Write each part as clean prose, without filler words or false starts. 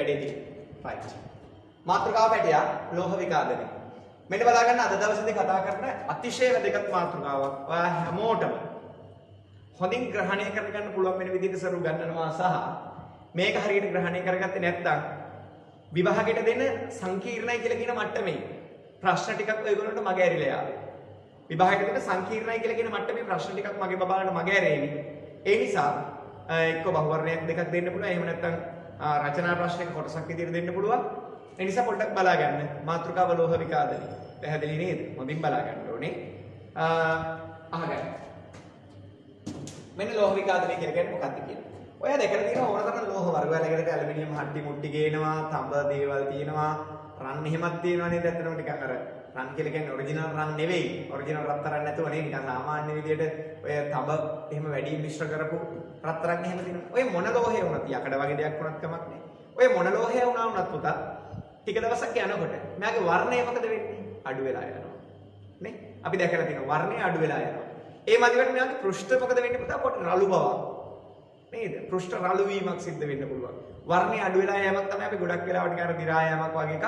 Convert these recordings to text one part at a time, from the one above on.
වැඩේදී. right. මාතෘකාව පැටියා ලෝහ විකාදනය. මෙන්න බලා ගන්න අද දවසේදී කතා කරන අතිශය වැදගත් මාතෘකාවක්. ඔයා හැමෝටම හොඳින් ග්‍රහණය කරගන්න පුළුවන් වෙන විදිහට සරු ගන්නනවා සහ මේක හරියට ග්‍රහණය කරගත්තේ නැත්නම් විභාගයට දෙන සංකීර්ණයි කියලා කියන මට්ටමේ ප්‍රශ්න ටිකක් ඔයගොල්ලන්ට මගේ ඇරිලා යාවේ. විභාගයට දෙන සංකීර්ණයි කියලා කියන මට්ටමේ ප්‍රශ්න ටිකක් මගේ බබාලට මගේ ඇරෙවි. ඒ නිසා එක්ක බහුවර්ණයක් දෙකක් දෙන්න පුළුවන්. එහෙම නැත්නම් රචනා ප්‍රශ්නයක කොටසක් විදිහට දෙන්න පුළුවන්. ඒ නිසා පොඩ්ඩක් බලා ගන්න. මාතෘකාව ලෝහ විකාදනය. පැහැදිලි නේද? හොඳින් බලා ගන්න ඕනේ. අහගන්න. මෙන්න ලෝහ විකාදනය කියලා කියන්නේ මොකක්ද කියලා. ඔයා දැකලා තියෙනවා ඕන තරම් ලෝහ වර්ග වලකට ඇලුමිනියම් හට්ටි මුට්ටි ගේනවා, තඹ දේවල් තියෙනවා, රන් එහෙමත් තියෙනවා නේද? ඇත්තටම ටිකක් අර රන් කියලා කියන්නේ ඔරිජිනල් රන් නෙවෙයි. ඔරිජිනල් රත්තරන් නැතුව නේ නිකන් සාමාන්‍ය විදියට ඔය තඹ එහෙම වැඩි මිශ්‍ර කරපු රත්තරන් එහෙම තියෙනවා. ඔය මොන ලෝහය වුණත් යකඩ වගේ දෙයක් වුණත් කමක් නෑ. ඔය මොන ලෝහය වුණා වුණත් පුතා ටික දවසක් යනකොට මෙයාගේ වර්ණය මොකද වෙන්නේ? අඩු වෙලා යනවා. නේ? අපි දැකලා තියෙනවා වර්ණය අඩු වෙලා යනවා. ඒ මදිවට මෙයාගේ පෘෂ්ඨ මොකද වෙන්නේ පුතා? පොඩි රළු බවක්. නේද? පෘෂ්ඨ රළු වීමක් සිද්ධ වෙන්න පුළුවන්. වර්ණය අඩු වෙලා යෑමක් තමයි අපි ගොඩක් වෙලාවට අර දිරා යෑමක් වගේ එකක්,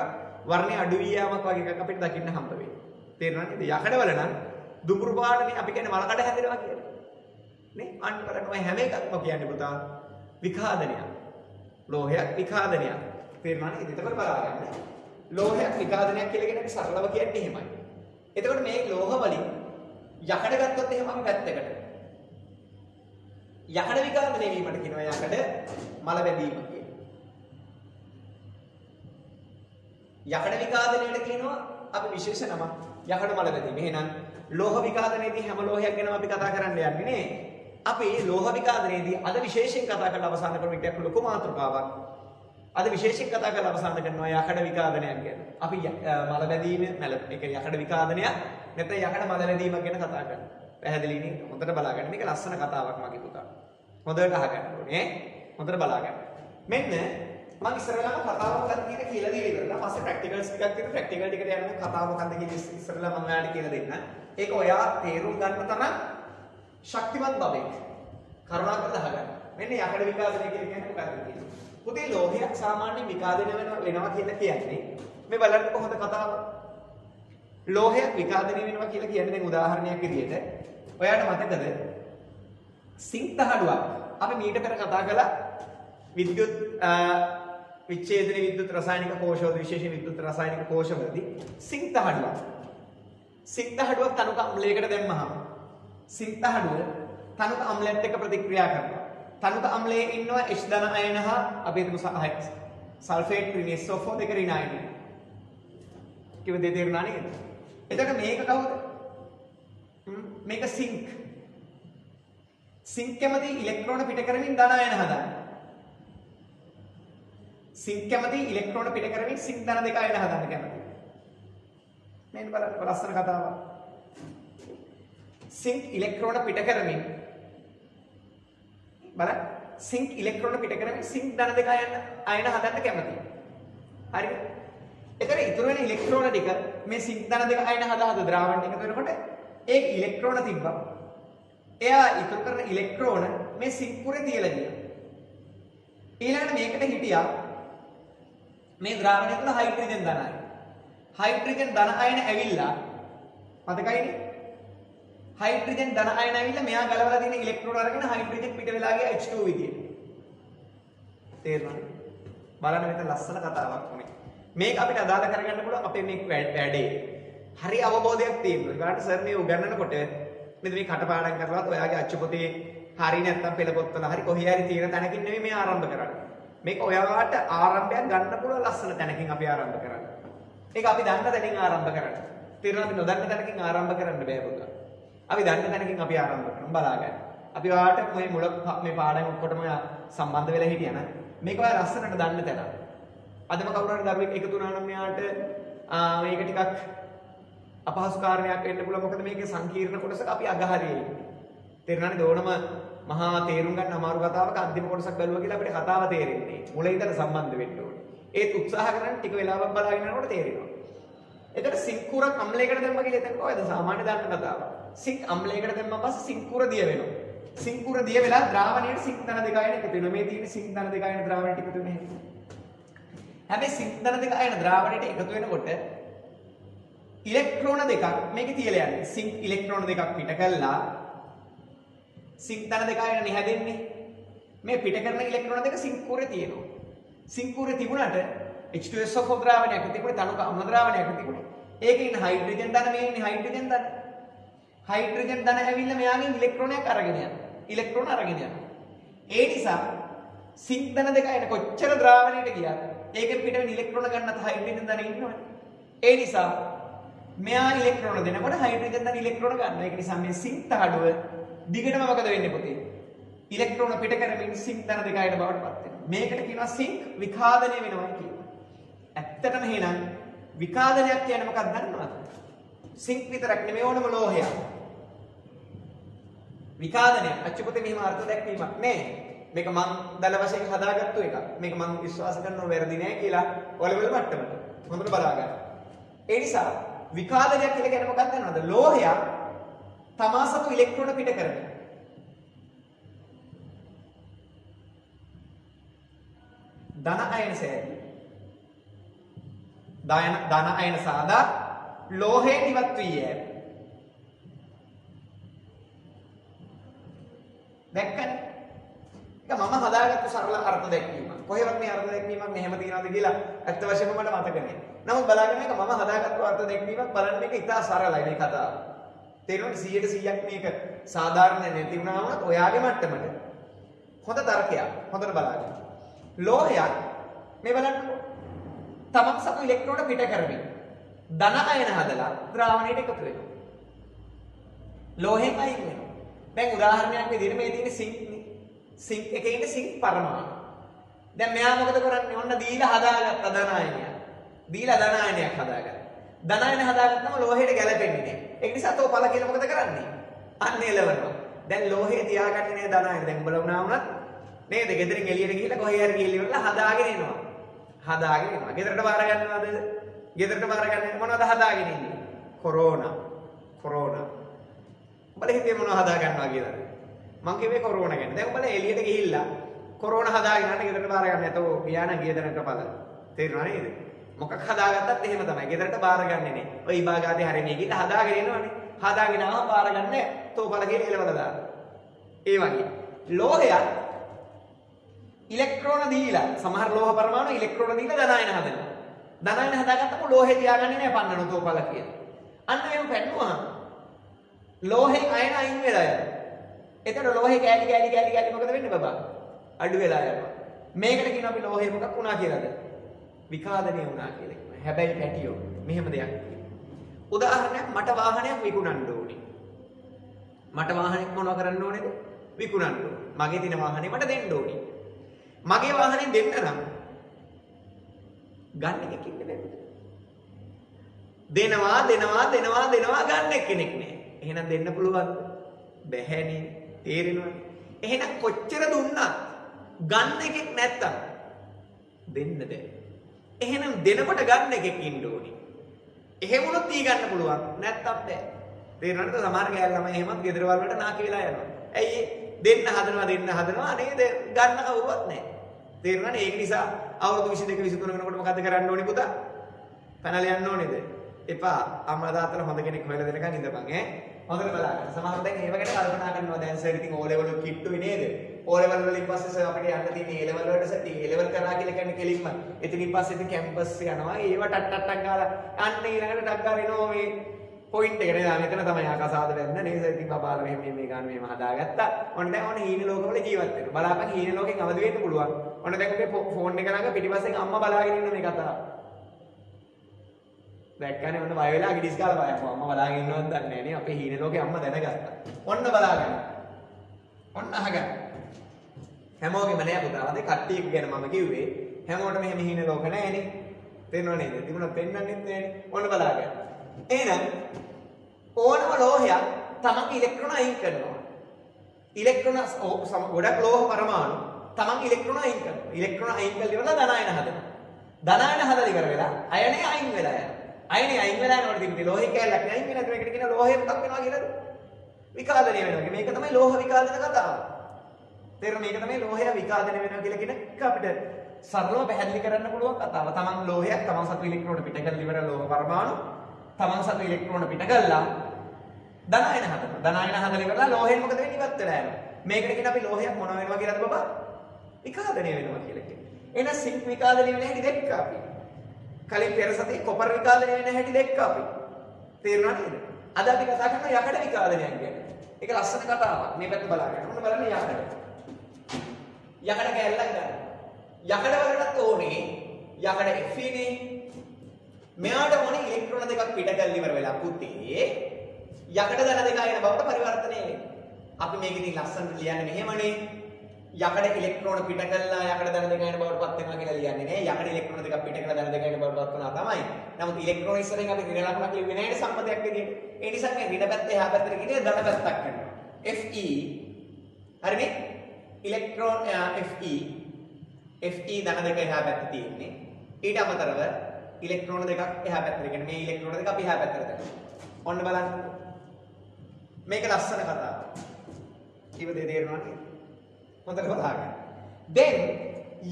වර්ණය අඩු වී යෑමක් වගේ එකක් අපිට දකින්න හම්බ වෙන්නේ. තේරෙනවද? යකඩවල නම් දුඹුරු පාටනේ අපි කියන්නේ මලකඩ හැදෙනවා කියලා. නේ? අන්න බලන්න ඔය හැම එකක්ම කියන්නේ පුතා විකාදනයක්. ලෝහයක් විකාදනයක්. තේරෙනවද? එතකොට බලාගන්න. ලෝහයක් විකාදනයක් කියලා කියන්නේ සරලව කියන්නේ එහෙමයි. එතකොට මේ ලෝහ වලින් යකඩ ගත්තොත් එහෙම අපි පැත්තකට. යකඩ විකාදනය වීමට කියනවා යකඩ මල බැඳීම කියලා. යකඩ විකාදනයට කියනවා අපි විශේෂ නම යකඩ මල බැඳීම. එහෙනම් ලෝහ විකාදනයේදී හැම ලෝහයක් ගැනම අපි කතා කරන්න යන්නේ නේ. අපි ලෝහ විකාදනයේදී අද විශේෂයෙන් කතා කරලා අවසන් කරන විදිහට ලොකු මාතෘකාවක්. අද විශේෂයෙන් කතා කරලා අවසන් කරනවා යකඩ විකාදනයක් ගැන. අපි මල බැඳීම ඒක යකඩ විකාදනයක් නැත්නම් යකඩ මල බැඳීමක් ගැන කතා කරනවා. පැහැදිලි නේ? හොඳට බලාගන්න. මේක ලස්සන කතාවක් මගේ පුතා. හොඳට අහගන්න ඕනේ. හොඳට බලාගන්න. මෙන්න මම ඉස්සරලාම කතාව මොකක්ද කියන කියලා දීලා ඉවරලා. පස්සේ ප්‍රැක්ටිකල්ස් ටිකක් තියෙනවා. ප්‍රැක්ටිකල් ටිකට යනකොට කතාව මොකක්ද කියන ඉස්සරලා මම ඔයාලට කියලා දෙන්න. ඒක ඔයා තේරුම් ගන්න තරම් ශක්තිමත් බබෙක්. කරුණාකරලා අහගන්න. මෙන්න යකඩ විකාදනය කියන්නේ මොකක්ද කියන්නේ. පුතේ ලෝහයක් සාමාන්‍යයෙන් විකාදනය වෙනවා කියලා කියන්නේ මේ බලන්න කොහොමද කතාව. ලෝහයක් විකාදනය වෙනවා කියලා කියන්නේ දැන් උදාහරණයක් විදිහට ඔයාලට මතකද සිංක් තහඩුවක් අපි මීට පෙර කතා කළා විද්‍යුත් විච්ඡේදන විද්‍යුත් රසායනික කෝෂවල විශේෂයෙන් විද්‍යුත් රසායනික කෝෂවලදී සිංක් තහඩුවක් තනුක අම්ලයකට දැම්මහම සිංක් තහඩුව තනුක අම්ලයත් එක්ක ප්‍රතික්‍රියා කරනවා. තනුක අම්ලයේ ඉන්නවා H ධන අයන හා අපි හිතමු සල්ෆේට් රින් SO4 දෙක රින් අයන. කිව්ව දෙය තේරුණා නේද? එතකොට මේක කවුද? මේක සිංක්. සිංක් කැමති ඉලෙක්ට්‍රෝන පිට කරමින් ධන අයන හදන්න. සිංක් කැමති ඉලෙක්ට්‍රෝන පිට කරමින් සිංක් ධන දෙක අයන හදන්න කැමති. මේක බලන්න ලස්සන කතාවක්. සිංක් ඉලෙක්ට්‍රෝන පිට කරමින් බලන්න සිංක් ඉලෙක්ට්‍රෝන පිට කරමින් සිංක් ධන දෙක අයන හදන්න කැමති. හරිද? එතකොට ඉතුරු වෙන ඉලෙක්ට්‍රෝන ටික මේ සිංක් ධන දෙක අයන හදා ද්‍රාවණය එකතු වෙනකොට ඒක ඉලෙක්ට්‍රෝන තිබ්බා. එයා ඉතුරු කරන ඉලෙක්ට්‍රෝන මේ සිංක් පුරේ තියලා ගියා. ඊළඟට මේකට හිටියා මේ ද්‍රාවණය තුළ හයිඩ්‍රජන් ධන අයන. හයිඩ්‍රජන් ධන අයන ඇවිල්ලා මතකයිනේ? හයිඩ්‍රජන් ධන අයන ඇවිල්ලා මෙයා ගලවලා තියෙන ඉලෙක්ට්‍රෝන අරගෙන හයිඩ්‍රජන් පිට වෙලා ගියා H2 විදියට. තේරුණාද? බලන්න මෙතන ලස්සන කතාවක් වුනේ. මේක අපිට අදාළ කරගන්න පුළුවන් අපේ මේ වැඩේ. හරි අවබෝධයක් තියෙනවා. ඒකට සර් මේ උගන්වනකොට මෙන්න මේ කටපාඩම් කරලවත් ඔයාගේ අච්චු පොතේ හරි නැත්තම් පෙළ පොත්වල හරි කොහේ හරි තියෙන තැනකින් නෙමෙයි මේ ආරම්භ කරන්නේ. මේක ඔයාලට ආරම්භයක් ගන්න පුළුවන් ලස්සන තැනකින් අපි ආරම්භ කරන්නේ. ඒක අපි දන්න තැනින් ආරම්භ කරන්නේ. තේරෙනවද? නොදන්න තැනකින් ආරම්භ කරන්න බෑ පුතා. අපි දන්න තැනකින් අපි ආරම්භ කරමු බලන්න. අපි ඔයාලට මේ මුල මේ පාඩම් ඔක්කොටම සම්බන්ධ වෙලා හිටියා නම් මේක ඔයා ලස්සනට දන්න තැන. අදම කවුරු හරි දරුවෙක් එකතු වුණා නම් මෙයාට මේක ටිකක් අපහසු කාරණයක් වෙන්න පුළුවන්. මොකද මේකේ සංකීර්ණ කොටසක අපි අගහරියේ. තේරුණානේ? ඕනම මහා තේරුම් ගන්න අමාරු කතාවක අන්තිම කොටසක් බැලුවා කියලා අපිට කතාව තේරෙන්නේ. මුලින් ඉඳලා සම්බන්ධ වෙන්න ඕනේ. ඒත් උත්සාහ කරන ටික වෙලාවක් බලාගෙන යනකොට තේරෙනවා. එතකොට සිංකුරක් අම්ලයකට දැම්ම කියලා එතන කොහෙද සාමාන්‍ය දන්න කතාවක්. සිංක් අම්ලයකට දැම්මම පස්සේ සිංකුර දිය වෙනවා. සිංකුර දිය වෙලා ද්‍රාවණයට සිංක් ධන දෙක අයන එකතු වෙනවා. මේ තියෙන සිංක් ධන දෙක අයන ද්‍රාවණයට එකතු වෙන්නේ. හැබැයි සිංක් ධන දෙක අයන ද්‍රාවණයට එකතු වෙනකොට ඉලෙක්ට්‍රෝන දෙකක් මේකේ තියලා යන්නේ. සිංක් ඉලෙක්ට්‍රෝන දෙකක් පිට කළා සිංක් ධන දෙක අයන නිහැදෙන්නේ. මේ පිට කරන ඉලෙක්ට්‍රෝන දෙක සිංක් කුරේ තියෙනවා. සිංක් කුරේ තිබුණාට H2SO4 ද්‍රාවණයක් තිබුණේ තනුක අම්ල ද්‍රාවණයක් තිබුණේ. ඒකේ ඉන්න හයිඩ්‍රජන් ධන මේ ඉන්නේ හයිඩ්‍රජන් ධන. හයිඩ්‍රජන් ධන ඇවිල්ලා මෙයාගෙන් ඉලෙක්ට්‍රෝනයක් අරගෙන යනවා. ඉලෙක්ට්‍රෝන අරගෙන යනවා. ඒ නිසා සිංක් ධන දෙක අයන කොච්චර ද්‍රාවණයට ගියත් ඒකෙන් පිට වෙන ඉලෙක්ට්‍රෝන ගන්නත් හයිඩ්‍රජන් ධන ඉන්නවනේ. ඒ නිසා මෙයා ඉලෙක්ට්‍රෝන දෙනකොට හයිඩ්‍රජන් ධන ඉලෙක්ට්‍රෝන ගන්නවා. ඒක නිසා මේ සිංක් තහඩුව දිගටම මොකද වෙන්නේ පුතේ? ඉලෙක්ට්‍රෝන පිට කරමින් සිංක් ධන දෙක අයන බවට පත් වෙනවා. මේකට කියනවා සිංක් විඛාදනය වෙනවා කියලා. ඇත්තටම එහෙනම් විඛාදනයක් කියන්නේ මොකක්ද දන්නවද? සිංක් විතරක් නෙමෙයි ඕනම ලෝහයක්. විඛාදනය අච්චුපතේ මෙහිම අර්ථ දැක්වීමක් නේ. මේක මං දල වශයෙන් හදාගත්තු එකක්. මේක මං විශ්වාස කරනවා වැරදි නෑ කියලා ඔලෙවල් මට්ටමට. හොඳට බලා ගන්න. ඒ නිසා විඛාදනයක් කියලා කියන්නේ මොකක්ද දන්නවද? ලෝහයක් තමා සතු ඉලෙක්ට්‍රෝන පිට කරනවා. ධන අයන සෑදී ධන අයන සාදා ලෝහයෙන් ඉවත් වී යෑම. දැක්කනේ? ඒක මම හදාගත්තු සරල අර්ථ දැක්වීමක්. කොහෙවත් මේ අර්ථ දැක්වීමක් මෙහෙම තියනවද කියලා ඇත්ත වශයෙන්ම මට මතක නෑ. නමුත් බලාගෙන මේක මම හදාගත්තු අර්ථ දැක්වීමක් බලන්න මේක ඉතා සරලයි මේ කතාව. තේරෙනවද 100% මේක සාධාරණ නැති වුණා වුණත් ඔයාගේ මට්ටමට හොඳ තර්කයක්. හොඳට බලාගන්න. ලෝහයක් මේ බලන්නකො. තමන් සතු ඉලෙක්ට්‍රෝන පිට කරමින් ධන අයන හදලා ද්‍රාවණයට එකතු වෙනවා. ලෝහයෙන් අයින් වෙනවා. දැන් උදාහරණයක් විදිහට මේ තියෙන සිංක් නේ. සිංක් එකේ ඉන්න සිංක් පරමාණු. දැන් මෙයා මොකද කරන්නේ? ඔන්න දීලා හදාගත්ත ධන අයනය. දීලා ධන අයනයක් හදාගත්තා. ධන අයන හදාගත්තම ලෝහයට ගැලපෙන්නේ නැහැ. ඒක නිසා තෝපල කියලා මොකද කරන්නේ? අන්න එලවනවා. දැන් ලෝහේ තියාගන්නේ නේ ධන අයන. දැන් උඹලා වුණා වුණත් නේද? ගෙදරින් එළියට ගිහිල්ලා කොහේ හරි ගිහිල්ලා ඉවරලා හදාගෙන එනවා. හදාගෙන එනවා. ගෙදරට බාර ගන්නවද? ගෙදරට බාර ගන්න මොනවද හදාගෙන ඉන්නේ? කොරෝනා. උඹලා හිතේ මොනවද හදා ගන්නවා කියලා? මං කිව්වේ කොරෝනා ගැන. දැන් උඹලා එළියට ගිහිල්ලා කොරෝනා හදාගෙන යන්න ගෙදරට බාර ගන්න නැතෝ ගියා නම් ගිය දනක පළ. තේරුණා නේද? මොකක් හදාගත්තත් එහෙම තමයි. ගෙදරට බාර ගන්නෙ නේ. ඔය ඉබාගාදී හරිනේ ගිහිල්ලා හදාගෙන එනවනේ. හදාගෙන ආවම බාර ගන්න තෝපල කියලා එලවලා දාන්න. ඒ වගේ ලෝහයක් ඉලෙක්ට්‍රෝන දීලා සමහර ලෝහ පරමාණු ඉලෙක්ට්‍රෝන දීලා ධනායන හදනවා. ධනායන හදාගත්තම ලෝහේ තියාගන්නේ නැහැ පන්නන තෝපල කියලා. අන්න එහෙම පැන්නුවා. ලෝහෙන් අයන අයින් වෙලා යනවා. එතකොට ලෝහේ කෑලි මොකද වෙන්නේ බබා? අඩු වෙලා යනවා. මේකට කියනවා අපි ලෝහේ මොකක් වුණා කියලාද? විඛාදනය වුණා කියලා කියනවා. හැබැයි පැටියෝ මෙහෙම දෙයක් තියෙනවා. උදාහරණයක් මට වාහනයක් විකුණන්න ඕනේ. මට වාහනයක් මොනව කරන්න ඕනේද? විකුණන්න ඕනේ. මගේ තියෙන වාහනේ මට දෙන්න ඕනේ. මගේ වාහනේ දෙන්න නම් ගන්න එකක් ඉන්නේ නේද? දෙනවා ගන්න කෙනෙක් නෑ. එහෙනම් දෙන්න පුළුවන්ද? බැහැනේ. තේරෙනවද? එහෙනම් කොච්චර දුන්නත් ගන්න එකෙක් නැත්තම් දෙන්න බෑ. එහෙනම් දෙනකොට ගන්න එකෙක් ඉන්න ඕනේ. එහෙම වුණොත් දී ගන්න පුළුවන්. නැත්තම් බෑ. තේරෙනවද? සමහර ගෑල් ළමයි එහෙමත් ගෙදර වලට නාකි වෙලා යනවා. ඇයි දෙන්න හදනවා නේද? ගන්න කවුරුවත් නැහැ. තේරුණානේ? ඒක නිසා අවුරුදු 22 23 වෙනකොට මොකද කරන්න ඕනේ පුතා? පැනලා යන්න ඕනේද? එපා. අම්මලා තාත්තලා හොඳ කෙනෙක් හොයලා දෙනකන් ඉඳපන් ඈ. හොඳට බලන්න. සමහරව දැන් ඒව ගැන කල්පනා කරනවා. දැන් සර් ඉතින් O level කිට්ටුයි නේද? O level වලින් පස්සේ සර් අපිට යන්න තියෙන A level වලට සර් A level කරා කියලා කියන්නේ කෙලින්ම. එතනින් පස්සේ ඉතින් කැම්පස් යනවා. ඒව ටක් ගාලා අන්න ඊළඟට ටක් ගාලා එනවා මේ පොයින්ට් එක නේද? මෙතන තමයි ආකාසාද වෙන්න නේද? ඉතින් බබාලා මේ ගන්න මෙහෙම හදාගත්තා. ඔන්න දැන් ඔන්න හීන ලෝකවල ජීවත් වෙනවා. බලාපන් හීන ලෝකෙන් අවදි වෙන්න පුළුවන්. ඔන්න දැන් ඔබේ ෆෝන් එක ළඟ පිටිපස්සෙන් අම්මා බලාගෙන ඉන්න මේ කතාව. දැක්කනේ ඔන්න බය වෙලා ගිඩිස් කාලා බය. අම්මා බලාගෙන ඉන්නවද දන්නේ නැහැ නේ. අපේ හීන ලෝකේ අම්මා දැනගත්තා. ඔන්න බලාගන්න. ඔන්න අහගන්න. හැමෝගෙම නෑ පුතා. අද කට්ටියක් ගැන මම කිව්වේ හැමෝටම මෙහෙම හීන ලෝක නෑනේ. තේරෙනව නේද? තිබුණා පෙන්වන්නෙත් නෑනේ. ඔන්න බලාගන්න. එහෙනම් ඕනම ලෝහයක් තමන්ගේ ඉලෙක්ට්‍රෝන අයින් කරනවා. ඉලෙක්ට්‍රෝන ගොඩක් ලෝහ පරමාණු තමන්ගේ ඉලෙක්ට්‍රෝන අයින් කරනවා. ඉලෙක්ට්‍රෝන අයින් කරලා ඉවරලා ධනායන හදනවා. ධනායන හදලා ඉවර වෙලා අයනේ අයින් වෙලා යනවා. අයනේ අයින් වෙලා යනකොට ඉතින් ලෝහය කැලලක් අයින් වෙලා මේකට කියන ලෝහය මොකක් වෙනවා කියලාද? විකාදනය වෙනවා. මේක තමයි ලෝහ විකාදන කතාව. තේරෙනවද? මේක තමයි ලෝහය විකාදනය වෙනවා කියලා කියන එක අපිට සරලව පැහැදිලි කරන්න පුළුවන් කතාව. තමන් ලෝහයක් තමන් සතු ඉලෙක්ට්‍රෝන පිට කරලා ඉවර ලෝහ පරමාණු තමන් සතු ඉලෙක්ට්‍රෝන පිට කරලා ධනායන හදනවා. ධනායන හදලා ඉවරලා ලෝහයෙන් මොකද වෙන්නේ? ඉවත් වෙලා යනවා. මේකට කියන අපි ලෝහයක් මොන වෙනවා කියලාද බබා? විකාදනය වෙනවා කියලා කියන්නේ. එහෙනම් සිංක් විකාදනය වෙන හැටි දැක්කා අපි. කලින් පෙර සතියේ කොපර් විකාදනය වෙන හැටි දැක්කා අපි. තේරුණා නේද? අද අපි කතා කරනවා යකඩ විකාදනයක් ගැන. ඒක ලස්සන කතාවක්. මේ පැත්ත බලාගන්න. ඔන්න බලන්න යකඩ. යකඩ කැල්ලක් ගන්න. යකඩ වලටත් ඕනේ යකඩ Fe නේ. මෙයාට ඕනේ ඉලෙක්ට්‍රෝන දෙකක් පිට කරලා ඉවර වෙලා පුතේ යකඩ ධන දෙක ආයන බවට පරිවර්තනය වෙනවා. අපි මේකෙදී ලස්සනට ලියන්නේ මෙහෙමනේ. යකඩ ඉලෙක්ට්‍රෝන පිට කරලා යකඩ ධන දෙක ආයන බවට පත් වෙනවා කියලා ලියන්නේ නේ. යකඩ ඉලෙක්ට්‍රෝන දෙකක් පිට කරලා ධන දෙක ආයන බවට පත් වෙනවා තමයි. නමුත් ඉලෙක්ට්‍රෝන ඉස්සරහින් අපි ඍණ ලකුණක් ලියුවේ නැහැ නේ සම්මතයක් විදියට. ඒ නිසා මේ ඍණ පැත්ත එහා පැත්තට ගිහින් ධන පැත්තක් කරනවා. Fe හරිනේ? ඉලෙක්ට්‍රෝන Fe ධන දෙක එහා පැත්තේ තියෙන්නේ. ඊට අමතරව ඉලෙක්ට්‍රෝන දෙකක් එහා පැත්තට. කියන්නේ මේ ඉලෙක්ට්‍රෝන දෙක අපි එහා පැත්තට දානවා. ඔන්න බලන්න. මේක ලස්සන කතාවක්. කිව්ව දේ තේරෙනවද? හොඳට බලන්න. then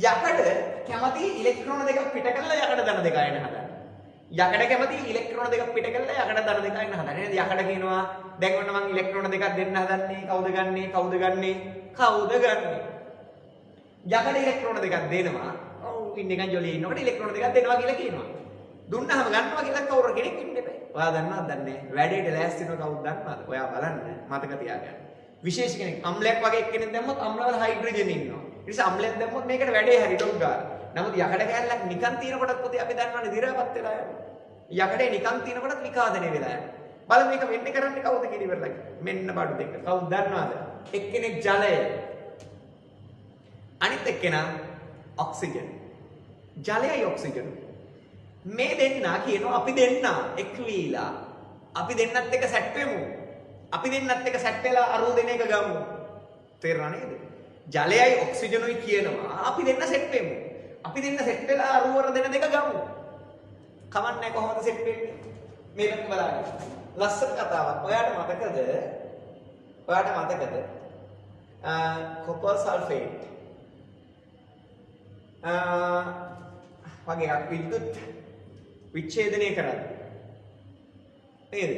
යකඩ කැමති ඉලෙක්ට්‍රෝන දෙකක් පිට කරලා යකඩ ධන දෙක ආයන හදන්න. යකඩ කැමති ඉලෙක්ට්‍රෝන දෙකක් පිට කරලා යකඩ ධන දෙක ආයන හදන්න. නේද? යකඩ කියනවා දැන් ඔන්න මම ඉලෙක්ට්‍රෝන දෙකක් දෙන්න හදන්නේ. කවුද ගන්නෙ? කවුද ගන්නෙ? කවුද ගන්නෙ? යකඩ ඉලෙක්ට්‍රෝන දෙකක් දෙනවා. ඔව් ඉන්න එකන් ජොලිය ඉන්නකොට ඉලෙක්ට්‍රෝන දෙකක් දෙනවා කියලා කියනවා. දුන්නාම ගන්නවා කියලා කවුරු කෙනෙක් ඉන්න එපා. ඔයා දන්නවද දන්නේ නැහැ. වැඩේට ලෑස්ති වෙනවා කවුද දන්නවද? ඔයා බලන්න මතක තියාගන්න. විශේෂ කෙනෙක් අම්ලයක් වගේ එක්කෙනෙක් දැම්මොත් අම්ලවල හයිඩ්‍රජන් ඉන්නවා. ඒ නිසා අම්ලයක් දැම්මොත් මේකට වැඩේ හරි ඩොග් ගාලා. නමුත් යකඩ කැල්ලක් නිකන් තියෙනකොටත් පුතේ අපි දන්නවනේ දි รา පත් වෙලා යනවා. යකඩේ නිකන් තියෙනකොටත් විකාදනය වෙලා යනවා. බලන්න මේක වෙන්නේ කරන්නේ කවුද කියලා ඉවරලා. මෙන්න බඩු දෙක. කවුද දන්නවද? එක්කෙනෙක් ජලය. අනිත් එක්කෙනා ඔක්සිජන්. ජලයයි ඔක්සිජන්. මේ දෙන්නා කියනවා අපි දෙන්නා එක් වීලා අපි දෙන්නත් එක සැට් වෙමු. අපි දෙන්නත් එක සැට් වෙලා අරූ දෙන එක ගමු. තේරුණා නේද? ජලයයි ඔක්සිජනුයි කියනවා අපි දෙන්න සෙට් වෙමු. අපි දෙන්න සෙට් වෙලා අරූ වර දෙන දෙක ගමු. කමන්නේ කොහොමද සෙට් වෙන්නේ? මේ පැත්ත බලන්න. ලස්සන කතාවක්. ඔයාට මතකද? කොපර් සල්ෆේට් වගේ විද්‍යුත් විච්ඡේදනය කරන්නේ. නේද?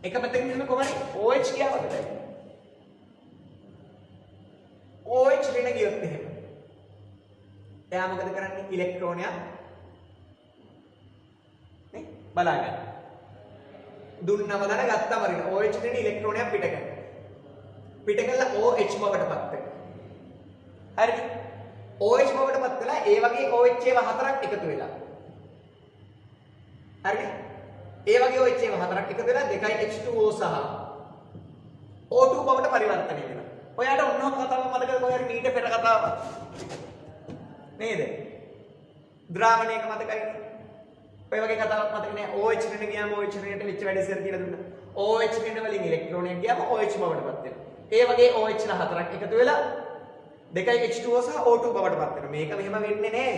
එක පැත්තකින් ඉන්න කොහමද OH ගියාවද? OH ඍණ ගියොත් එහෙම. එයා මොකද කරන්නේ? ඉලෙක්ට්‍රෝනයක් නේ බලාගන්න. දුන්නම දන ගත්තම ඍණ OH ඍණ ඉලෙක්ට්‍රෝනයක් පිට කරනවා. පිට කළා OH බවට පත් වෙනවා. හරිද? OH බවට පත් වෙලා ඒ වගේ OH ඒවා හතරක් එකතු වෙලා. හරිද? ඒ වගේ OH ඒවා හතරක් එකතු වෙලා දෙකයි H2O සහ O2 බවට පරිවර්තනය වෙනවා. ඔයාට ඔන්නෝ කතාව මතකද? කොහේ හරි මීට පෙර කතාවක්. නේද? ද්‍රාවණයක මතකයි. ඔය වගේ කතාවක් මතක නෑ. OH ඍණ ගියාම OH ඍණයට වෙච්ච වැඩ ඉස්සර කියලා දුන්නා. OH ඍණ වලින් ඉලෙක්ට්‍රෝනයක් ගියාම OH බවට පත් වෙනවා. ඒ වගේ OH ලා හතරක් එකතු වෙලා දෙකයි H2O සහ O2 බවට පත් වෙනවා. මේක මෙහෙම වෙන්නේ නෑ.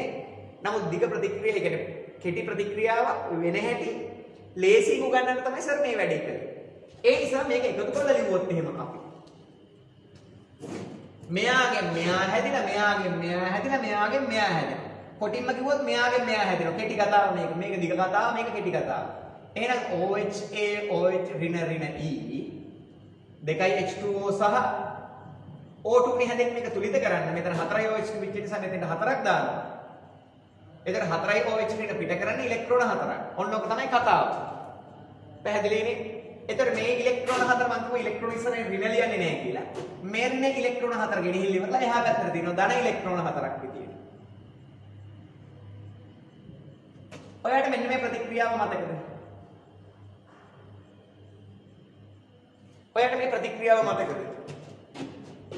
නමුත් දිග ප්‍රතික්‍රියාව කියන්නේ කෙටි ප්‍රතික්‍රියාවක් වෙන හැටි ලේසියෙන් උගන්වන්න තමයි සර් මේ වැඩේ කළේ. ඒ නිසා මේක එකතු කරලා ලිව්වොත් එහෙම අපි මෙයාගෙන් මෙයා හැදිලා මෙයාගෙන් මෙයා හැදිලා මෙයාගෙන් මෙයා හැදෙනවා. කොටින්ම කිව්වොත් මෙයාගෙන් මෙයා හැදෙනවා. කෙටි කතාව මේක. මේක දිග කතාව මේක කෙටි කතාව. එහෙනම් OHA OH ඍණ ඍණ E දෙකයි H2O සහ O2 නේ හැදෙන්නේ. මේක තුලිත කරන්න. මෙතන හතරයි OH පිච්ච නිසා මෙතන හතරක් දානවා. එතන හතරයි OH ඍණ පිට කරන්නේ ඉලෙක්ට්‍රෝන හතරක්. ඔන්න ඔක තමයි කතාව. පැහැදිලිනේ? එතකොට මේ ඉලෙක්ට්‍රෝන හතර මම කිව්වා ඉලෙක්ට්‍රෝන ඉස්සරහින් ඍණ ලියන්නේ නැහැ කියලා. මෙන්න ඉලෙක්ට්‍රෝන හතර ගෙනහිල්ල ඉවරලා එහා පැත්තට තියෙනවා ධන ඉලෙක්ට්‍රෝන හතරක් විදියට. ඔයාලට මෙන්න මේ ප්‍රතික්‍රියාව මතකද? ඔයාලට මේ ප්‍රතික්‍රියාව මතකද?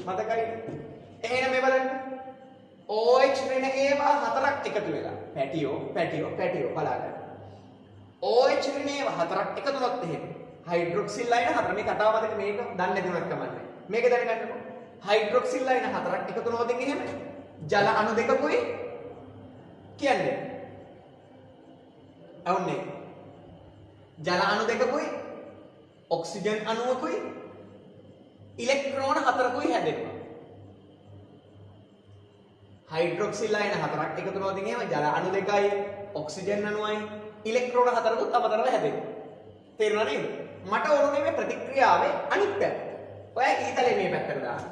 මතකයි. එහෙනම් මේ බලන්න. OH ඍණ ඒවා හතරක් එකතු වෙලා පැටියෝ බලන්න. OH ඍණ ඒවා හතරක් එකතු වුණොත් එහෙම හයිඩ්‍රොක්සිල් අයන හතර මේ කතාව මතක මේක දන්නේ නැතුණක් කමන්නේ. මේක දැනගන්නකො. හයිඩ්‍රොක්සිල් අයන හතරක් එකතු වුණොත් එහෙම ජල අණු දෙකකුයි කියන්නේ. අවුන්නේ. ජල අණු දෙකකුයි ඔක්සිජන් අණුවකුයි ඉලෙක්ට්‍රෝන හතරකුයි හැදෙනවා. හයිඩ්‍රොක්සිල් අයන හතරක් එකතු වෙනවා. ඉතින් එහෙම ජල අණු දෙකයි ඔක්සිජන් අණුවයි ඉලෙක්ට්‍රෝන හතරකුත් අමතරව හැදෙනවා. තේරුණා නේද? මට ඕනේ මේ ප්‍රතික්‍රියාවේ අනිත් පැත්ත. ඔයා ඊතලේ මේ පැත්තට දාන්න.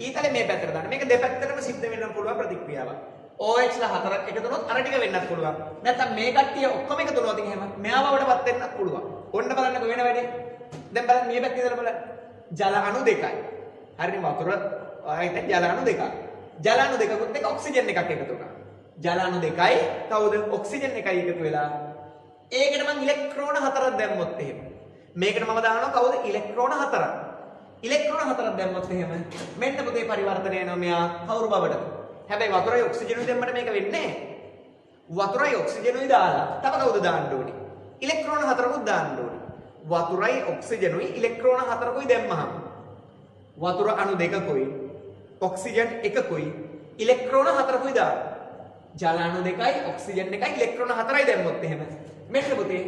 ඊතලේ මේ පැත්තට දාන්න. මේක දෙපැත්තටම සිද්ධ වෙන්න පුළුවන් ප්‍රතික්‍රියාවක්. OH ලා හතරක් එකතු වුණොත් අර ටික වෙන්නත් පුළුවන්. නැත්නම් මේ කට්ටිය ඔක්කොම එකතු වුණොත් එහෙම මෙයා බවටපත් වෙන්නත් පුළුවන්. ඔන්න බලන්නකො වෙන වැඩේ. දැන් බලන්න මේ පැත්තේ ඉඳලා බලන්න. ජල අණු දෙකයි. හරිනේ වතුර ආයෙත් ජල අණු දෙකක්. ජල අණු දෙකකුත් එක්ක ඔක්සිජන් එකක් එකතු වුණා. ජල අණු දෙකයි කවුද ඔක්සිජන් එකයි එකතු වෙලා. ඒකට මම ඉලෙක්ට්‍රෝන හතරක් දැම්මොත් එහෙම. මේකට මම දානවා කවුද ඉලෙක්ට්‍රෝන හතරක්. ඉලෙක්ට්‍රෝන හතරක් දැම්මොත් එහෙම මෙන්න පුතේ පරිවර්තනය වෙනවා මෙයා කවුරු බවටද? හැබැයි වතුරයි ඔක්සිජනුයි දැම්මට මේක වෙන්නේ වතුරයි ඔක්සිජනුයි දාලා තව කවුද දාන්න ඕනේ? ඉලෙක්ට්‍රෝන හතරකුත් දාන්න ඕනේ. වතුරයි ඔක්සිජනුයි ඉලෙක්ට්‍රෝන හතරකුයි දැම්මහම වතුර අණු දෙකකුයි ඔක්සිජන් එකකුයි ඉලෙක්ට්‍රෝන හතරකුයි දාන්න. ජල අණු දෙකයි ඔක්සිජන් එකයි ඉලෙක්ට්‍රෝන හතරයි දැම්මොත් එහෙම මෙන්න පුතේ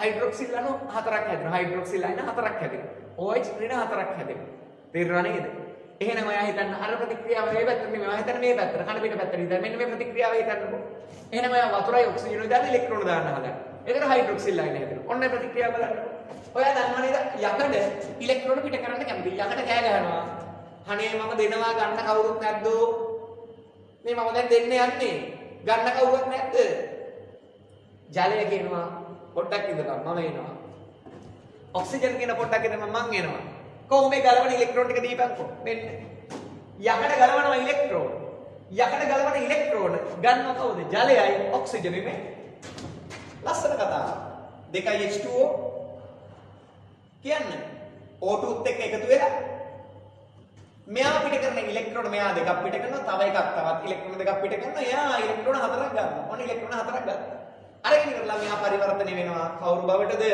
හයිඩ්‍රොක්සිල් අණු හතරක් හැදෙනවා. හයිඩ්‍රොක්සිල් අයන හතරක් හැදෙනවා. OH ඍණ හතරක් හැදෙනවා. තේරුණා නේද? එහෙනම් ඔයා හිතන්න අර ප්‍රතික්‍රියාව මේ පැත්තට නෙමෙයි ඔයා හිතන්න මේ පැත්තට කන පිට පැත්තට ඉඳන් මෙන්න මේ ප්‍රතික්‍රියාව හිතන්නකෝ. එහෙනම් ඔයා වතුරයි ඔක්සිජනුයි දාලා ඉලෙක්ට්‍රෝන දාන්න හදන්න. ඒකට හයිඩ්‍රොක්සිල් අයන හැදෙනවා. ඔන්න ප්‍රතික්‍රියාව බලන්නකෝ. ඔයා දන්නව නේද යකඩ ඉලෙක්ට්‍රෝන පිට කරන්න කැමතියි. යකඩ කෑ ගහනවා. අනේ මම දෙනවා ගන්න කවුරුත් නැද්දෝ? මේ මම දැන් දෙන්න යන්නේ. ගන්න කවුරුත් නැද්ද? ජලය කියනවා පොඩ්ඩක් ඉඳලා මම එනවා. ඔක්සිජන් කියන පොඩ්ඩක් ඉඳලා මම එනවා. කොහොම මේ ගලවන ඉලෙක්ට්‍රෝන ටික දීපන්කෝ. මෙන්න. යකඩ ගලවනවා ඉලෙක්ට්‍රෝන. යකඩ ගලවන ඉලෙක්ට්‍රෝන ගන්නව කවුද? ජලයයි ඔක්සිජනුයි මේ. ලස්සන කතාව. දෙකයි H2O කියන්නේ O2ත් එක්ක එකතු වෙලා මෙයා පිට කරන ඉලෙක්ට්‍රෝන මෙයා දෙකක් පිට කරනවා තව එකක් තවත් ඉලෙක්ට්‍රෝන දෙකක් පිට කරනවා එයා ඉලෙක්ට්‍රෝන හතරක් ගන්නවා. ඔන්න ඉලෙක්ට්‍රෝන හතරක් ගත්තා. අරගෙන ඉවරලා මෙයා පරිවර්තනය වෙනවා කවුරු බවටද?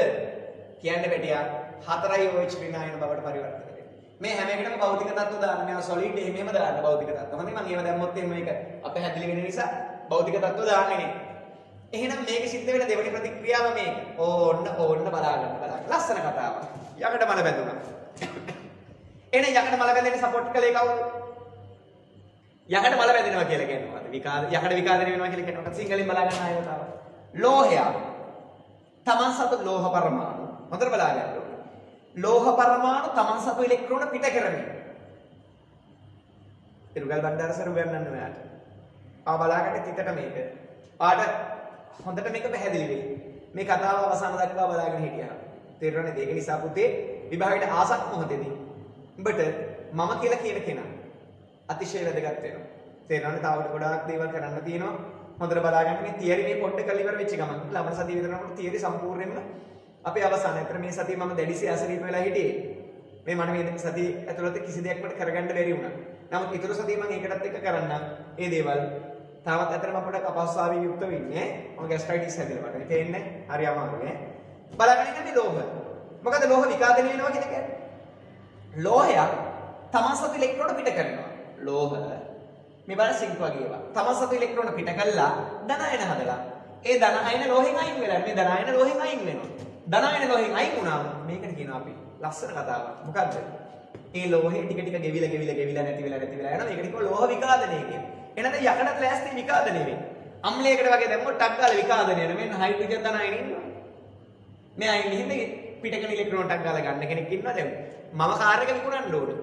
කියන්න බැටියා 4යි OH ඍණායන බවට පරිවර්තනය වෙනවා. මේ හැම එකටම භෞතික තත්ත්ව දාන්න මෙයා සොලිඩ් එහෙම දාන්න භෞතික තත්ත්ව. හොඳයි මම ඒව දැම්මොත් එහෙම මේක අපහැදිලි වෙන නිසා භෞතික තත්ත්ව දාන්නේ නේ. එහෙනම් මේක සිද්ධ වෙන දෙවෙනි ප්‍රතික්‍රියාව මේක. ඕන්න බලන්න. ලස්සන කතාවක්. යකඩ මල බැඳුණා. එනේ යකඩ මල බැඳෙන්න සපෝට් කළේ කවුද? යකඩ මල බැඳෙනවා කියලා කියනවා. යකඩ විකාදනය වෙනවා කියලා කියනවා. සිංහලෙන් බලා ගන්න ආයෙ වතාව. ලෝහය. තමන් සතු ලෝහ පරමාණු. හොඳට බලා ගන්න ඕනේ. ලෝහ පරමාණු තමන් සතු ඉලෙක්ට්‍රෝන පිට කරමින්. ඉරුගල් බණ්ඩාර සර් උගන්වන්න ඔයාලට. බලාගන්න තිතට මේක. ආට හොඳට මේක පැහැදිලි වෙයි. මේ කතාව අවසාන දක්වා බලාගෙන හිටියා. තේරුණානේ? ඒක නිසා පුතේ විභාගයට ආසක් මොහොතේදී උඹට මම කියලා කියන කෙනා අතිශය වැදගත් වෙනවා. තේරුණානේ? තාවට ගොඩාක් දේවල් කරන්න තියෙනවා. හොඳට බලාගන්න මේ තියරි මේ පොඩ්ඩක් කරලා ඉවර වෙච්ච ගමන් ලබන සතිය විතර යනකොට තියරි සම්පූර්ණයෙන්ම අපේ අවසානය. අතර මේ සතිය මම දැඩිසේ අසනීප වෙලා හිටියේ. මේ මට මේ සතිය ඇතුළත කිසි දෙයක් මට කරගන්න බැරි වුණා. නමුත් ඊටු සතිය මම ඒකටත් එක්ක කරන්න මේ දේවල් තාවත් අතරම පොඩක් අපහසුතාවයෙන් යුක්තව ඉන්නේ. මම ગેස්ට්‍රයිටිස් හැදෙලා මට තේන්නේ හරි අමාරුයි ඈ. බලන්න ඉන්නේ ලෝහ. මොකද ලෝහ විකාදනය වෙනවා කියන්නේ? ලෝහය තමන් සතු ඉලෙක්ට්‍රෝන පිට කරනවා. ලෝහ මේ බලන්න සිංක් වගේ ඒවා. තමන් සතු ඉලෙක්ට්‍රෝන පිට කළා ධන අයන හදලා. ඒ ධන අයන ලෝහෙන් අයින් වෙලා මේ ධන අයන ලෝහෙන් අයින් වෙනවා. ධන අයන ලෝහෙන් අයින් වුණාම මේකට කියනවා අපි ලස්සන කතාවක්. මොකද්ද? ඒ ලෝහේ ටික ටික ගෙවිලා නැති වෙලා යනවා. මේකට කියනවා ලෝහ විකාදනය කියලා. එහෙනම් යකඩත් ලෑස්ති විකාදනය වෙන්නේ. අම්ලයකට වගේ දැම්මොත් ටක් ගාලා විකාදනය වෙනවා. මෙන්න හයිඩ්‍රජන් ධන අයන ඉන්නවා. මේ අයින් ඉන්නේ පිට කරන ඉලෙක්ට්‍රෝන ටක් ගාලා ගන්න කෙනෙක් ඉන්නවා දැන්. මම කාර් එක විකුණන්න ඕනේ.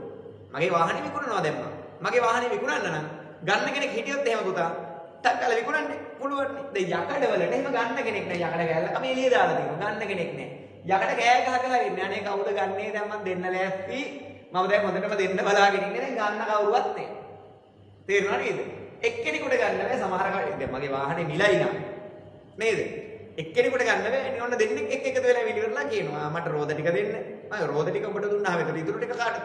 මගේ වාහනේ විකුණනවා දැන් මම. මගේ වාහනේ විකුණන්න නම් ගන්න කෙනෙක් හිටියොත් එහෙම පුතා ටක් ගාලා විකුණන්න පුළුවන් නේ. දැන් යකඩ වලට එහෙම ගන්න කෙනෙක් නෑ. යකඩ කෑල්ල අපි එළිය දාලා තියෙනවා. ගන්න කෙනෙක් නෑ. යකඩ කෑ ගහලා ඉන්නේ. අනේ කවුද ගන්නේ? දැන් මම දෙන්න ලෑස්ති. මම දැන් හොඳටම දෙන්න බලාගෙන ඉන්නේ. දැන් ගන්න කවුරුවත් නෑ. තේරුණා නේද? එක්කෙනෙකුට ගන්න බෑ. සමහර කඩේ දැන් මගේ වාහනේ මිලයි නම් නේද? එක්කෙනෙකුට ගන්න බෑ. නිකන් දෙන්නෙක් එකතු වෙලා විලිවරලා කියනවා මට රෝද ටික දෙන්න. මම රෝද ටික ඔබට දුන්නාම ඒතර ඉතුරු ටික කාට?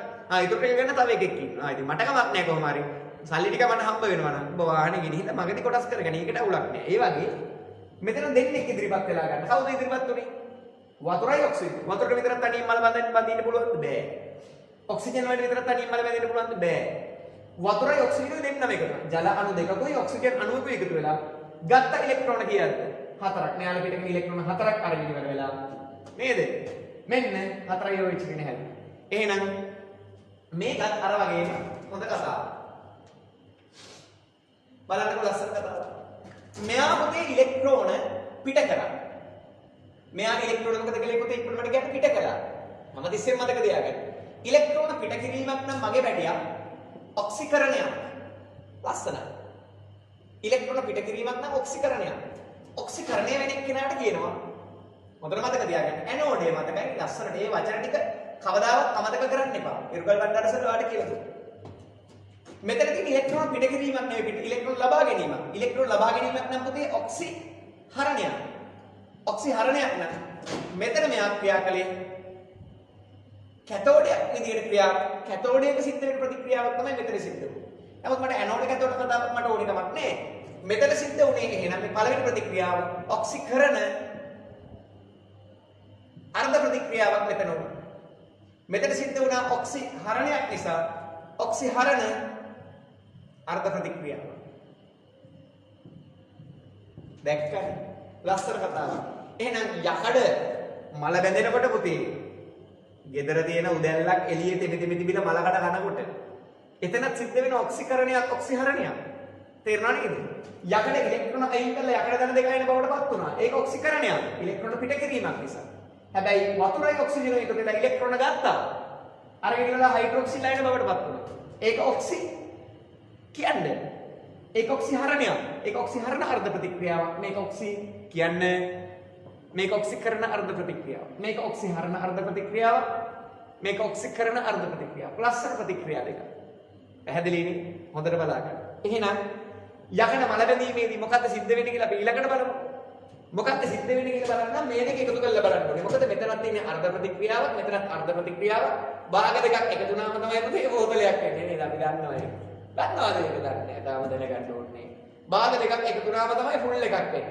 ඉතුරු ටික ගන්න තව එකෙක් ඉන්නවා. ඉතින් මට කමක් නෑ කොහොම හරි. සල්ලි ටික මට හම්බ වෙනවා නම් ඔබ වාහනේ ගෙනිහිල්ලා මගදී කොටස් කරගෙන ඒකට අවුලක් නෑ. ඒ වගේ මෙතන දෙන්නෙක් ඉදිරිපත් වෙලා ගන්න. කවුද ඉදිරිපත් උනේ? වතුරයි ඔක්සිජන්. වතුරට විතරක් තනියෙන් මල බඳින්න පුළුවන්ද? බෑ. ඔක්සිජන් වලට විතරක් තනියෙන් මල බඳින්න පුළුවන්ද? බෑ. වතුරයි ඔක්සිජනුයි දෙන්නම එකතු. ජල අණු දෙකකුයි ඔක්සිජන් අණුවකුයි එකතු වෙලා ගත්ත ඉලෙක්ට්‍රෝන කීයද? 4ක්. මෙයාලා පිට කරන ඉලෙක්ට්‍රෝන 4ක් අරගෙන ඉවර වෙලා නේද? මෙන්න 4යි OH කියන හැටි. එහෙනම් මේකත් අර වගේම හොඳ කතාවක්. බලන්නකො ලස්සන කතාව. මෙයා පුතේ ඉලෙක්ට්‍රෝන පිට කරා. මෙයාගේ ඉලෙක්ට්‍රෝන මොකද කියලා පුතේ ඉක්මනට මට කියන්න පිට කළා. මම තිස්සෙම මතක තියාගන්න. ඉලෙක්ට්‍රෝන පිට කිරීමක් නම් මගේ වැඩියක් ඔක්සිකරණයක්. ලස්සනයි. ඉලෙක්ට්‍රෝන පිට කිරීමක් නම් ඔක්සිකරණයක්. ඔක්සිකරණය වෙන කෙනාට කියනවා හොඳට මතක තියාගන්න. ඇනෝඩේ මතකයි ලස්සනට මේ වචන ටික කවදාවත් අමතක කරන්න එපා. ඉරුගල් බණ්ඩාර සර් ඔයාලට කියලා දුන්නා. මෙතනදී ඉලෙක්ට්‍රෝන පිට කිරීමක් නෙවෙයි ඉලෙක්ට්‍රෝන ලබා ගැනීමක්. ඉලෙක්ට්‍රෝන ලබා ගැනීමක් නම් පුතේ ඔක්සිහරණයක්. ඔක්සිහරණයක් නම් මෙතන මෙයා ක්‍රියා කළේ කැතෝඩයක් විදියට කැතෝඩයක සිද්ධ වෙන ප්‍රතික්‍රියාවක් තමයි මෙතන සිද්ධ වෙන්නේ. නමුත් මට ඇනෝඩ් කැතෝඩ් කතාවක් මට ඕනේ කමක් නැහැ. මෙතන සිද්ධ වුණේ එහෙනම් මේ පළවෙනි ප්‍රතික්‍රියාව ඔක්සිකරණ අර්ධ ප්‍රතික්‍රියාවක් මෙතන වුණා. මෙතන සිද්ධ වුණා ඔක්සිහරණයක් නිසා ඔක්සිහරණ අර්ධ ප්‍රතික්‍රියාව. දැක්කද? ලස්සන කතාවක්. එහෙනම් යකඩ මල බැඳෙනකොට පුතේ ගෙදර තියෙන උදැල්ලක් එළියේ තෙමි තිබිලා මලකට කනකොට එතනත් සිද්ධ වෙන ඔක්සිකරණයක් ඔක්සිහරණයක්. තේරුණා නේද? යකඩ ඉලෙක්ට්‍රෝන අයින් කරලා යකඩ ධන දෙක අයින බවට පත් වුණා. ඒක ඔක්සිකරණයක්. ඉලෙක්ට්‍රෝන පිට කිරීමක් නිසා. හැබැයි වතුරයි ඔක්සිජනයි එකතු වෙලා ඉලෙක්ට්‍රෝන ගත්තා. අරගෙන ඉවරලා හයිඩ්‍රොක්සිල් අයන බවට පත් වුණා. ඒක ඔක්සි කියන්නේ. ඒක ඔක්සිහරණයක්. ඒක ඔක්සිහරණ අර්ධ ප්‍රතික්‍රියාවක්. මේක ඔක්සි කියන්නේ මේක ඔක්සිකරණ අර්ධ ප්‍රතික්‍රියාවක්. මේක ඔක්සිහරණ අර්ධ ප්‍රතික්‍රියාවක්. මේක ඔක්සිකරණ අර්ධ ප්‍රතික්‍රියාවක්. ලස්සන ප්‍රතික්‍රියා දෙක. පැහැදිලිනේ? හොඳට බලාගන්න. එහෙනම් යකඩ මල බැඳීමේදී මොකද්ද සිද්ධ වෙන්නේ කියලා අපි ඊළඟට බලමු. මොකක්ද සිද්ධ වෙන්නේ කියලා බලන්න මේ දෙක එකතු කරලා බලන්න ඕනේ. මොකද මෙතනත් තියෙන අර්ධ ප්‍රතික්‍රියාවක් මෙතනත් අර්ධ ප්‍රතික්‍රියාවක්. භාග දෙකක් එකතු වුණාම තමයි පුතේ බෝතලයක් වෙන්නේ නේද? අපි දන්නවා ඒක. දන්නවද ඒක? දන්නේ. තාම දැනගන්න ඕනේ. භාග දෙකක් එකතු වුණාම තමයි ෆුල් එකක් වෙන්නේ.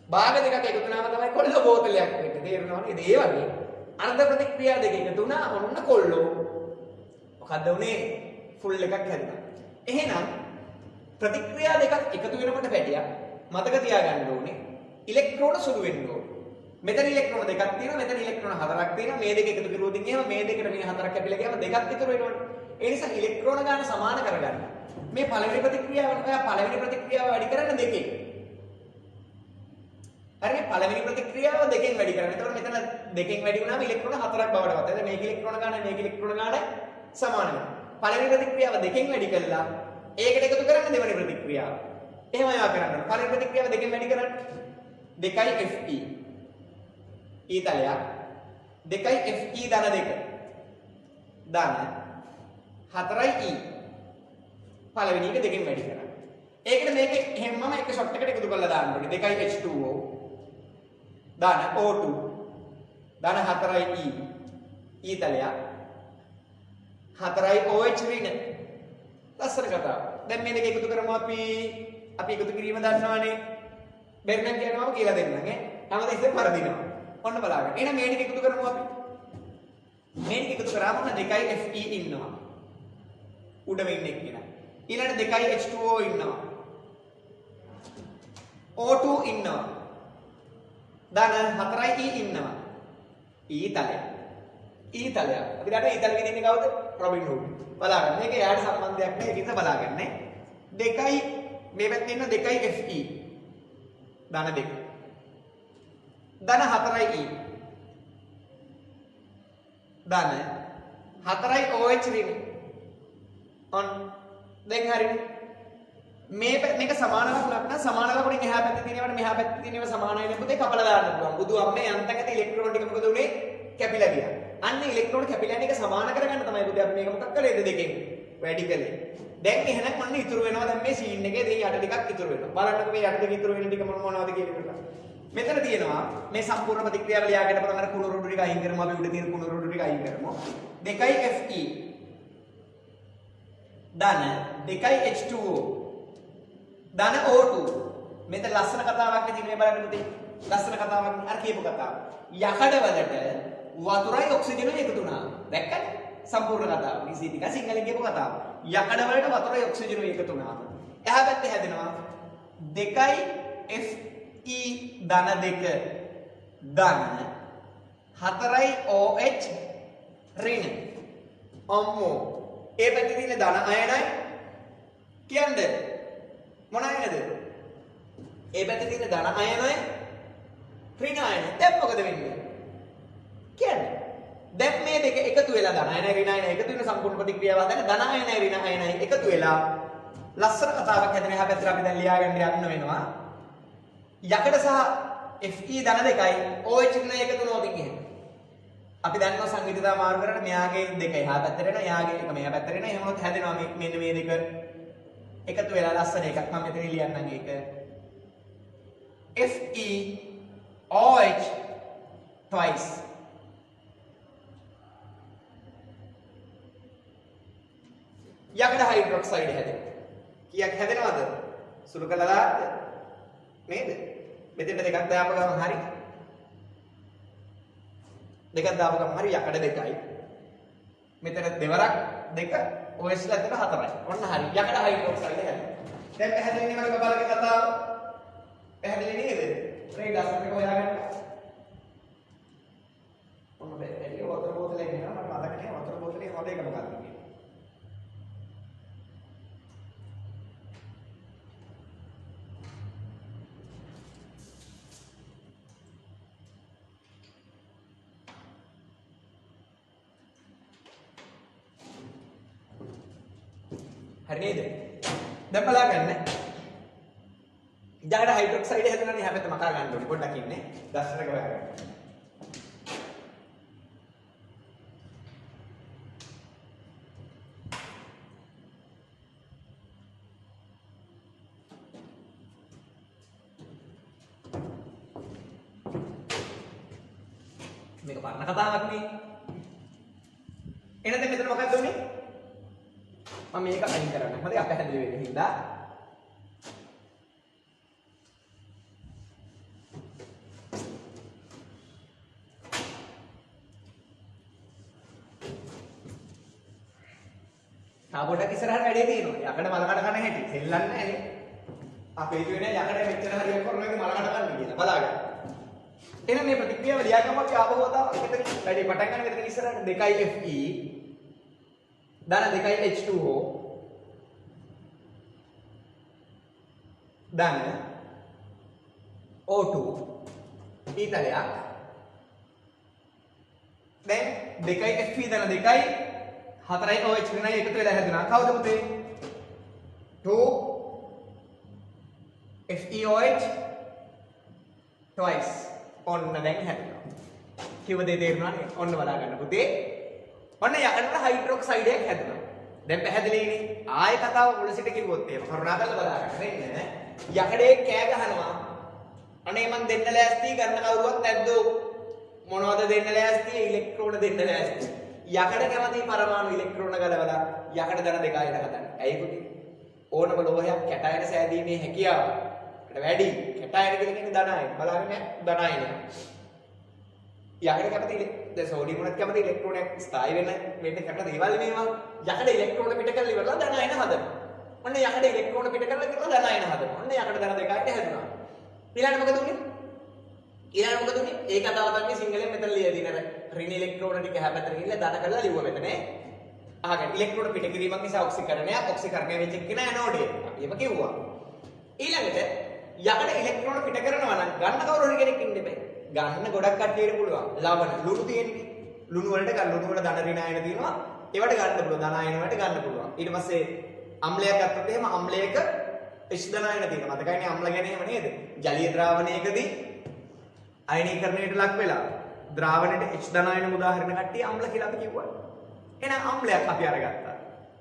භාග දෙකක් එකතු වුණාම තමයි කොල්ල බෝතලයක් වෙන්නේ. තේරෙනවද? ඒ වගේ අර්ධ ප්‍රතික්‍රියා දෙක එකතු වුණා ඔන්න කොල්ලෝ. මොකද්ද උනේ? ෆුල් එකක් හැදුනා. එහෙනම් ප්‍රතික්‍රියා දෙකක් එකතු වෙනකොට පැටියක් මතක තියාගන්න ඕනේ. ඉලෙක්ට්‍රෝන සුළු වෙන්න ඕනේ. මෙතන ඉලෙක්ට්‍රෝන දෙකක් තියෙනවා මෙතන ඉලෙක්ට්‍රෝන හතරක් තියෙනවා මේ දෙක එකතු කරුවොත් එහෙම මේ දෙකට මේ හතරක් කැපිලා ගියාම දෙකක් ඉතුරු වෙනවනේ. ඒ නිසා ඉලෙක්ට්‍රෝන ගාන සමාන කරගන්න. මේ පළවෙනි ප්‍රතික්‍රියාව ඔයා පළවෙනි ප්‍රතික්‍රියාව වැඩි කරන්න දෙකෙන්. හරි පළවෙනි ප්‍රතික්‍රියාව දෙකෙන් වැඩි කරන්න. එතකොට මෙතන දෙකෙන් වැඩි වුණාම ඉලෙක්ට්‍රෝන හතරක් බවට පත් වෙනවා. මේක ඉලෙක්ට්‍රෝන ගාන මේක ඉලෙක්ට්‍රෝන ගාන සමාන වෙනවා. පළවෙනි ප්‍රතික්‍රියාව දෙකෙන් වැඩි කළා ඒකට එකතු කරන්න දෙවෙනි ප්‍රතික්‍රියාව. එහෙම ඒවා කරන්න. පළවෙනි ප්‍රතික්‍රියාව දෙකෙන් වැඩි කරන්න 2යි Fe ඊතලයක් 2යි Fe ධන 2 ධන 4යි E පළවෙනි එක දෙකෙන් වැඩි කරන්න. ඒකට මේක හැමම එක ෂොට් එකට එකතු කරලා දාන්න ඕනේ. 2යි H2O ධන O2 ධන 4යි E ඊතලයක් 4යි OH ඍණ. ලස්සන කතාව. දැන් මේ දෙක එකතු කරමු අපි එකතු කිරීම දන්නවනේ. බැරි නම් කියනවා කියලා දෙන්නම් ඈ. හැමදෙස්සෙම පරදිනවා. ඔන්න බලන්න. එහෙනම් මේ ටික එකතු කරමු අපි. මේ ටික එකතු කරාම ඔන්න 2යි Fe ඉන්නවා. උඩ වෙන්නේ කියලා. ඊළඟ 2යි H2O ඉන්නවා. O2 ඉන්නවා. ධන 4යි E ඉන්නවා. E තලයක්. E තලයක්. අපි දන්නවා E තලෙක ඉන්නේ කවුද? රොබින් හූඩ්. බලාගන්න. මේක යාට සම්බන්ධයක් නැහැ. ඒක ඉතින් බලාගන්න. 2යි මේ පැත්තේ ඉන්න 2යි Fe ධන 2 ධන 4යි E ධන 4යි OH ඍණ ඔන් දැන් හරිනේ මේක සමාන ලකුණක් නම් සමාන ලකුණෙන් එහා පැත්තේ තියෙනවට මෙහා පැත්තේ තියෙනව සමානයි නේ පුතේ කපලා දාන්න පුළුවන්. බුදු අම්මේ යන්තම් ඇති ඉලෙක්ට්‍රෝන ටික මොකද උනේ? කැපිලා ගියා. අන්න ඉලෙක්ට්‍රෝන කැපිලා යන එක සමාන කරගන්න තමයි පුතේ අපි මේක මොකක් කළේද දෙකෙන් වැඩි කළේ. දැන් එහෙනම් මොන්න ඉතුරු වෙනවා දැන් මේ සීන් එකේ දෙයි යට ටිකක් ඉතුරු වෙනවා. බලන්නකෝ මේ යට ටික ඉතුරු වෙන ටික මොනවද කියලා. මෙතන තියෙනවා මේ සම්පූර්ණ ප්‍රතික්‍රියාව ලියාගෙන බලන්න කුණු රොඩු ටික අයින් කරමු අපි උඩ තියෙන කුණු රොඩු ටික අයින් කරමු. 2යි Fe ධන 2යි H2O ධන O2 මෙතන ලස්සන කතාවක් නේ තියෙන්නේ බලන්න පුතේ. ලස්සන කතාවක් අර කියපු කතාව. යකඩ වලට වතුරයි ඔක්සිජනයි එකතු වුණා. දැක්කද? සම්පූර්ණ කතාව. නිසි ටික සිංහලෙන් කියපු කතාව. යකඩ වලට වතුරයි ඔක්සිජනයි එකතු වුණා. එහා පැත්තේ හැදෙනවා 2යි Fe ධන 2 ධන 4යි OH ඍණ. අම්මෝ ඒ පැත්තේ තියෙන ධන අයනයි කියන්නේ මොන අයනද? ඒ පැත්තේ තියෙන ධන අයනයි ඍණ අයනයි. දැන් මොකද වෙන්නේ? කියන්නේ දැන් මේ දෙක එකතු වෙලා ධන අයනයි ඍණ අයනයි එකතු වෙන සම්පූර්ණ ප්‍රතික්‍රියාව හදන ධන අයනයි ඍණ අයනයි එකතු වෙලා ලස්සන කතාවක් හැදෙන එහා පැත්තට අපි දැන් ලියාගන්න යන්න වෙනවා. යකඩ සහ Fe ධන දෙකයි OH ඍණ එකතු වෙනවා කියන්නේ. අපි දන්නවා සංවිධිතා මාරු කරලා මෙයාගේ දෙක එහා පැත්තට එනවා එයාගේ එක මෙහා පැත්තට එනවා එහෙම වුණොත් හැදෙනවා මෙන්න මේ දෙක එකතු වෙලා ලස්සන එකක් මම මෙතන ලියන්නම් ඒක FeOH twice යකඩ හයිඩ්‍රොක්සයිඩ් හැදෙනවා කීයක් හැදෙනවද සුළු කළා දාන්න නේද මෙතෙන්ට දෙකක් දාපු ගමන් හරි දෙකක් දාපු ගමන් හරි යකඩ දෙකයි මෙතන දෙවරක් දෙක OH ලා එතන හතරයි ඔන්න හරි යකඩ හයිඩ්‍රොක්සයිඩ් හැදෙනවා දැන් පැහැදිලිනේ මගේ බබාලගේ කතාව පැහැදිලි නේද මේ ගස් එක හොයාගන්න ඔන්න මේ එළිය වතුර බෝතලේ ගෙනා මට මතක නෑ වතුර බෝතලේ හොද එක මොකක්ද කියන්නේ හරි නේද? දැන් බලන්න. ඉඳකට හයිඩ්‍රොක්සයිඩ් හැදුණානේ හැබැයි මකා ගන්න ඕනේ. පොඩ්ඩක් ඉන්නේ. දස්සනක හොයාගන්න. මේක පරණ කතාවක් නේ. එහෙනම් දැන් මෙතන මොකක්ද උනේ? මම මේක අයින් කරන්න. හරි අපහැදිලි වෙන්න හින්දා. තාපොඩක් ඉස්සරහට වැඩේ තියෙනවා. යකඩ මල කඩ කන හැටි. සෙල්ලන්නේ නැහැ නේ. අපේ හිතුවේ නෑ යකඩ මෙච්චර හරියක් කරනවා මල කඩ කන්නේ කියලා. බලාගන්න. එහෙනම් මේ ප්‍රතික්‍රියාව ලියාගමු අපි ආපහු වතාව එකට වැඩි පටන් ගන්න මෙතන ඉස්සරහට 2Fe ධන 2 H2O ධන O2 ඊතලයක් දැන් 2 Fe ධන 2යි 4යි OH ඍණයි එකතු වෙලා හැදුනා කවුද පුතේ 2 FeOH twice ඔන්න දැන් හැදුනා කිව්ව දේ තේරුණා නේද ඔන්න බලා ගන්න පුතේ ඔන්න යකඩට හයිඩ්‍රොක්සයිඩ් එකක් හැදුනා. දැන් පැහැදිලිනේ. ආයෙ කතාව මුල සිට කිව්වොත් එහෙම කරුණාකරලා බලා ගන්න වෙන්නේ. යකඩේ කෑ ගහනවා. අනේ මං දෙන්න ලෑස්ති ගන්න කවුරුවත් නැද්ද? මොනවද දෙන්න ලෑස්ති? ඉලෙක්ට්‍රෝන දෙන්න ලෑස්ති. යකඩ කැමති පරමාණු ඉලෙක්ට්‍රෝන ගලවලා යකඩ ධන දෙකයිද හදන්න. ඇයි පුතේ? ඕනම ලෝහයක් කැටයන සෑදීමේ හැකියාව වැඩි. කැටයන කියලා කියන්නේ ධනයන. බලන්න ධනයන. යකඩ කැමති දැන් සෝඩියම් උනත් කැමති ඉලෙක්ට්‍රෝනයක් ස්ථායි වෙන්න කරන දේවල් මේවා යකඩ ඉලෙක්ට්‍රෝන පිට කරලා ඉවරලා ධනයන හදනවා. ඔන්න යකඩ ඉලෙක්ට්‍රෝන පිට කරලා ධනයන හදනවා. ඔන්න යකඩ ධන දෙකයිට හැදුනා. ඊළඟට මොකද උනේ? ඊළඟට මොකද උනේ? ඒ කතාව තමයි සිංහලෙන් මෙතන ලියලා තියෙන ඍණ ඉලෙක්ට්‍රෝන ටික හැපැත්තට ගිහිල්ලා ධන කරලා ලිව්වා මෙතන. අහගන්න ඉලෙක්ට්‍රෝන පිට කිරීමක් නිසා ඔක්සිකරණය වෙච්ච එක නෑ නෝඩේ. අපි එහෙම කිව්වා. ඊළඟට යකඩ ඉලෙක්ට්‍රෝන පිට කරනවා නම් ගන්න කවුරු හරි කෙනෙක් ඉන්න බෑ. ගන්න ගොඩක් කට්ටියට පුළුවන්. ලවණ ලුණු තියෙන්නේ. ලුණු වලට ගන්න ලුණු වල ධන ඍණ අයන තියෙනවා. ඒවට ගන්න පුළුවන්. ධන අයන වලට ගන්න පුළුවන්. ඊට පස්සේ අම්ලයක් ගත්තොත් එහෙම අම්ලයක H ධන අයන තියෙනවා. මතකයිනේ අම්ල ගැන එහෙම නේද? ජලීය ද්‍රාවණයකදී අයනීකරණයට ලක් වෙලා ද්‍රාවණයට H ධන අයන උදාහරණ කට්ටිය අම්ල කියලා අපි කිව්වා. එහෙනම් අම්ලයක් අපි අරගත්තා.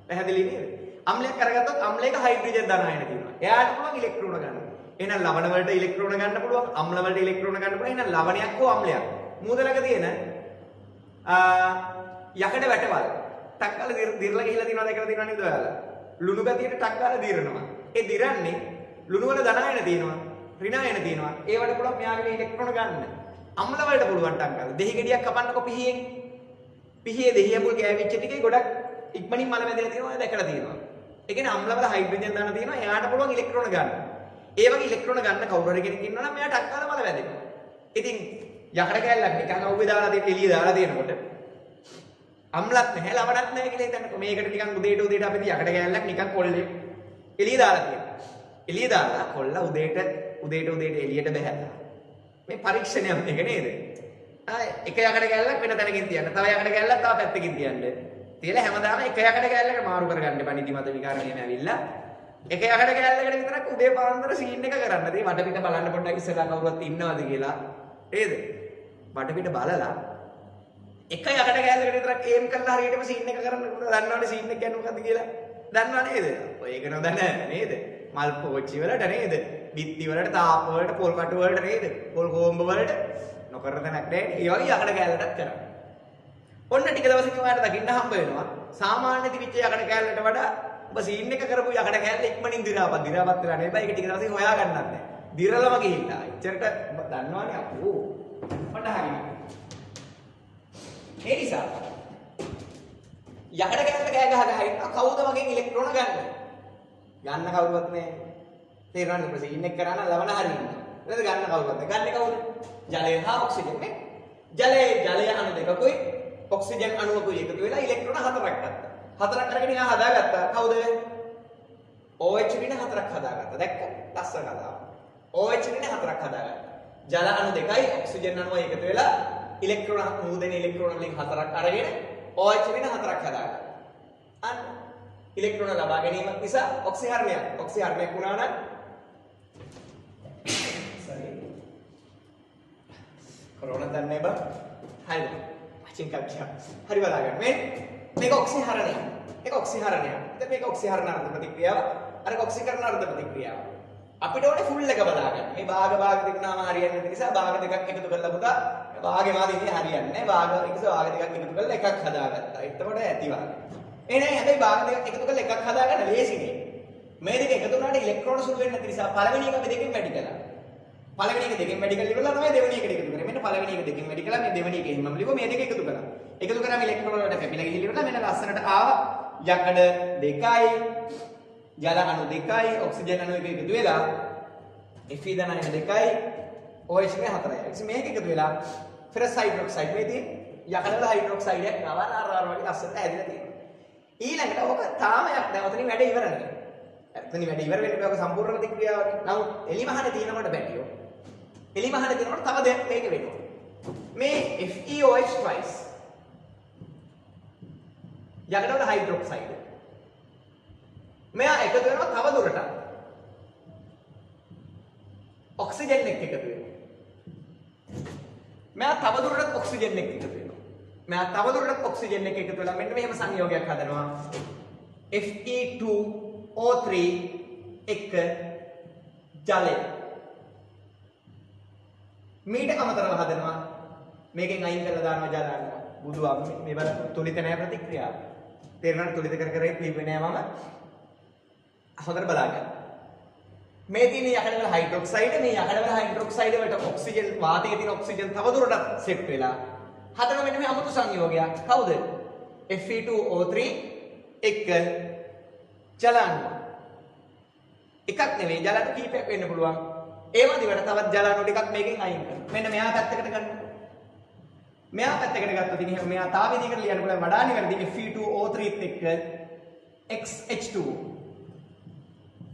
පැහැදිලි නේද? අම්ලයක් අරගත්තොත් අම්ලයක හයිඩ්‍රජන් ධන අයන තියෙනවා. එයාට පුළුවන් ඉලෙක්ට්‍රෝන ගන්න. එහෙනම් ලවණ වලට ඉලෙක්ට්‍රෝන ගන්න පුළුවන් අම්ල වලට ඉලෙක්ට්‍රෝන ගන්න පුළුවන් එහෙනම් ලවණයක් හෝ අම්ලයක් මූදලක තියෙන යකඩ වැටවල් ටක් ගාලා දිරලා ගිහිලා තියෙනවා දැකලා තියෙනවා නේද ඔයාලා ලුණු ගතියට ටක් ගාලා දිරනවා ඒ දිරන්නේ ලුණු වල ධනායන තියෙනවා ඍණායන තියෙනවා ඒවට පුළුවන් මෙයාගේ ඉලෙක්ට්‍රෝන ගන්න අම්ල වලට පුළුවන් ටක් ගාලා දෙහි ගෙඩියක් කපන්නකො පිහියේ දෙහිය මුල් ගෑවිච්ච ටිකේ ගොඩක් ඉක්මනින් මල වැදලා තියෙනවා දැකලා තියෙනවා ඒ කියන්නේ අම්ල වල හයිඩ්‍රජන් දාන තියෙනවා එයාට පුළුවන් ඉලෙක්ට්‍රෝන ගන්න ඒ වගේ ඉලෙක්ට්‍රෝන ගන්න කවුරු හරි කෙනෙක් ඉන්නවා නම් මෙයා ටක් ගාලා මල වැදෙනවා. ඉතින් යකඩ කැල්ලක් නිකන් අවුවේ දාලා තියෙන එළිය දාලා තියෙනකොට අම්ලත් නැහැ ලවණක් නැහැ කියලා හිතන්නකො. මේකට නිකන් උදේට අපි යකඩ කැල්ලක් නිකන් කොල්ලේ එළිය දාලා තියෙනවා. එළිය දාලා කොල්ලා උදේට එළියට බහැලා. මේ පරීක්ෂණයක් මේක නේද? එක යකඩ කැල්ලක් වෙන තැනකින් තියන්න. තව යකඩ කැල්ලක් තව පැත්තකින් තියන්න. තියලා හැමදාම එක යකඩ කැල්ලකට මාරු කරගන්න එපා. නිදිමත විකාරණයම ඇවිල්ලා. එක යකඩ කැල්ලකට විතරක් උදේ පාන්දර සීන් එක කරන්න. ඉතින් වටපිට බලන්න පොඩ්ඩක් ඉස්සරහා කවුරුත් ඉන්නවද කියලා. නේද? වටපිට බලලා එක යකඩ කැල්ලකට විතරක් ඒම් කරලා හරියටම සීන් එක කරන්න. දන්නවනේ සීන් එක කියන්නේ මොකද්ද කියලා. දන්නව නේද? ඔය ඒක නොදන්න නේද? මල් පෝච්චි වලට නේද? බිත්ති වලට, තාප වලට, පොල් කටු වලට නේද? පොල් කොම්බ වලට නොකරන තැනක් නැහැ. ඒ වගේ යකඩ කැල්ලටත් කරන්න. ඔන්න ටික දවසකින් ඔයාලට දකින්න හම්බ වෙනවා. සාමාන්‍ය තිබිච්ච යකඩ කැල්ලට වඩා ඔබ සීන් එක කරපු යකඩ කැල්ල ඉක්මනින් දිරාපත් වෙලා නෙවෙයි. ඒක ටික දවසකින් හොයා ගන්නත් නැහැ. දිරලම ගිහිල්ලා. එච්චරට දන්නවනේ අපෝ. මට හරියට. ඒ නිසා යකඩ කැල්ලට කෑ ගහ ඉන්න කවුද මගෙන් ඉලෙක්ට්‍රෝන ගන්න? ගන්න කවුරුවත් නැහැ. තේරෙනවද? ප්‍රසීන් එක කරා නම් ලවණ හරින්න. නේද ගන්න කවුරුවත් නැහැ. ගන්න කවුද? ජලය හා ඔක්සිජන් නේ. ජලය අණු දෙකකුයි ඔක්සිජන් අණුවකුයි එකතු වෙලා ඉලෙක්ට්‍රෝන හතරක් ගත්තා. හතරක් අරගෙන එහා හදාගත්තා. කවුද? OH වින හතරක් හදාගත්තා. දැක්ක? ලස්සන කතාව. OH වින හතරක් හදාගත්තා. ජල අණු දෙකයි ඔක්සිජන් අණුවයි එකතු වෙලා ඉලෙක්ට්‍රෝන මුදෙන ඉලෙක්ට්‍රෝන වලින් හතරක් අරගෙන OH වෙන හතරක් හදාගන්න. අන්න ඉලෙක්ට්‍රෝන ලබා ගැනීම නිසා ඔක්සිහරණයක්. ඔක්සිහරණයක් වුණා නම් කොරෝනා දන්නේ බා. හරිද? අචින් කක්ෂා. හරි බලා ගන්න. මේක ඔක්සිහරණයක්. ඒක ඔක්සිහරණයක්. දැන් මේක ඔක්සිහරණ අර්ධ ප්‍රතික්‍රියාව. අර ඔක්සිකරණ අර්ධ ප්‍රතික්‍රියාව. අපිට ඕනේ ෆුල් එක බලා ගන්න. මේ භාග දෙකනාම හරියන්නේ නැති නිසා භාග දෙකක් එකතු කරලා පුතා භාගේ මාදිනේ හරියන්නේ නැහැ. භාග දෙකක් එකතු කරලා එකක් හදාගත්තා. එතකොට ඇති වාගේ. එහෙනම් හැබැයි භාග දෙකක් එකතු කරලා එකක් හදාගන්න ලේසිනේ. මේ දෙක එකතු වුණාට ඉලෙක්ට්‍රෝන සුළු වෙන්නේ නැති නිසා පළවෙනි එක අපි දෙකෙන් වැඩි කළා. පළවෙනි එක දෙකෙන් වැඩි කරලා ඉවරලා තමයි දෙවෙනි එකට එකතු කරේ. මෙන්න පළවෙනි එක දෙකෙන් වැඩි කළා මේ දෙවෙනි එකෙන් මම ලිව්වා මේ දෙක එකතු කළා. එකතු කරාම ඉලෙක්ට්‍රෝන වලට කැපිලා ගිහින් ඉවරලා මෙන්න ලස්සනට ආවා. යකඩ දෙකයි ජල අණු දෙකයි ඔක්සිජන් අණු එක එකතු වෙලා Fe ධන අයන දෙකයි OH මේ හතරයි. ඉතින් මේක එකතු වෙලා ෆෙරස් හයිඩ්‍රොක්සයිඩ් මේ තියෙන යකඩ වල හයිඩ්‍රොක්සයිඩ් එකක් නවන ආර වගේ ලස්සනට හැදිලා තියෙනවා. ඊළඟට ඔක තාමයක් දැන් ඔතනින් වැඩ ඉවර නැහැ. එතනින් වැඩ ඉවර වෙන්න බෑ ඔක සම්පූර්ණ ප්‍රතික්‍රියාවනේ. නමුත් එලිමහනේ තියෙනකොට බැටියෝ. එලිමහනේ තියෙනකොට තව දෙයක් මේක වෙනවා. මේ FeOH twice යකඩ වල හයිඩ්‍රොක්සයිඩ් මෙයා එකතු වෙනවා තව දුරටත් ඔක්සිජන් එක්ක එකතු වෙනවා. මෙයා තව දුරටත් ඔක්සිජන් එක්ක එකතු වෙනවා. මෙයා තව දුරටත් ඔක්සිජන් එක්ක එකතු වෙලා මෙන්න මෙහෙම සංයෝගයක් හදනවා. Fe2O3 එක ජලය. මීට අමතරව හදනවා මේකෙන් අයින් කරලා දානවා ජල අණු. බුදුආම මේ බල තුලිත නැහැ ප්‍රතික්‍රියාව. තේරෙනවද? තුලිත කර කර ඉන්නේ නෑ මම. හොඳට බලාගන්න. මේ තියෙන යකඩ වල හයිඩ්‍රොක්සයිඩ් මේ යකඩ වල හයිඩ්‍රොක්සයිඩ් වලට ඔක්සිජන් වාතයේ තියෙන ඔක්සිජන් තව දුරටත් සෙට් වෙලා හදන මෙන්න මේ අමුතු සංයෝගයක්. කවුද? Fe2O3 එක ජල අණු. එකක් නෙවෙයි ජල අණු කීපයක් වෙන්න පුළුවන්. ඒ වදිවට තවත් ජල අණු ටිකක් මේකෙන් අයින් කරනවා. මෙන්න මෙයා පැත්තකට ගන්න. මෙයා පැත්තකට ගත්තොත් ඉතින් එහෙනම් මෙයා තාම විදිහකට ලියන්න පුළුවන් වඩා නිවැරදි Fe2O3 එක්ක XH2O.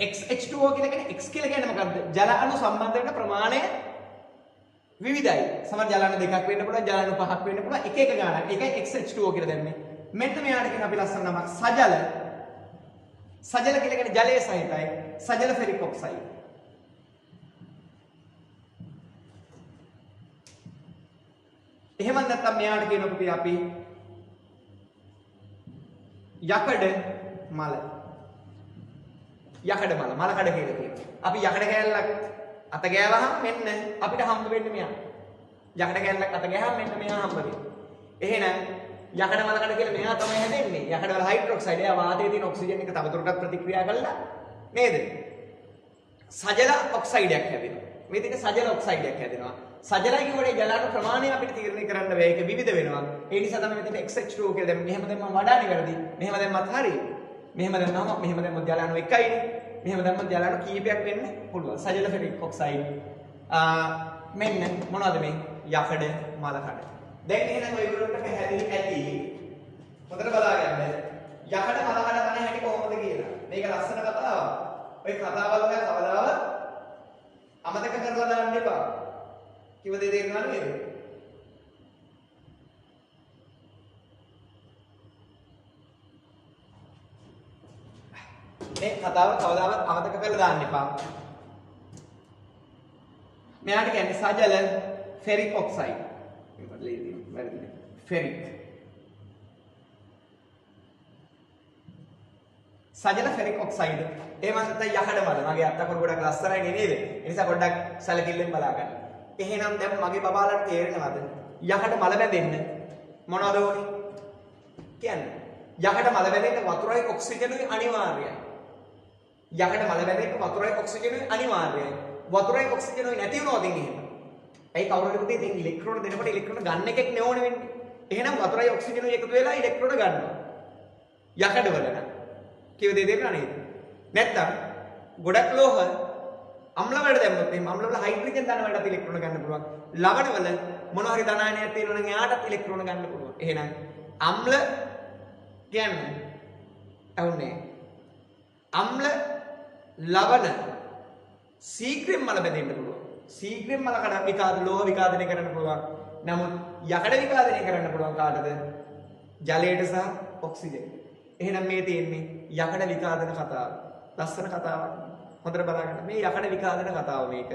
XH2O කියලා කියන්නේ X කියලා කියන්නේ මොකද්ද? ජල අණු සම්බන්ධ වෙන ප්‍රමාණය විවිධයි. සමහර ජල අණු දෙකක් වෙන්න පුළුවන්, ජල අණු පහක් වෙන්න පුළුවන්. එක එක ගානක්. ඒකයි XH2O කියලා දැම්මේ. මෙන්න මෙයාට කියන අපි ලස්සන නමක් සජල. සජල කියලා කියන්නේ ජලයේ සහිතයි. සජල ෆෙරික් ඔක්සයිඩ්. එහෙම නැත්නම් මෙයාට කියනකොට අපි යකඩ මල. යකඩ මල මලකඩ කියලා කියනවා. අපි යකඩ කෑල්ලක් අත ගෑවහම මෙන්න අපිට හම්බ වෙන්නේ මෙයා. යකඩ කෑල්ලක් අත ගෑවහම මෙන්න මෙයා හම්බ වෙනවා. එහෙනම් යකඩ මලකඩ කියලා මෙයා තමයි හැදෙන්නේ. යකඩ වල හයිඩ්‍රොක්සයිඩ් එයා වාතයේ තියෙන ඔක්සිජන් එක තවදුරටත් ප්‍රතික්‍රියා කරලා නේද? සජල ඔක්සයිඩයක් හැදෙනවා. මේ තියෙන සජල ඔක්සයිඩයක් හැදෙනවා. සජලයි කියවනේ ජල අණු ප්‍රමාණය අපිට තීරණය කරන්න බෑ. ඒක විවිධ වෙනවා. ඒ නිසා තමයි මෙතන XH2O කියලා දැම්මේ. මෙහෙම දැම්මම වඩා නිවැරදි. මෙහෙම දැම්මත් හරියි. මෙහෙම දැම්මම මෙහෙම දැම්මොත් ජල අණු එකයිනේ. මෙහෙම දැම්මොත් ජල අණු කීපයක් වෙන්න පුළුවන්. සජල ෆෙරික් ඔක්සයිඩ්. මෙන්න මොනවද මේ? යකඩ මලකඩ. දැන් එහෙනම් ඔයගොල්ලන්ට පැහැදිලි ඇති. හොඳට බලාගන්න. යකඩ මලකඩ තන හැටි කොහොමද කියලා. මේක ලස්සන කතාවක්. ඔය කතාවල් ඔය කවදාවත් අමතක කරලා දාන්න එපා. කිව්ව දේ තේරුණා නේද? මේ කතාව කවදාවත් අමතක කරලා දාන්න එපා. මෙයාට කියන්නේ සජල ෆෙරික් ඔක්සයිඩ්. මේකට ලියලා තියෙනවා. වැරදිද? ෆෙරික්. සජල ෆෙරික් ඔක්සයිඩ්. එහෙම නැත්නම් යකඩ මල. මගේ අත්තකොර ගොඩක් ලස්සනයි නේද? ඒ නිසා පොඩ්ඩක් සැලකිල්ලෙන් බලා ගන්න. එහෙනම් දැන් මගේ බබාලට තේරෙනවද? යකඩ මල බැඳෙන්න මොනවද ඕනේ? කියන්නේ යකඩ මල බැඳෙන්න වතුරයි ඔක්සිජනුයි අනිවාර්යයි. යකඩ මල බැඳෙන්න වතුරයි ඔක්සිජනුයි අනිවාර්යයි. වතුරයි ඔක්සිජනුයි නැති වුණොත් එහෙම. ඇයි කවුරුද පුතේ ඉතින් ඉලෙක්ට්‍රෝන දෙනකොට ඉලෙක්ට්‍රෝන ගන්න එකක් නෙවෙයි වෙන්නේ. එහෙනම් වතුරයි ඔක්සිජනුයි එකතු වෙලා ඉලෙක්ට්‍රෝන ගන්නවා. යකඩ වල නම් කිව්ව දේ දෙන්නා නේද? නැත්තම් ගොඩක් ලෝහ අම්ල වලට දැම්මොත් එහෙනම් අම්ල වල හයිඩ්‍රජන් ධන වලට ඉලෙක්ට්‍රෝන ගන්න පුළුවන්. ලවණ වල මොන හරි ධනායනයක් තියෙනවා නම් එයාටත් ඉලෙක්ට්‍රෝන ගන්න පුළුවන්. එහෙනම් අම්ල කියන්නේ ඇහුන්නේ අම්ල ලවණ සීක්‍රෙම් මල බැඳෙන්න පුළුවන්. සීක්‍රෙම් මල කඩ විකාද ලෝහ විකාදනය කරන්න පුළුවන්. නමුත් යකඩ විකාදනය කරන්න පුළුවන් කාටද? ජලයට සහ ඔක්සිජන්. එහෙනම් මේ තියෙන්නේ යකඩ විකාදන කතාව. ලස්සන කතාවක්. හොඳට බලන්න. මේ යකඩ විකාදන කතාව මේක.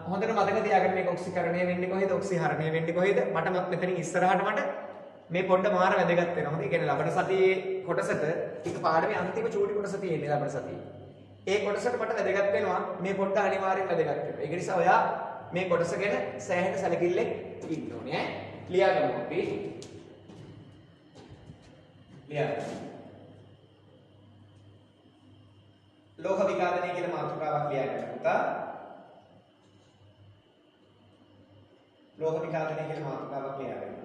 හොඳට මතක තියාගන්න මේක ඔක්සිකරණය වෙන්නේ කොහෙද? ඔක්සිහරණය වෙන්නේ කොහෙද? මට මෙතනින් ඉස්සරහට මට මේ පොඩ්ඩ මාර වැදගත් වෙනවා. හොඳයි. ඒ කියන්නේ ලබන සතියේ කොටසට ටික පාඩමේ අන්තිම චූටි කොටස තියෙන්නේ ලබන සතියේ. ඒ කොටසට මට වැදගත් වෙනවා. මේ පොඩ්ඩ අනිවාර්යෙන් වැදගත් වෙනවා. ඒක නිසා ඔයා මේ කොටස ගැන සෑහෙන සැලකිල්ලෙන් ඉන්න ඕනේ ඈ. ලියාගමු අපි. ලියාගමු. ලෝහ විකාදනය කියලා මාතෘකාවක් ලියාගන්න පුතා. ලෝහ විකාදනය කියලා මාතෘකාවක් ලියාගන්න.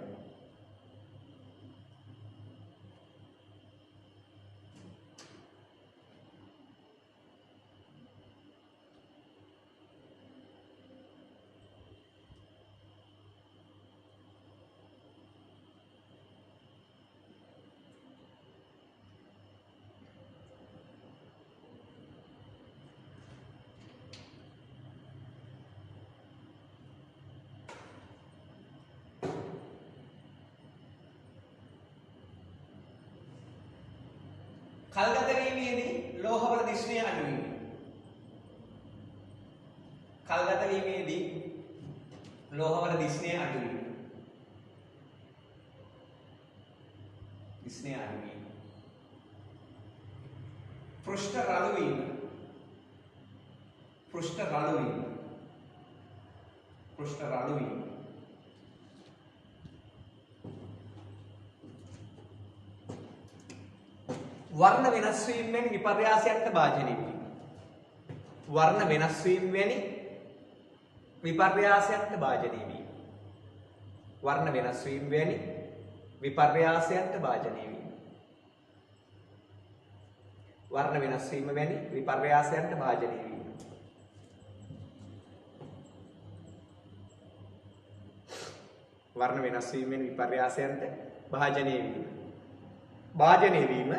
කල්ගත වීමේදී ලෝහවල දිස්නය අඩු වීම. කල්ගත වීමේදී ලෝහවල දිස්නය අඩු වීම. දිස්නය අඩු වීම. පෘෂ්ඨ රළු වීම. පෘෂ්ඨ රළු වීම. පෘෂ්ඨ රළු වීම. වර්ණ වෙනස් වීම වැනි විපර්යාසයන්ට භාජනය වීම. වර්ණ වෙනස් වීම වැනි විපර්යාසයන්ට භාජනය වීම. වර්ණ වෙනස් වීම වැනි විපර්යාසයන්ට භාජනය වීම. වර්ණ වෙනස් වීම වැනි විපර්යාසයන්ට භාජනය වීම. වර්ණ වෙනස් වීම වැනි විපර්යාසයන්ට භාජනය වීම. භාජනය වීම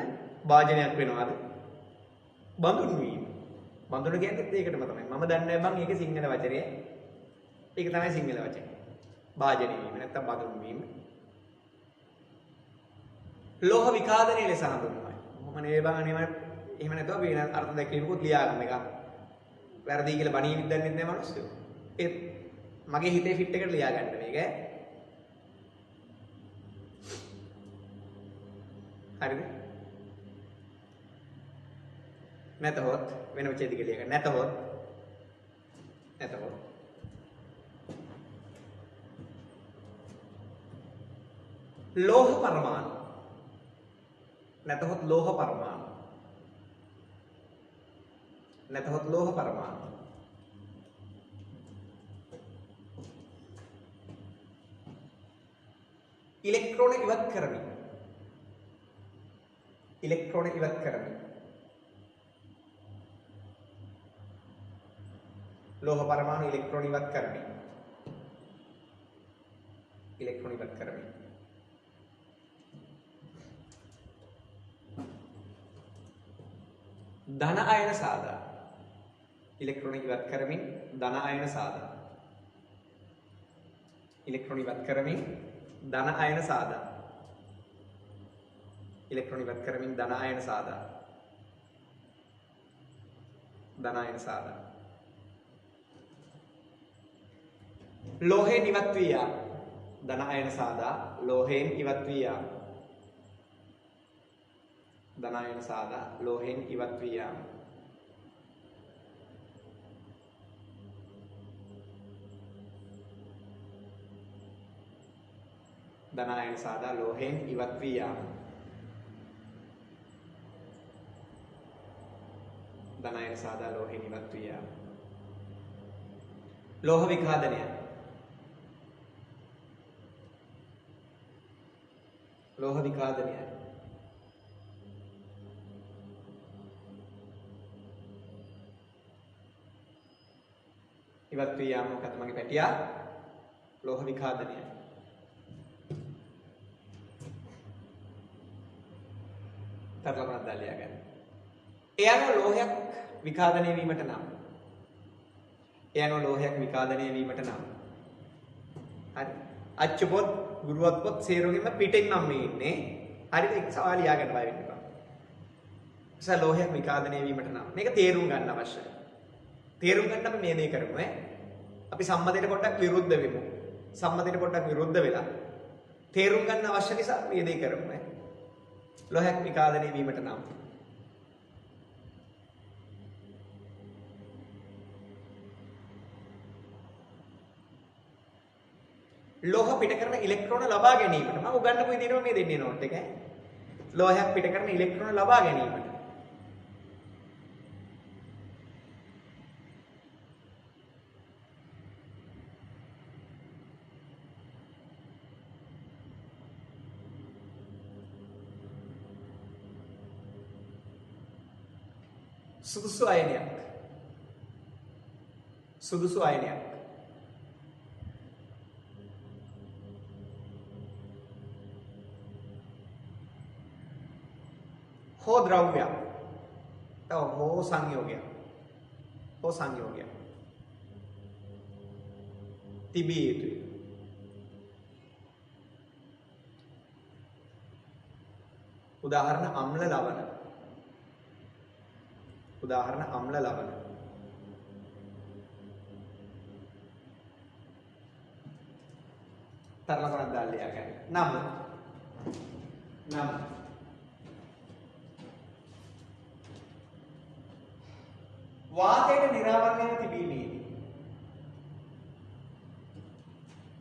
භාජනයක් වෙනවාද? බඳුන් වීම. බඳුන කියන්නේත් ඒකටම තමයි. මම දන්නේ නැහැ බං ඒකේ සිංහල වචනය. ඒක තමයි සිංහල වචනේ. භාජනය වීම නැත්නම් බඳුන් වීම. ලෝහ විකාදනය ලෙස හඳුන්වනවා. මොහොම නේ බං අනේම එහෙම නැතුව වෙන අර්ථ දැක්වීමකුත් ලියාගන්න එක. වැරදි කියලා බණීවිත් දන්නේ නැහැ මිනිස්සු. ඒත් මගේ හිතේ ෆිට එකට ලියාගන්න මේක. හරිද? නැතහොත් වෙන විචේද කියලා එක. නැතහොත් ලෝහ පරමාණු. නැතහොත් ලෝහ පරමාණු. නැතහොත් ලෝහ පරමාණු. ඉලෙක්ට්‍රෝන ඉවත් කරමි. ඉලෙක්ට්‍රෝන ඉවත් කරමි. ලෝහ පරමාණු ඉලෙක්ට්‍රෝන ඉවත් කරමි. ඉලෙක්ට්‍රෝන ඉවත් කරමි. ධන අයන සාදා. ඉලෙක්ට්‍රෝන ඉවත් කරමින් ධන අයන සාදා. ඉලෙක්ට්‍රෝන ඉවත් කරමින් ධන අයන සාදා. ඉලෙක්ට්‍රෝන ඉවත් කරමින් ධන අයන සාදා. ධන අයන සාදා. ලෝහයෙන් ඉවත් වී යා. ධන අයන සාදා ලෝහයෙන් ඉවත් වී යා. ධන අයන සාදා ලෝහයෙන් ඉවත් වී යා. ධන අයන සාදා ලෝහයෙන් ඉවත් වී යා. ධන අයන සාදා ලෝහයෙන් ඉවත් වී යා. ලෝහ විඝාතනය. ලෝහ විඝාතනය. ඉවත් වී යාම මොකද මගේ පැටියා? ලෝහ විඝාතනය. තරලමක් දාලියා ගන්න. එයන ලෝහයක් විඝාතනය වීමට නම්. එයන ලෝහයක් විඝාතනය වීමට නම්. හරි. අච්චු පොත්, ගුරුවත් පොත් සේරෝගෙම පිටින් නම් මේ ඉන්නේ. හරිද? ඒක සවාල් ලියා ගන්න බය වෙන්න එපා. ලෝහයක් විඝාතනය වීමට නම්. මේක තේරුම් ගන්න අවශ්‍යයි. තේරුම් ගන්න අපි මේ දේ කරමු ඈ. අපි සම්මතයට පොඩ්ඩක් විරුද්ධ වෙමු. සම්මතයට පොඩ්ඩක් විරුද්ධ වෙලා තේරුම් ගන්න අවශ්‍ය නිසා මේ දේ කරමු ඈ. ලෝහයක් විඝාතනය වීමට නම්. ලෝහ පිට කරන ඉලෙක්ට්‍රෝන ලබා ගැනීමට මම උගන්වපු විදිහටම මේ දෙන්නේ නෝට් එක ඈ. ලෝහයක් පිට කරන ඉලෙක්ට්‍රෝන ලබා ගැනීමට. සුදුසු අයනයක්. සුදුසු අයනයක්. හෝ ද්‍රව්‍යයක්. හෝ සංයෝගයක්. හෝ සංයෝගයක්. තිබිය යුතුයි. උදාහරණ අම්ල ලවණ. උදාහරණ අම්ල ලවණ. තරලකරක් දාලා ලියා ගන්න. නම් වාතයට නිරාවරණයව තිබීමේදී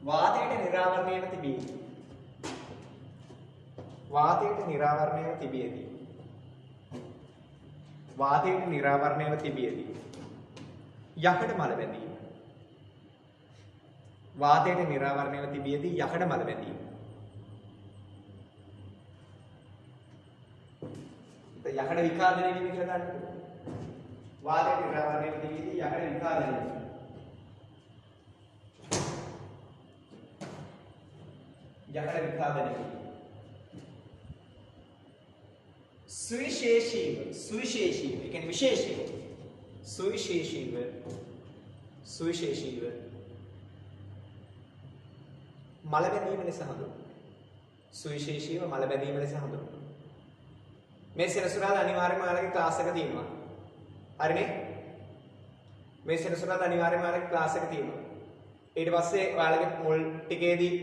වාතයට නිරාවරණයව තිබීමේදී වාතයට නිරාවරණයව තිබියදී වාතයට නිරාවරණයව තිබියදී යකඩ මල බැඳීම වාතයට නිරාවරණයව තිබියදී යකඩ මල බැඳීම යකඩ විකාදනය වීම කියලා ගන්න. වාතයට නිරාවරණයව තිබියදී යකඩ විකාදනය වීම. යකඩ විකාදනය වීම. सुविशेषीव ඒ කියන්නේ විශේෂීව සුවිශේෂීව මල බැඳීම ලෙස හඳුන්වනවා. සුවිශේෂීව මල බැඳීම ලෙස හඳුන්වනවා. මේ සෙනසුරාදා අනිවාර්යයෙන්ම ඔයාලගේ ක්ලාස් එක තියෙනවා. හරිනේ? මේ සෙනසුරාදා අනිවාර්යයෙන්ම ඔයාලගේ ක්ලාස් එක තියෙනවා. ඊට පස්සේ ඔයාලගේ මුල් ටිකේදී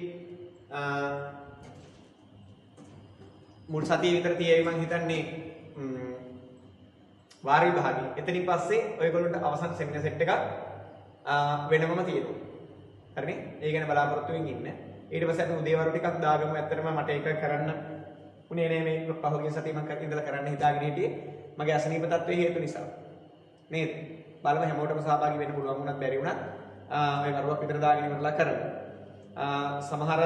මුල් සතිය විතර තියෙයි මම හිතන්නේ වාර විභාගය. එතනින් පස්සේ ඔයගොල්ලන්ට අවසන් සෙමිනාර් සෙට් එකක් වෙනමම තියෙනවා. හරිනේ? ඒ ගැන බලාපොරොත්තු වෙමින් ඉන්න. ඊට පස්සේ අපි උදේවරු ටිකක් දාගමු. ඇත්තටම මට ඒක කරන්න උනේ නේ මේ පහුගිය සතියේ මම ඉඳලා කරන්න හිතාගෙන හිටියේ. මගේ අසනීප තත්ත්වයේ හේතු නිසා. නේද? බලමු හැමෝටම සහභාගී වෙන්න පුළුවන් වුණත් බැරි වුණත් ඔය වරුවක් විතර දාගෙන ඉවරලා කරමු. සමහර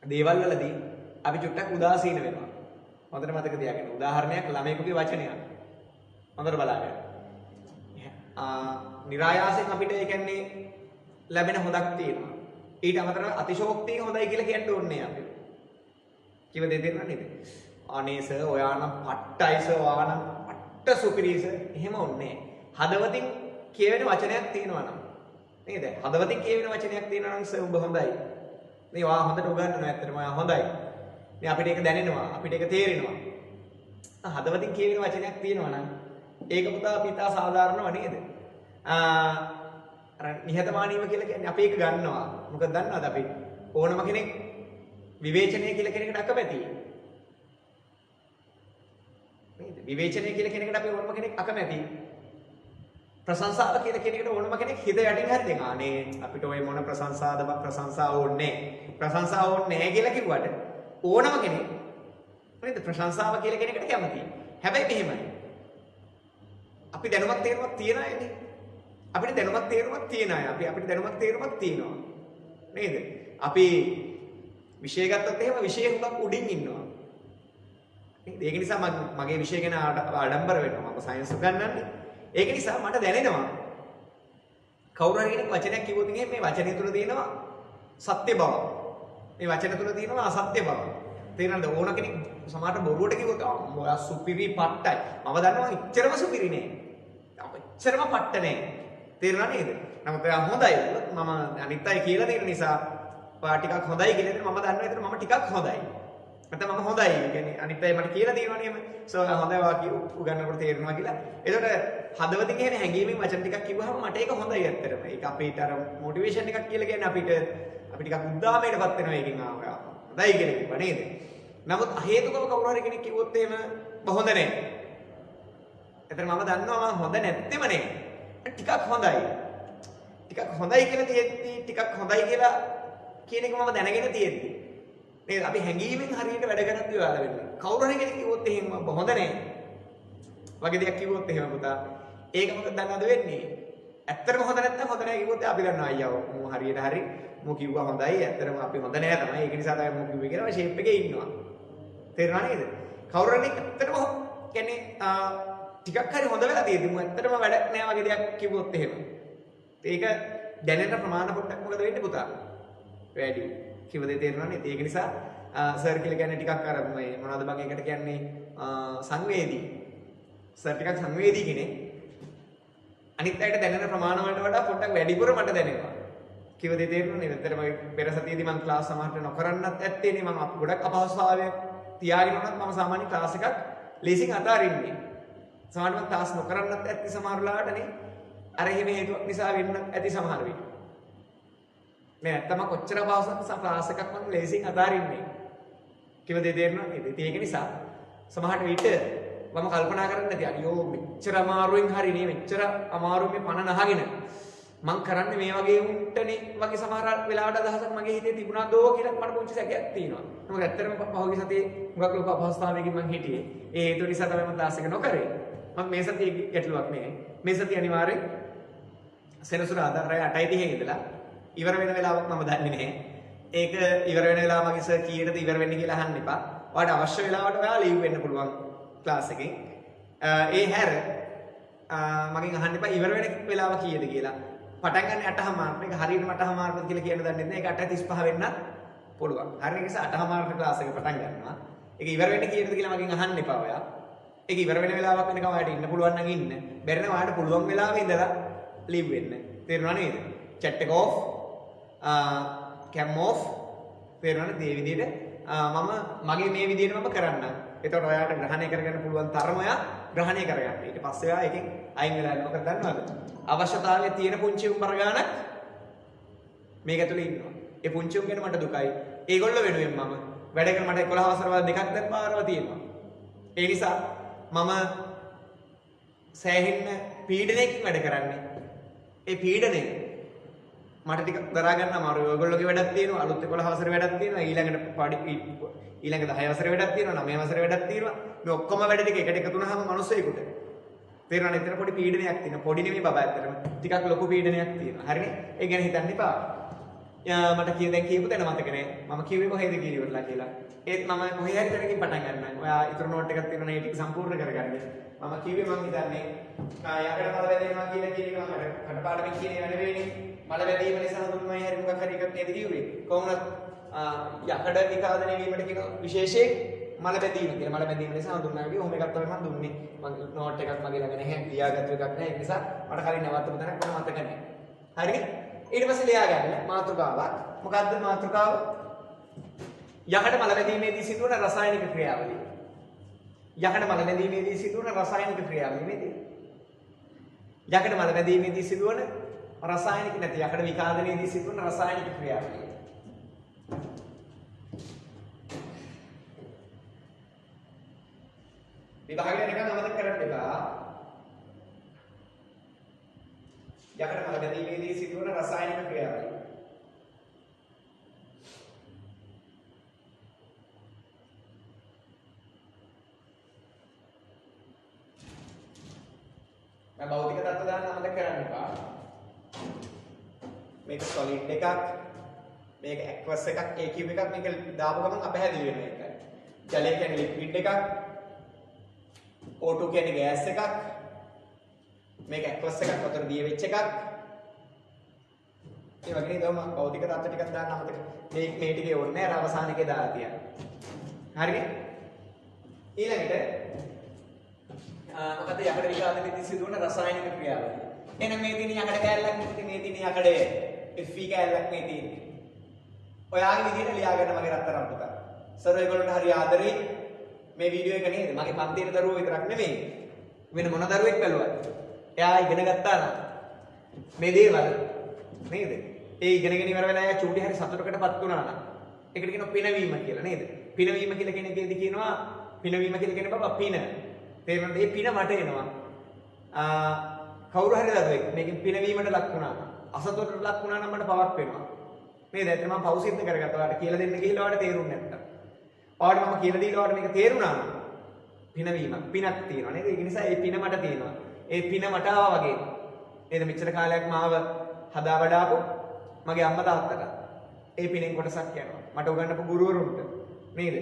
දේවල් වලදී අපි චුට්ටක් උදාසීන වෙනවා. හොඳට මතක තියාගන්න. උදාහරණයක් ළමයෙකුගේ වචනයක්. හොඳට බලාගන්න. નિરાයාසයෙන් අපිට ඒ කියන්නේ ලැබෙන හොදක් තියෙනවා. ඊට අමතරව අතිශෝක්තිය හොඳයි කියලා කියන්න ඕනේ අපි. කිව්ව දෙයක් නේද? අනේ සර් ඔයා නම් පට්ටයි සර් ඔයා නම් සුපිරිස එහෙම ඕනේ. හදවතින් කියවෙන වචනයක් තියෙනවා නම් නේද? හදවතින් කියවෙන වචනයක් තියෙනවා නම් උඹ හොඳයි. මේ වා හොඳට උගන්වනවා ඇත්තටම හොඳයි. මේ අපිට ඒක දැනෙනවා, අපිට ඒක තේරෙනවා. හදවතින් කියවෙන වචනයක් තියෙනවා නම් ඒක පුතා අපි තා සාධාරණව නේද? අර නිහතමානීව කියලා කියන්නේ අපි ඒක ගන්නවා. මොකද දන්නවද අපි ඕනම කෙනෙක් විවේචනය කියලා කෙනෙකුට අකමැතියි. නේද? විවේචනය කියලා කෙනෙකුට අපි ඕනම කෙනෙක් අකමැතියි. ප්‍රශංසාව කියලා කෙනෙකුට ඕනම කෙනෙක් හිත යටින් හරි දෙනවා. අනේ අපිට ওই මොන ප්‍රශංසාවද ප්‍රශංසාව ඕනේ. ප්‍රශංසාව ඕනේ නැහැ කියලා කිව්වට ඕනම කෙනෙක් නේද ප්‍රශංසාව කියලා කෙනෙකුට කැමතියි. හැබැයි මෙහෙමයි. අපි දැනුමක් තේරුමක් තියන අයනේ. අපිට දැනුමක් තේරුමක් තියන අය. අපිට දැනුමක් තේරුමක් තියෙනවා. නේද? අපි විෂය ගත්තොත් එහෙම විෂය හුඟක් උඩින් ඉන්නවා. නේද? ඒක නිසා මගේ විෂය ගැන ආඩම්බර වෙනවා. මම සයන්ස් උගන්වන්නේ. ඒක නිසා මට දැනෙනවා කවුරු හරි කෙනෙක් වචනයක් කිව්වොත් මේ වචනය තුල තියෙනවා සත්‍ය බව. මේ වචන තුල තියෙනවා අසත්‍ය බව. තේරෙනවද? ඕන කෙනෙක් සමහරට බොරුවට කිව්වොත් ඔයා සුපිරි පට්ටයි. මම දන්නවා ඉච්චරම සුපිරි නෑ. ඉච්චරම පට්ට නෑ. තේරුණා නේද? නමුත් ඔයා හොඳයි. මම අනිත් අය කියලා දෙන නිසා ඔයා ටිකක් හොඳයි කියලා දෙන මම දන්නවා ඒතර මම ටිකක් හොඳයි. නැත්නම් මම හොඳයි. ඒ කියන්නේ අනිත් අය මට කියලා දෙනවා නේම. සෝ හොඳයි වාකිය උගන්නනකොට තේරෙනවා කියලා. එතකොට හදවතින් කියන හැඟීමෙන් වචන ටිකක් කිව්වහම මට ඒක හොඳයි ඇත්තටම. ඒක අපිට අර මොටිවේෂන් එකක් කියලා කියන්නේ අපි ටිකක් උද්දාමයටපත් වෙනවා ඒකෙන් ආවා. හොඳයි කියලා කිව්වා නේද? නමුත් හේතුකව කවුරු හරි කෙනෙක් කිව්වොත් එහෙම හොඳ නැහැ. එතන මම දන්නවා මම හොඳ නැත්තේම නේ. ටිකක් හොඳයි. ටිකක් හොඳයි කියලා තියෙද්දි ටිකක් හොඳයි කියලා කියන එක මම දැනගෙන තියෙද්දි නේද? අපි හැංගීමෙන් හරියට වැඩ කරද්දී ඔයාලා වෙන්නේ. කවුරු හරි කෙනෙක් කිව්වොත් එහෙම හොඳ නැහැ. වගේ දෙයක් කිව්වොත් එහෙම පුතා. ඒක මොකද දන්නවද වෙන්නේ? ඇත්තටම හොඳ නැත්නම් හොඳ නැහැ කිව්වොත් අපි දන්නවා අයියෝ මම හරියට හරි මම කිව්වා හොඳයි. ඇත්තටම අපි හොඳ නැහැ තමයි. ඒක නිසා තමයි මම කිව්වේ කියලා ෂේප් එකේ ඉන්නවා. තේරුණා නේද? කවුරු හරි ඇත්තටම කියන්නේ ටිකක් හරි හොඳ වෙලා තියෙද්දි මම ඇත්තටම වැඩක් නෑ වගේ දෙයක් කිව්වොත් එහෙම. ඒක දැනෙන ප්‍රමාණ පොඩ්ඩක් මොකද වෙන්නේ පුතා? වැඩි. කිව්ව දේ තේරුණා නේද? ඒක නිසා සර් කියලා කියන්නේ ටිකක් අර මේ මොනවද බං ඒකට කියන්නේ සංවේදී. සර් ටිකක් සංවේදී කෙනෙක්. අනිත් අයට දැනෙන ප්‍රමාණ වලට වඩා පොඩ්ඩක් වැඩිපුර මට දැනෙනවා. කිව්ව දේ තේරුණා නේද? ඇත්තටම පෙර සතියේදී මම ක්ලාස් සමහරට නොකරන්නත් ඇත්තේනේ මම ගොඩක් අපහසුතාවයක් තියාගෙන උනත් මම සාමාන්‍ය ක්ලාස් එකක් ලේසින් අතාරින්නේ. සමහරවිට ක්ලාස් නොකරන්නත් ඇති සමහර වෙලාවටනේ. අර එහෙම හේතුවක් නිසා වෙන්නත් ඇති සමහර විට. මේ නැත්තම කොච්චර අපහසුතාවක් ක්ලාස් එකක් මම ලේසින් අතාරින්නේ. කිව්ව දේ තේරුණා නේද? ඒක නිසා සමහර විට මම කල්පනා කරන්නේ නැති අයියෝ මෙච්චර අමාරුවෙන් හරිනේ මෙච්චර අමාරුවෙන් මේ පණ නහගෙන මං කරන්නේ මේ වගේ උන්ටනේ වගේ සමහර වෙලාවට අදහසක් මගේ හිතේ තිබුණා දෝ කියලා මට පුංචි සැකයක් තියෙනවා. මොකද ඇත්තටම පහුගිය සතියේ හුඟක් ලොකු අපහසුතාවයකින් මං හිටියේ. ඒ හේතුව නිසා තමයි මම ක්ලාස් එක නොකරේ. මම මේ සතියේ ගැටලුවක් නෙවෙයි. මේ සතිය අනිවාර්යෙන් සෙනසුරාදා රාත්‍රී 8:30 ඉඳලා ඉවර වෙන වෙලාවක් මම දන්නේ නැහැ. ඒක ඉවර වෙන වෙලාව මගේ සර් කීයටද ඉවර වෙන්නේ කියලා අහන්න එපා. ඔයාලට අවශ්‍ය වෙලාවට ඔයා ලීව් වෙන්න පුළුවන් ක්ලාස් එකෙන්. ඒ හැර මගෙන් අහන්න එපා ඉවර වෙන වෙලාව කීයද කියලා. පටන් ගන්න 8:00 මේක හරියටම 8:00 කියලා කියන දන්නේ නැහැ. ඒක 8:35 වෙන්නත් පුළුවන්. හරියට ඒ නිසා 8:00 ක්ලාස් එක පටන් ගන්නවා. ඒක ඉවර වෙන්නේ කීයටද කියලා මගෙන් අහන්න එපා ඔයා. ඒක ඉවර වෙන වෙලාවක් වෙනකම් ඔයාලට ඉන්න පුළුවන් නම් ඉන්න. බැරි නම් ඔයාලට පුළුවන් වෙලාවෙ ඉඳලා ලීව් වෙන්න. තේරුණා නේද? chat එක off, cam off. තේරුණාද? මේ විදිහට මගේ මේ විදිහට මම කරන්නම්. එතකොට ඔයාලට ග්‍රහණය කරගන්න පුළුවන් තරම ඔයා ග්‍රහණය කරගන්න. ඊට පස්සේ ඔයා එකෙන් අයින් වෙලා යන්න. මොකද දන්නවද? අවශ්‍යතාවයේ තියෙන පුංචි උඹර ගානක් මේක ඇතුලේ ඉන්නවා. ඒ පුංචි උන් ගැන මට දුකයි. ඒගොල්ලෝ වෙනුවෙන් මම වැඩ කරන මට 11 වසර වල දෙකක් දැම්මාරව තියෙනවා. ඒ නිසා මම සෑහෙන්න පීඩනයකින් වැඩ කරන්නේ. ඒ පීඩනය මට ටිකක් දරා ගන්න අමාරුයි. ඔයගොල්ලෝගේ වැඩක් තියෙනවා. අලුත් 11 වසරේ වැඩක් තියෙනවා. ඊළඟ 10 වසරේ වැඩක් තියෙනවා. 9 වසරේ වැඩක් තියෙනවා. මේ ඔක්කොම වැඩ ටික එකට එකතු වුණාම මිනිස්සෙකුට තේරෙනවා නේද? පොඩි පීඩනයක් තියෙනවා. පොඩි නෙමෙයි බබා ඇත්තටම. ටිකක් ලොකු පීඩනයක් තියෙනවා. හරිනේ? ඒ ගැන හිතන්න එපා. මට දැන් කියපු තැන මතක නෑ. මම කිව්වේ කොහෙද කියලා කියලා. ඒත් මම කොහේ හරි තැනකින් පටන් ගන්නම්. ඔයා ඊතර නෝට් එකක් තියෙනවා නේ ටික සම්පූර්ණ කරගන්න. මම කිව්වේ මං හිතන්නේ යකඩ මල වැදෙනවා කියලා කියන එක මම කටපාඩමින් කියන එක නෙවෙයිනේ. මල වැදීම නිසා හඳුන්වයි හරි මොකක් හරි එකක් නේද කිව්වේ. කොහොමද යකඩ නිකාදනය වීමට කියන විශේෂයෙන් මල බැඳීම කියලා. මල බැඳීම නිසා හඳුන්වනවා වගේ ඔහොම එකක් තමයි මම දුන්නේ. මම නෝට් එකක් මගේ ළඟ නැහැ. ලියාගත්තු එකක් නැහැ. ඒ නිසා මට කලින් නවත්තපු තැනක් මම මතක නැහැ. හරිද? ඊට පස්සේ ලියා ගන්න මාතෘකාවක්. මොකද්ද මාතෘකාව? යකඩ මල බැඳීමේදී සිදුවන රසායනික ක්‍රියාවලිය. යකඩ මල බැඳීමේදී සිදුවන රසායනික ක්‍රියාවලිය නේද? යකඩ මල බැඳීමේදී සිදුවන රසායනික නැති යකඩ විකාදනයේදී සිදුවන රසායනික ක්‍රියාවලිය. විභාගය නිකන් අමතක කරන්න එපා. යකඩ මල බැඳීමේදී සිදුවන රසායනික ක්‍රියාවලිය. මම භෞතික තත්ත්ව දාන්න අමතක කරන්න එපා. මේක solid එකක්, මේක aqueous එකක්, A cube එකක්, මේක දාපු ගමන් අපහැදිලි වෙන එකයි. ජලය කියන්නේ liquid එකක්, O2 කියන්නේ gas එකක්, මේක aqueous එකක්, වතුර දිය වෙච්ච එකක්. ඒ වගේ නේද මම භෞතික තත්ත්ව ටිකක් දාන්න අමතක. මේ ටිකේ ඕනේ නැහැ, අර අවසාන එකේ දාලා තියන්න. හරිනේ? ඊළඟට මොකද යකඩ විකාදනයේදී සිදුවන රසායනික ක්‍රියාවලිය. එහෙනම් මේ තියෙන යකඩ කෑල්ලක් නෙමෙයි මේ තියෙන යකඩේ Fe කෑල්ලක් මේ තියෙන්නේ. ඔයාගේ විදිහට ලියා ගන්න මගේ රත්තරන් පුතා. සර් ඔයගොල්ලන්ට හරි ආදරෙයි මේ වීඩියෝ එක නේද? මගේ පන්තියේ දරුවෝ විතරක් නෙමෙයි. වෙන මොන දරුවෙක් බැලුවත්. එයා ඉගෙන ගත්තා නම් මේ දේවල් නේද? ඒ ඉගෙනගෙන ඉවර වෙලා එයා චූටි හරි සතුටකටපත් වුණා නම් ඒකට කියනවා පිනවීම කියලා නේද? පිනවීම කියලා කෙනෙක්ගෙදි කියනවා පිනවීම කියලා කියන බබා පින. තේරෙනවද? මේ පින මට එනවා. කවුරු හරි දරුවෙක් මේකෙන් පිනවීමට ලක් වුණා. අසතුටට ලක් වුණා නම් මට පවක් වෙනවා. නේද? ඒත් මම පව් සිද්ධ කරගත්තා. ඔයාලට කියලා දෙන්න ගිහිල්ලා ඔයාලට තේරුන්නේ නැත්තම්. ඔයාලට මම කියලා දීලා ඔයාලට මේක තේරුණා නම් පිනවීමක් පිනක් තියෙනවා නේද? ඒක නිසා ඒ පින මට තියෙනවා. ඒ පින මට ආවා වගේ. නේද? මෙච්චර කාලයක් මාව හදා වඩාපු මගේ අම්මා තාත්තට ඒ පිනෙන් කොටසක් යනවා. මට උගන්වපු ගුරුවරුන්ට නේද?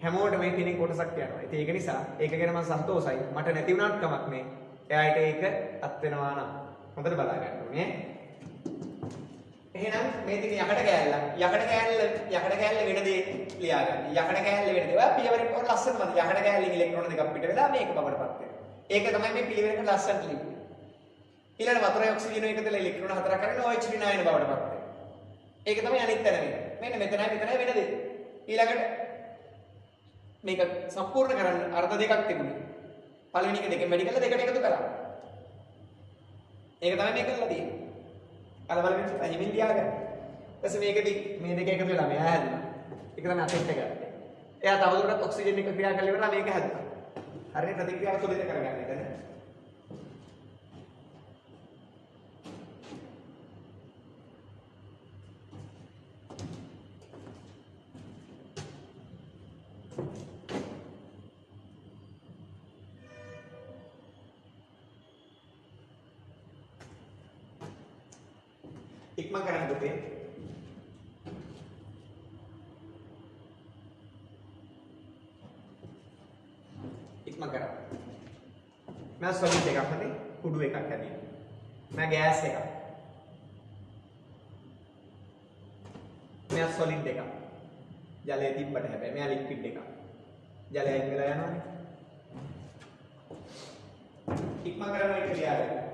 හැමෝටම මේ පිනෙන් කොටසක් යනවා. ඉතින් ඒක නිසා ඒක ගැන මම සන්තෝසයි. මට නැති වුණාට කමක් නෑ. එයාට ඒක අත් වෙනවා නම් හොඳට බලා ගන්න ඕනේ. එහෙනම් මේ තියෙන යකඩ කෑල්ල වෙන දේ ලියා ගන්න. යකඩ කෑල්ල වෙන දේ. ඔයා පියවරෙන් පොර ලස්සනමද? යකඩ කෑල්ලෙන් ඉලෙක්ට්‍රෝන දෙකක් පිට වෙලා මේක බබටපත් වෙනවා. ඒක තමයි මේ පිළිවෙලකට ලස්සනට ලියන්නේ. ඊළඟ වතුරයි ඔක්සිජනය එකතු වෙලා ඉලෙක්ට්‍රෝන හතරක් කරගෙන OH විනායන බවටපත් වෙනවා. ඒක තමයි අනිත් තැන වෙන්නේ. මෙන්න මෙතනයි වෙන දේ. ඊළඟට මේක සම්පූර්ණ කරන්න අර්ධ දෙකක් තිබුණේ. පළවෙනි එක දෙකෙන් වැඩි කරලා දෙකට එකතු කරා. ඒක තමයි මේ කරලා තියෙන්නේ. කලබල වෙන්න හිමින් ලියාගන්න. ඊපස්සේ මේකදී මේ දෙක එකතු වෙලා මෙයා හැදුනා. ඒක තමයි අතෙත් එක. එයා තවදුරටත් ඔක්සිජන් එක ක්‍රියා කරලා ඉවරලා මේක හැදුනා. හරියට ප්‍රතික්‍රියාව තුලින් කරගන්න එතන. ඉක්මන් කරන්න පුතේ. ඉක්මන් කරන්න. මම සොලිඩ් එකක් හරි කුඩු එකක් හැදින්න. මම ගෑස් එකක්. මම සොලිඩ් එකක්. ජලය තිබ්බට හැබැයි මම ලික්විඩ් එකක්. ජලය අයින් වෙලා යනවානේ. ඉක්මන් කරන්න එක ලියාගන්න.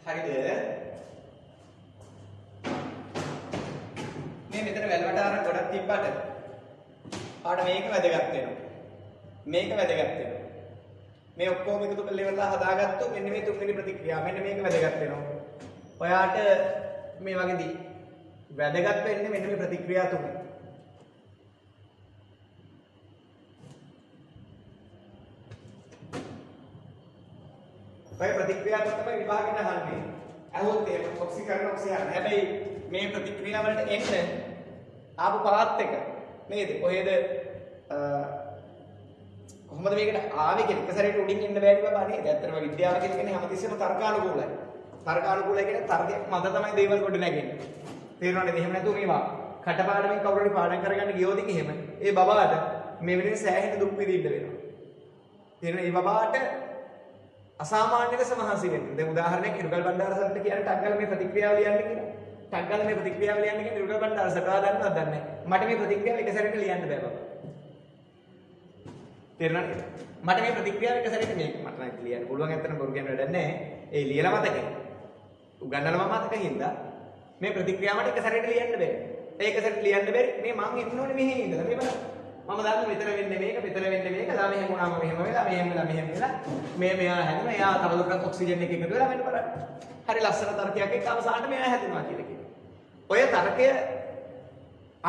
හරිද? මේ මෙතන වැල්වට අර ගොඩක් තිබ්බට ආට මේක වැදගත් වෙනවා. මේක වැදගත් වෙනවා. මේ ඔක්කොම එකතු කරලා ඉවරලා හදාගත්තොත් මෙන්න මේ තුන්වෙනි ප්‍රතික්‍රියාව. මෙන්න මේක වැදගත් වෙනවා. ඔයාට මේ වගේදී වැදගත් වෙන්නේ මෙන්න මේ ප්‍රතික්‍රියා තුන. ඔය ප්‍රතික්‍රියා තුන තමයි විභාගෙට අහන්නේ. අහුවොත් ඒක ඔක්සිකරන ඔක්සිහරණ. හැබැයි මේ ප්‍රතික්‍රියා වලට එන්න ආපු පාත් එක නේද? කොහෙද කොහොමද මේකට ආවේ කියලා එක සැරේට උඩින් එන්න බෑනේ බබා නේද? ඇත්තටම විද්‍යාව කියන්නේ හැමතිස්සෙම තර්කානුකූලයි. තර්කානුකූලයි කියන්නේ තර්කයක් මත තමයි දේවල් කොට නැගෙන්නේ. තේරෙනවද? එහෙම නැතුව මේවා කටපාඩමින් කවුරු හරි පාඩම් කරගන්න ගියොත් එහෙම ඒ බබාට මේ වෙලේ සෑහෙන දුක් විඳින්න වෙනවා. තේරෙනවද? ඒ බබාට අසාමාන්‍ය ලෙස මහන්සි වෙන්න. දැන් උදාහරණයක් ඉරුගල් බණ්ඩාර සර්ට කියන්නේ ටක් ගාලා මේ ප්‍රතික්‍රියාව ලියන්න කියලා. ටක් ගාලා මේ ප්‍රතික්‍රියාව ලියන්න කියන්නේ ඉරුගල් බණ්ඩාර සර්ට දන්නවද දන්නේ නැහැ. මට මේ ප්‍රතික්‍රියාව එක සැරේට ලියන්න බෑ බබා. තේරුණාද? මට මේ ප්‍රතික්‍රියාව එක සැරේට මේක මට නම් ලියන්න පුළුවන්. ඇත්තටම බොරු කියන වැඩක් නැහැ. ඒ ලියලා මතකයි. උගන්නනවා මතකින් හින්දා මේ ප්‍රතික්‍රියාව මට එක සැරේට ලියන්න බෑ. ඒක සැරේට ලියන්න බැරි. මේ මං එන්න ඕනේ මෙහෙ ඉඳලා. මේ බලන්න. මම දන්නවා මෙතන වෙන්නේ මේක, මෙතන වෙන්නේ මේක. ලා මෙහෙම වුණාම මෙහෙම වෙලා, මෙහෙම වෙලා. මෙයා හැදෙනවා. එයා තවදුරටත් ඔක්සිජන් එක එකතු වෙලා මෙන්න බලන්න. හරි ලස්සන තර්කයක් එක්ක අවසානට මෙයා හැදෙනවා කියලා කියනවා. ඔය තර්කය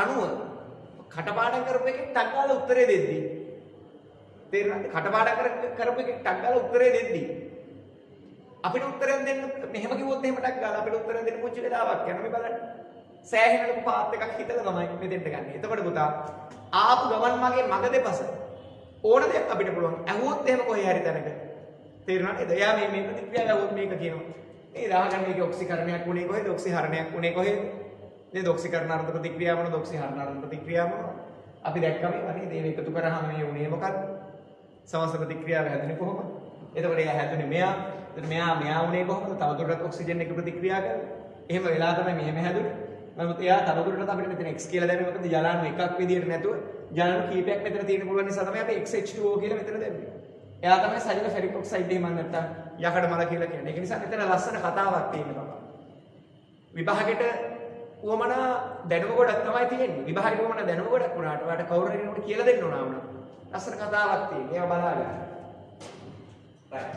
අනුව කටපාඩම් කරපු එකෙක් ටක් ගාලා උත්තරේ දෙද්දී තේරෙනවද? කටපාඩම් කරපු එකෙක් ටක් ගාලා උත්තරේ දෙද්දී අපිට උත්තරයක් දෙන්න මෙහෙම කිව්වොත් එහෙම ටක් ගාලා අපිට උත්තරයක් දෙන්න පුංචි වෙලාවක් යනවා. මේ බලන්න. සෑහෙන ලොකු පාත් එකක් හිතලා තමයි මෙතෙන්ට ගන්න. එතකොට පුතා ආපු ගමන් මගේ මග දෙපස ඕන දෙයක් අපිට පුළුවන්. ඇහුවොත් එහෙම කොහේ හරි තැනක. තේරුණාද? එයා මේ ප්‍රතික්‍රියාව ඇහුවොත් මේක කියනවා. මේ දාහගන්න මේක ඔක්සිකරණයක් උනේ කොහෙද? ඔක්සිහරණයක් උනේ කොහෙද? නේද? ඔක්සිකරණාර්ථ ප්‍රතික්‍රියාව මොනද? ඔක්සිහරණාර්ථ ප්‍රතික්‍රියාව මොනද? අපි දැක්කම වනේ දේව එකතු කරාම මේ උනේ මොකක්ද? සමස්ත ප්‍රතික්‍රියාව හැදුනේ කොහොමද? එතකොට එයා හැදුනේ මෙයා. එතකොට මෙයා උනේ කොහොමද? තවදුරටත් ඔක්සිජන් එක ප්‍රතික්‍රියා කරලා. එහෙම වෙලා තමයි මෙහෙම හැදුනේ. නමුත් එයා තවදුරටත් අපිට මෙතන x කියලා දැම්මේ මොකද? ජලාණු එකක් විදියට නැතුව ජලාණු කීපයක් මෙතන තියෙන පුළුවන් නිසා තමයි අපි XH2O කියලා මෙතන දැම්මේ. එයා තමයි සජල ෆෙරික් ඔක්සයිඩ් එහෙම නැත්නම් යකඩ මල කියලා කියන්නේ. ඒක නිසා මෙතන ලස්සන කතාවක් තියෙනවා. විභාගෙට උවමනා දැනුම ගොඩක් තමයි තියෙන්නේ. විභාගෙට උවමනා දැනුම ගොඩක් වුණාට ඔයාලට කවුරු හරි කෙනෙකුට කියලා දෙන්න ඕන වුණා. ලස්සන කතාවක් තියෙනවා. ඒවා බලාගන්න. right.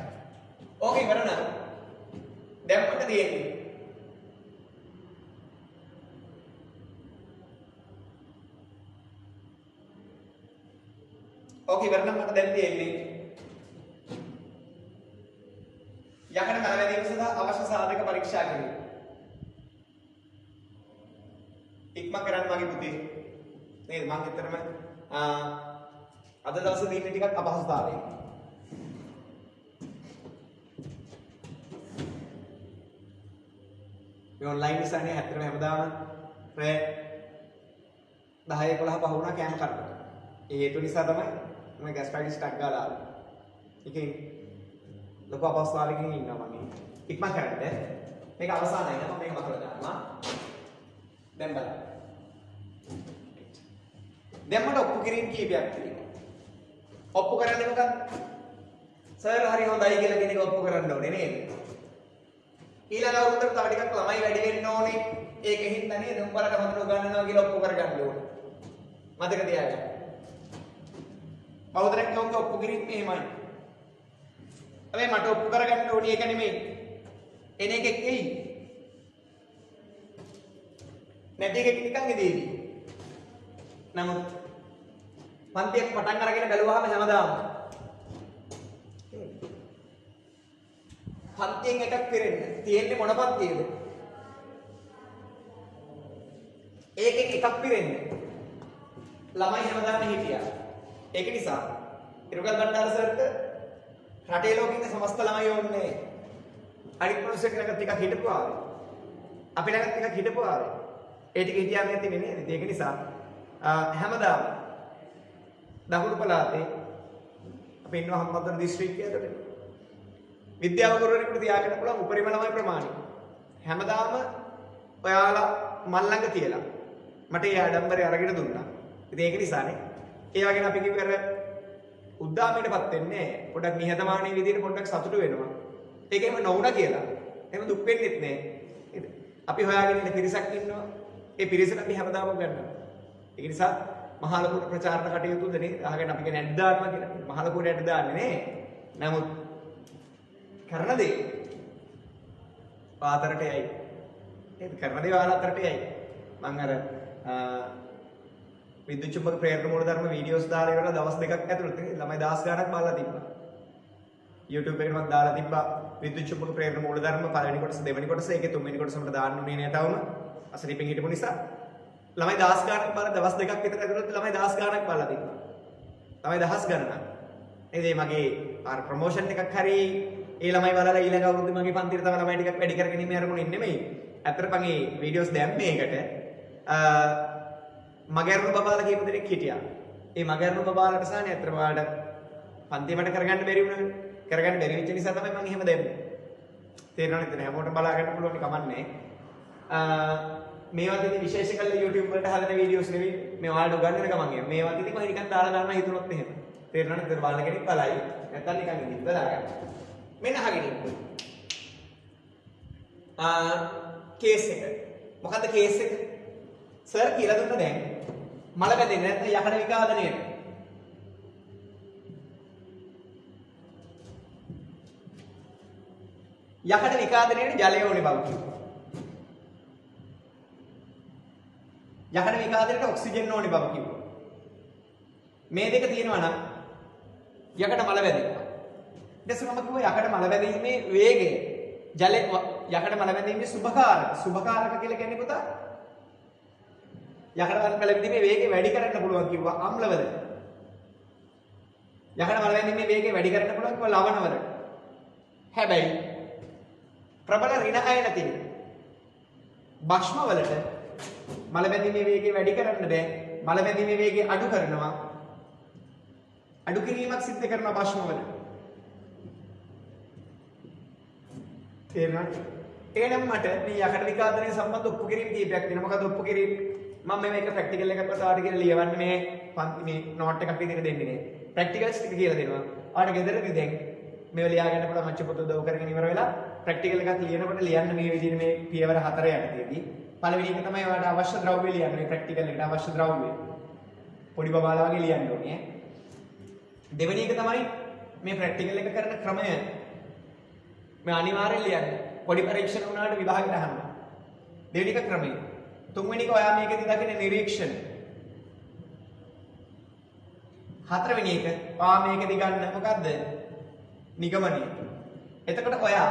ඕකේ කරන දැන් මොකද තියෙන්නේ? ඕකේ වරනම් මට දැන් තියෙන්නේ යකඩ කලවැදීම සඳහා අවශ්‍ය සාධක පරීක්ෂා කිරීම. ඉක්මන් කරන්න මගේ පුතේ. නේද? මම ඇත්තටම අද දවසේ දින්නේ ටිකක් අපහසුතාවයයි. මේ ඔන්ලයින් ඉස්සන්නේ ඇත්තටම හැමදාම රෑ 10 11 පහ වුණා කෑම කරකට. ඒ හේතු නිසා තමයි මම ගෑස්ට්‍රයිටිස් ටක් ගාලා ආවේ. ඒකෙන් ලොකු අපහසුතාවයකින් ඉන්නවා මම. ඉක්මන් කරන්න. මේක අවසానයි නේද? මම මේක මතක දානවා. දැන් බලන්න. දැන් මට ඔප්පු කිරීම කීපයක් තියෙනවා. ඔප්පු කරන්නේ මොකක්ද? සර් හරි හොඳයි කියලා කෙනෙක් ඔප්පු කරන්න ඕනේ නේද? ඊළඟ අවුරුද්දට තව ටිකක් ළමයි වැඩි වෙන්න ඕනේ. ඒකෙන් නේද උඹලට හොඳට උගන්වනවා කියලා ඔප්පු කරගන්න ඕනේ. මතක තියාගන්න. බෞද්ධරෙක් කවුද ඔප්පු කිරීම එහෙමයි. හැබැයි මට ඔප්පු කරගන්න ඕනේ ඒක නෙමෙයි. එන එකෙක් එයි. නැති එකෙක් නිකන් ඉදීවි. නමුත් පන්තියක් පටන් අරගෙන බැලුවාම හැමදාම පන්තියෙන් එකක් පිරෙන්න තියෙන්නේ මොන පන්තියද? ඒකෙන් එකක් පිරෙන්න ළමයි හැමදාම හිටියා. ඒක නිසා ඉරුගල් බණ්ඩාර සර්ට රටේ ලෝකෙ ඉන්න සමස්ත ළමයි ඕනේ. අනිත් මිනිස්සු කෙනෙක් ටිකක් හිටපු ආවේ. අපි ළඟ ටිකක් හිටපු ආවේ. ඒ ටික හිටියා නැති නෙමෙයි. ඒක නිසා හැමදාම දකුණු පළාතේ අපි ඉන්නවා හම්බන්තොට දිස්ත්‍රික්කයේ විද්‍යාව ගුරුවරයෙකුට තියාගන්න පුළුවන් උපරිම ළමයි ප්‍රමාණය. හැමදාම ඔයාලා මල් ළඟ තියලා මට ඒ ආඩම්බරය අරගෙන දුන්නා. ඉතින් ඒක නිසානේ ඒ වගේ අපි කිව්වර උද්දාමයටපත් වෙන්නේ පොඩ්ඩක් නිහතමානී විදිහට පොඩ්ඩක් සතුටු වෙනවා. ඒකෙම නොවුණා කියලා එහෙම දුක් වෙන්නෙත් නෑ. අපි හොයාගෙන ඉන්න පිරිසක් ඉන්නවා. ඒ පිරිසට අපි හැමදාම ගන්නවා. ඒක නිසා මහා ලොකුට ප්‍රචාරණ කටයුතුද නේ අහගෙන අපි කියන්නේ ඇඩ් දානවා කියලා. මහා ලොකුට ඇඩ් දාන්නේ නේ. නමුත් කරන දේ පාතරට යයි. ඒක කරන දේ වාලතරට යයි. මම අර විද්‍යුත් චුම්බක ප්‍රේරණ මූලධර්ම වීඩියෝස් දාලා ඉවරලා දවස් දෙකක් ඇතුළත ළමයි 10 ගණක් බලලා තිබ්බා. YouTube එකේවත් දාලා තිබ්බා විද්‍යුත් චුම්බක ප්‍රේරණ මූලධර්ම පළවෙනි කොටස දෙවෙනි කොටස ඒකේ තුන්වෙනි කොටස මට දාන්න උනේ නෑ තවම. අසනීපෙන් හිටපු නිසා ළමයි 10 ගණක් බලලා දවස් දෙකක් විතර ඇතුළත ළමයි 10 ගණක් බලලා තිබ්බා. ළමයි 10 ගණනක්. ඒ මගේ අර ප්‍රොමෝෂන් එකක් හරි ඒ ළමයි බලලා ඊළඟ අවුරුද්දේ මගේ පන්තියට තව ළමයි ටිකක් වැඩි කරගෙන ඉන්නේ අරමුණින් නෙමෙයි. අතට මගේ වීඩියෝස් දැම්මේ ඒකට මගේරුණු බබාලා කියපු දෙනෙක් හිටියා. ඒ මගේරුණු බබාලාට සානේ අතට ඔයාලට පන්තියට කරගන්න බැරි වුණා. කරගන්න බැරි වෙච්ච නිසා තමයි මම එහෙම දැම්මේ. තේරෙනවද නැත්නම් හැමෝටම බලා ගන්න පුළුවන් කමන්නේ. මේවත් ඉතින් විශේෂ කළ YouTube වලට හදන වීඩියෝස් නෙවෙයි. මේ ඔයාලට උගන්වන ගමන් ගියා. මේවත් ඉතින් කොහේ නිකන් දාලා ගන්න හිතුනොත් එහෙම. තේරෙනවද? ඉතින් බලන කෙනෙක් බලයි. නැත්නම් නිකන් ඉඳින්න බලා ගන්න. මෙන්න අහගෙන ඉන්න. කේස් එක. මොකද්ද කේස් එක? සර් කියලා දුන්න දැන් මල බැඳෙන්නේ නැත්නම් යකඩ විකාදනයේ. යකඩ විකාදනයේ ජලය ඕනේ බව කිව්වා. යකඩ විකාදනයට ඔක්සිජන් ඕනේ බව කිව්වා. මේ දෙක තියෙනවා නම් යකඩ මල බැඳෙනවා. ඊට පස්සේ මම කිව්වා යකඩ මල බැඳීමේ වේගය ජලය යකඩ මල බැඳීමේ සුභකාරක කියලා කියන්නේ පුතා යකඩ මල බැඳීමේ වේගය වැඩි කරන්න පුළුවන් කිව්වා අම්ලවල. යකඩ මල බැඳීමේ වේගය වැඩි කරන්න පුළුවන් කිව්වා ලවණවල. හැබැයි ප්‍රබල ඍණ අයන තියෙන භස්ම වලට මල බැඳීමේ වේගය වැඩි කරන්න බෑ. මල බැඳීමේ වේගය අඩු කරනවා. අඩු කිරීමක් සිද්ධ කරනවා භස්ම වල. තේරුණාද? එහෙනම් මට මේ යකඩ විකාදනය සම්බන්ධ ඔප්පු කිරීම කීපයක් තියෙනවා. මොකද ඔප්පු කිරීම මම මේක ප්‍රැක්ටිකල් එකක් වතාවට කියලා ලියවන්නේ මේ පන්ති මේ නෝට් එකක් විදිහට දෙන්නේ නේ. ප්‍රැක්ටිකල්ස් ටික කියලා දෙනවා. ආට ගෙදරදී දැන් මේව ලියා ගන්න පුළුවන් මච්ච පොත උදව් කරගෙන ඉවර වෙලා ප්‍රැක්ටිකල් එකක් ලියනකොට ලියන්න මේ විදිහට මේ පියවර 4 යටතේදී පළවෙනි එක තමයි ඔයාලට අවශ්‍ය ද්‍රව්‍ය ලියන්න. මේ ප්‍රැක්ටිකල් එකට අවශ්‍ය ද්‍රව්‍ය. පොඩි බබාලා වගේ ලියන්න ඕනේ ඈ. දෙවෙනි එක තමයි මේ ප්‍රැක්ටිකල් එක කරන ක්‍රමය. මේ අනිවාර්යෙන් ලියන්න. පොඩි පරීක්ෂණ වුණාට විභාගෙට අහන්න. දෙවෙනි එක ක්‍රමය. තුන්වෙනි එක ඔයා මේකෙදි දකින නිරීක්ෂණ. හතරවෙනි එක ඔයා මේකෙදි ගන්න මොකද්ද? නිගමනය. එතකොට ඔයා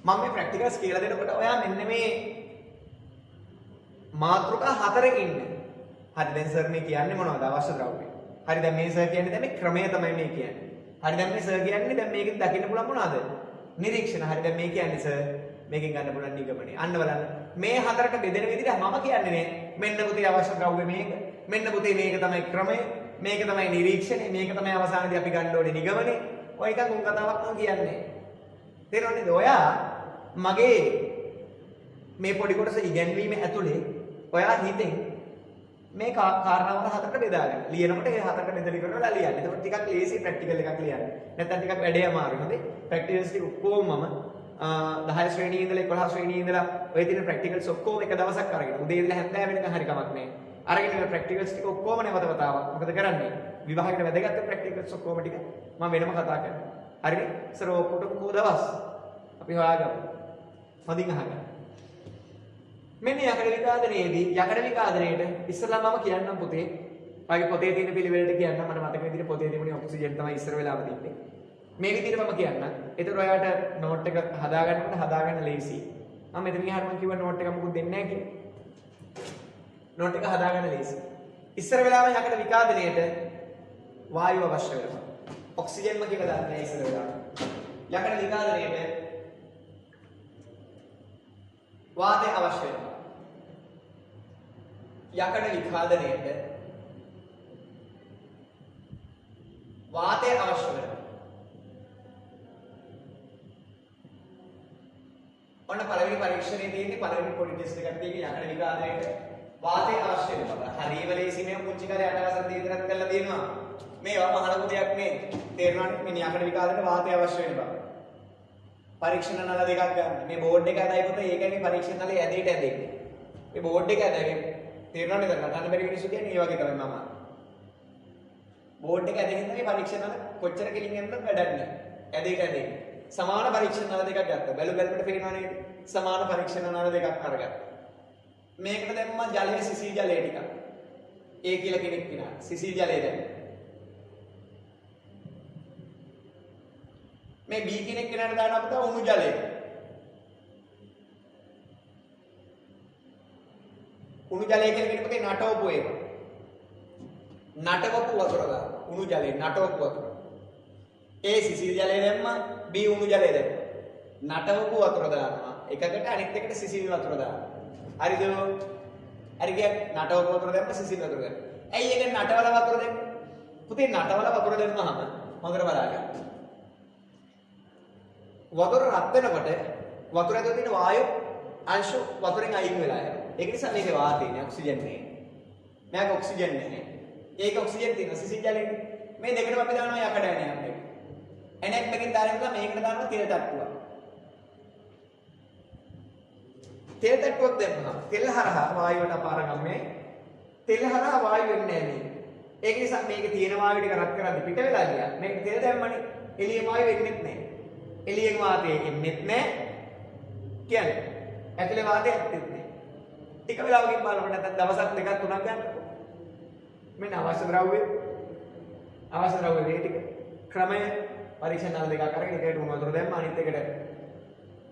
මම මේ ප්‍රැක්ටිකල්ස් කියලා දෙනකොට ඔයා මෙන්න මේ මාතෘකා හතරක ඉන්න. හරි දැන් සර් මේ කියන්නේ මොනවද අවශ්‍ය ද්‍රව්‍ය? හරි දැන් මේ සර් කියන්නේ දැන් මේ ක්‍රමය තමයි මේ කියන්නේ. හරි දැන් මේ සර් කියන්නේ දැන් මේකෙන් දකින්න පුළුවන් මොනවද? නිරීක්ෂණ. හරි දැන් මේ කියන්නේ සර් මේකෙන් ගන්න පුළුවන් නිගමනය. අන්න බලන්න. මේ හතරට බෙදෙන විදිහට මම කියන්නේ නේ මෙන්න පුතේ අවශ්‍ය ද්‍රව්‍ය මේක. මෙන්න පුතේ මේක තමයි ක්‍රමය. මේක තමයි නිරීක්ෂණය. මේක තමයි අවසානයේදී අපි ගන්න ඕනේ නිගමනය. ඔය එකක් උන් කතාවක් මම කියන්නේ. තේරෙනවද? ඔයා මගේ මේ පොඩි කොටස ඉගෙනවීම ඇතුලේ ඔයා හිතෙන් මේ කාරණාවල හතරට බෙදා ගන්න. ලියනකොට ඒ හතරට බෙදලා ඉවරලා ලියන්න. එතකොට ටිකක් ලේසි ප්‍රැක්ටිකල් එකක් ලියන්න. නැත්නම් ටිකක් වැඩේ අමාරුයි. හොඳේ. ප්‍රැක්ටිකල්ස් ටික ඔක්කොම මම 10 ශ්‍රේණියේ ඉඳලා 11 ශ්‍රේණියේ ඉඳලා ඔය තියෙන ප්‍රැක්ටිකල්ස් ඔක්කොම එක දවසක් අරගෙන උදේ ඉඳලා හැන්දෑව වෙනකන් හරි කමක් නැහැ. අරගෙන ඉන්න ප්‍රැක්ටිකල්ස් ටික ඔක්කොම නැවත වතාවක්. මොකද කරන්නේ? විභාගෙට වැදගත් ප්‍රැක්ටිකල්ස් ඔක්කොම ටික මම වෙනම කතා කරනවා. හරිනේ? සර් ඔක්කොට කො දවස් අපි හොයාගමු. හොඳින් අහගන්න. මෙන්න යකඩ විකාදනයේදී යකඩ විකාදනයේට ඉස්සෙල්ලා මම කියන්නම් පුතේ. ඔයගේ පොතේ තියෙන පිළිවෙලට කියන්නම්. මට මතක විදිහට පොතේ තිබුණේ ඔක්සිජන් තමයි ඉස්සර වෙලාම තිබ්බේ. මේ විදිහට මම කියන්නම්. ඒතර ඔයාලට නෝට් එක හදාගන්න ලේසි. මම මෙතන ගියාට මම කිව්වා නෝට් එක මොකුත් දෙන්නේ නැහැ කියලා. නෝට් එක හදාගන්න ලේසි. ඉස්සර වෙලාම යකඩ විකාදනයේට වායුව අවශ්‍ය වෙනවා. ඔක්සිජන්ම කියලා දාන්නේ ඉස්සර වෙලාම. යකඩ විකාදනයේට වාතය අවශ්‍ය වෙනවා. යකඩ විකාදනයේට වාතය අවශ්‍ය වෙනවා. ඔන්න පළවෙනි පරීක්ෂණයේ තියෙන්නේ පළවෙනි පොඩි ටෙස්ට් එකක් තියෙන්නේ යකඩ විකාදනයේට වාතය අවශ්‍ය වෙනවා. හරියම ලේසි මේ පුංචි කාලේ 8 වසර දීතරත් කරලා තියෙනවා. මේවා මහලු දෙයක් නේ. තේරුණානේ? මේ යකඩ විකාදනයේට වාතය අවශ්‍ය වෙනවා. පරීක්ෂණ නල දෙකක් ගන්න. මේ බෝඩ් එක ඇදයි පුතේ ඒකනේ පරීක්ෂණ නලේ ඇදේට ඇදෙන්නේ. මේ බෝඩ් එක ඇදගෙන තේරෙනවද නටන්න බැරි මිනිස්සු කියන්නේ ඒ වගේ තමයි මම. බෝඩ් එක ඇදගෙන මේ පරීක්ෂණ නල කොච්චර කෙලින් යනද වැඩක් නෑ. ඇදේට ඇදෙන්නේ. සමාන පරීක්ෂණ නල දෙකක් ගත්තා. බැලුමට පේනවා නේද? සමාන පරීක්ෂණ නල දෙකක් අරගත්තා. මේකට දැම්මා ජලයේ සිසිල් ජලය ටිකක්. A කියලා කෙනෙක් විනා සිසිල් ජලය දැම්ම. මේ B කෙනෙක් කෙනාට දාන අපිට උණු ජලය. උණු ජලය කියලා කෙනෙක්ගේ නටවපු එක. නටවපු වතුර දාන. උණු ජලය නටවපු වතුර. A සිසිල් ජලය දැම්මා B උණු ජලය දැම්මා. නටවපු වතුර දානවා. එකකට අනිත් එකට සිසිල් වතුර දානවා. හරිද? හරි ගියා නටවපු වතුර දැම්ම සිසිල් වතුර දැම්ම. ඇයි ඒක නටවල වතුර දැම්මේ? පුතේ නටවල වතුර දැම්මහම හොඳට බලන්න. වතුර රත් වෙනකොට වතුර ඇතුලේ තියෙන වායු අංශු වතුරෙන් අයින් වෙලා යනවා. ඒක නිසා මේකේ වාතයනේ ඔක්සිජන් නේ. මේක ඔක්සිජන් නේ. ඒක ඔක්සිජන් තියෙන සිසිල් ජලයේ. මේ දෙකටම අපි දානවා යකඩ ඇණයක්. ඇණයක් දෙකෙන් දානවා මේකට දානවා තෙල් තට්ටුවක්. තෙල් තට්ටුවක් දැම්මම තෙල් හරහා වායුවට අපාරගමනේ තෙල් හරහා වායු වෙන්නේ නැහැ. ඒක නිසා මේකේ තියෙන වායු ටික රත් කරද්දි පිට වෙලා ගියා. මේක තෙල් දැම්මනේ එළියෙන් වායු එන්නේ නැහැ. එළියෙන් වාතය එන්නේ නැහැ. කියන්නේ ඇතුලේ වාතය ඇත්තේ නැහැ. ටික වෙලාවකින් බලන්න නැත්නම් දවසක් දෙකක් තුනක් ගන්න. මෙන්න අවශ්‍ය ද්‍රව්‍ය මේ ටික ක්‍රමය පරීක්ෂණ නල දෙකක් අරගෙන එකට උණු වතුර දැම්ම අනිත් එකට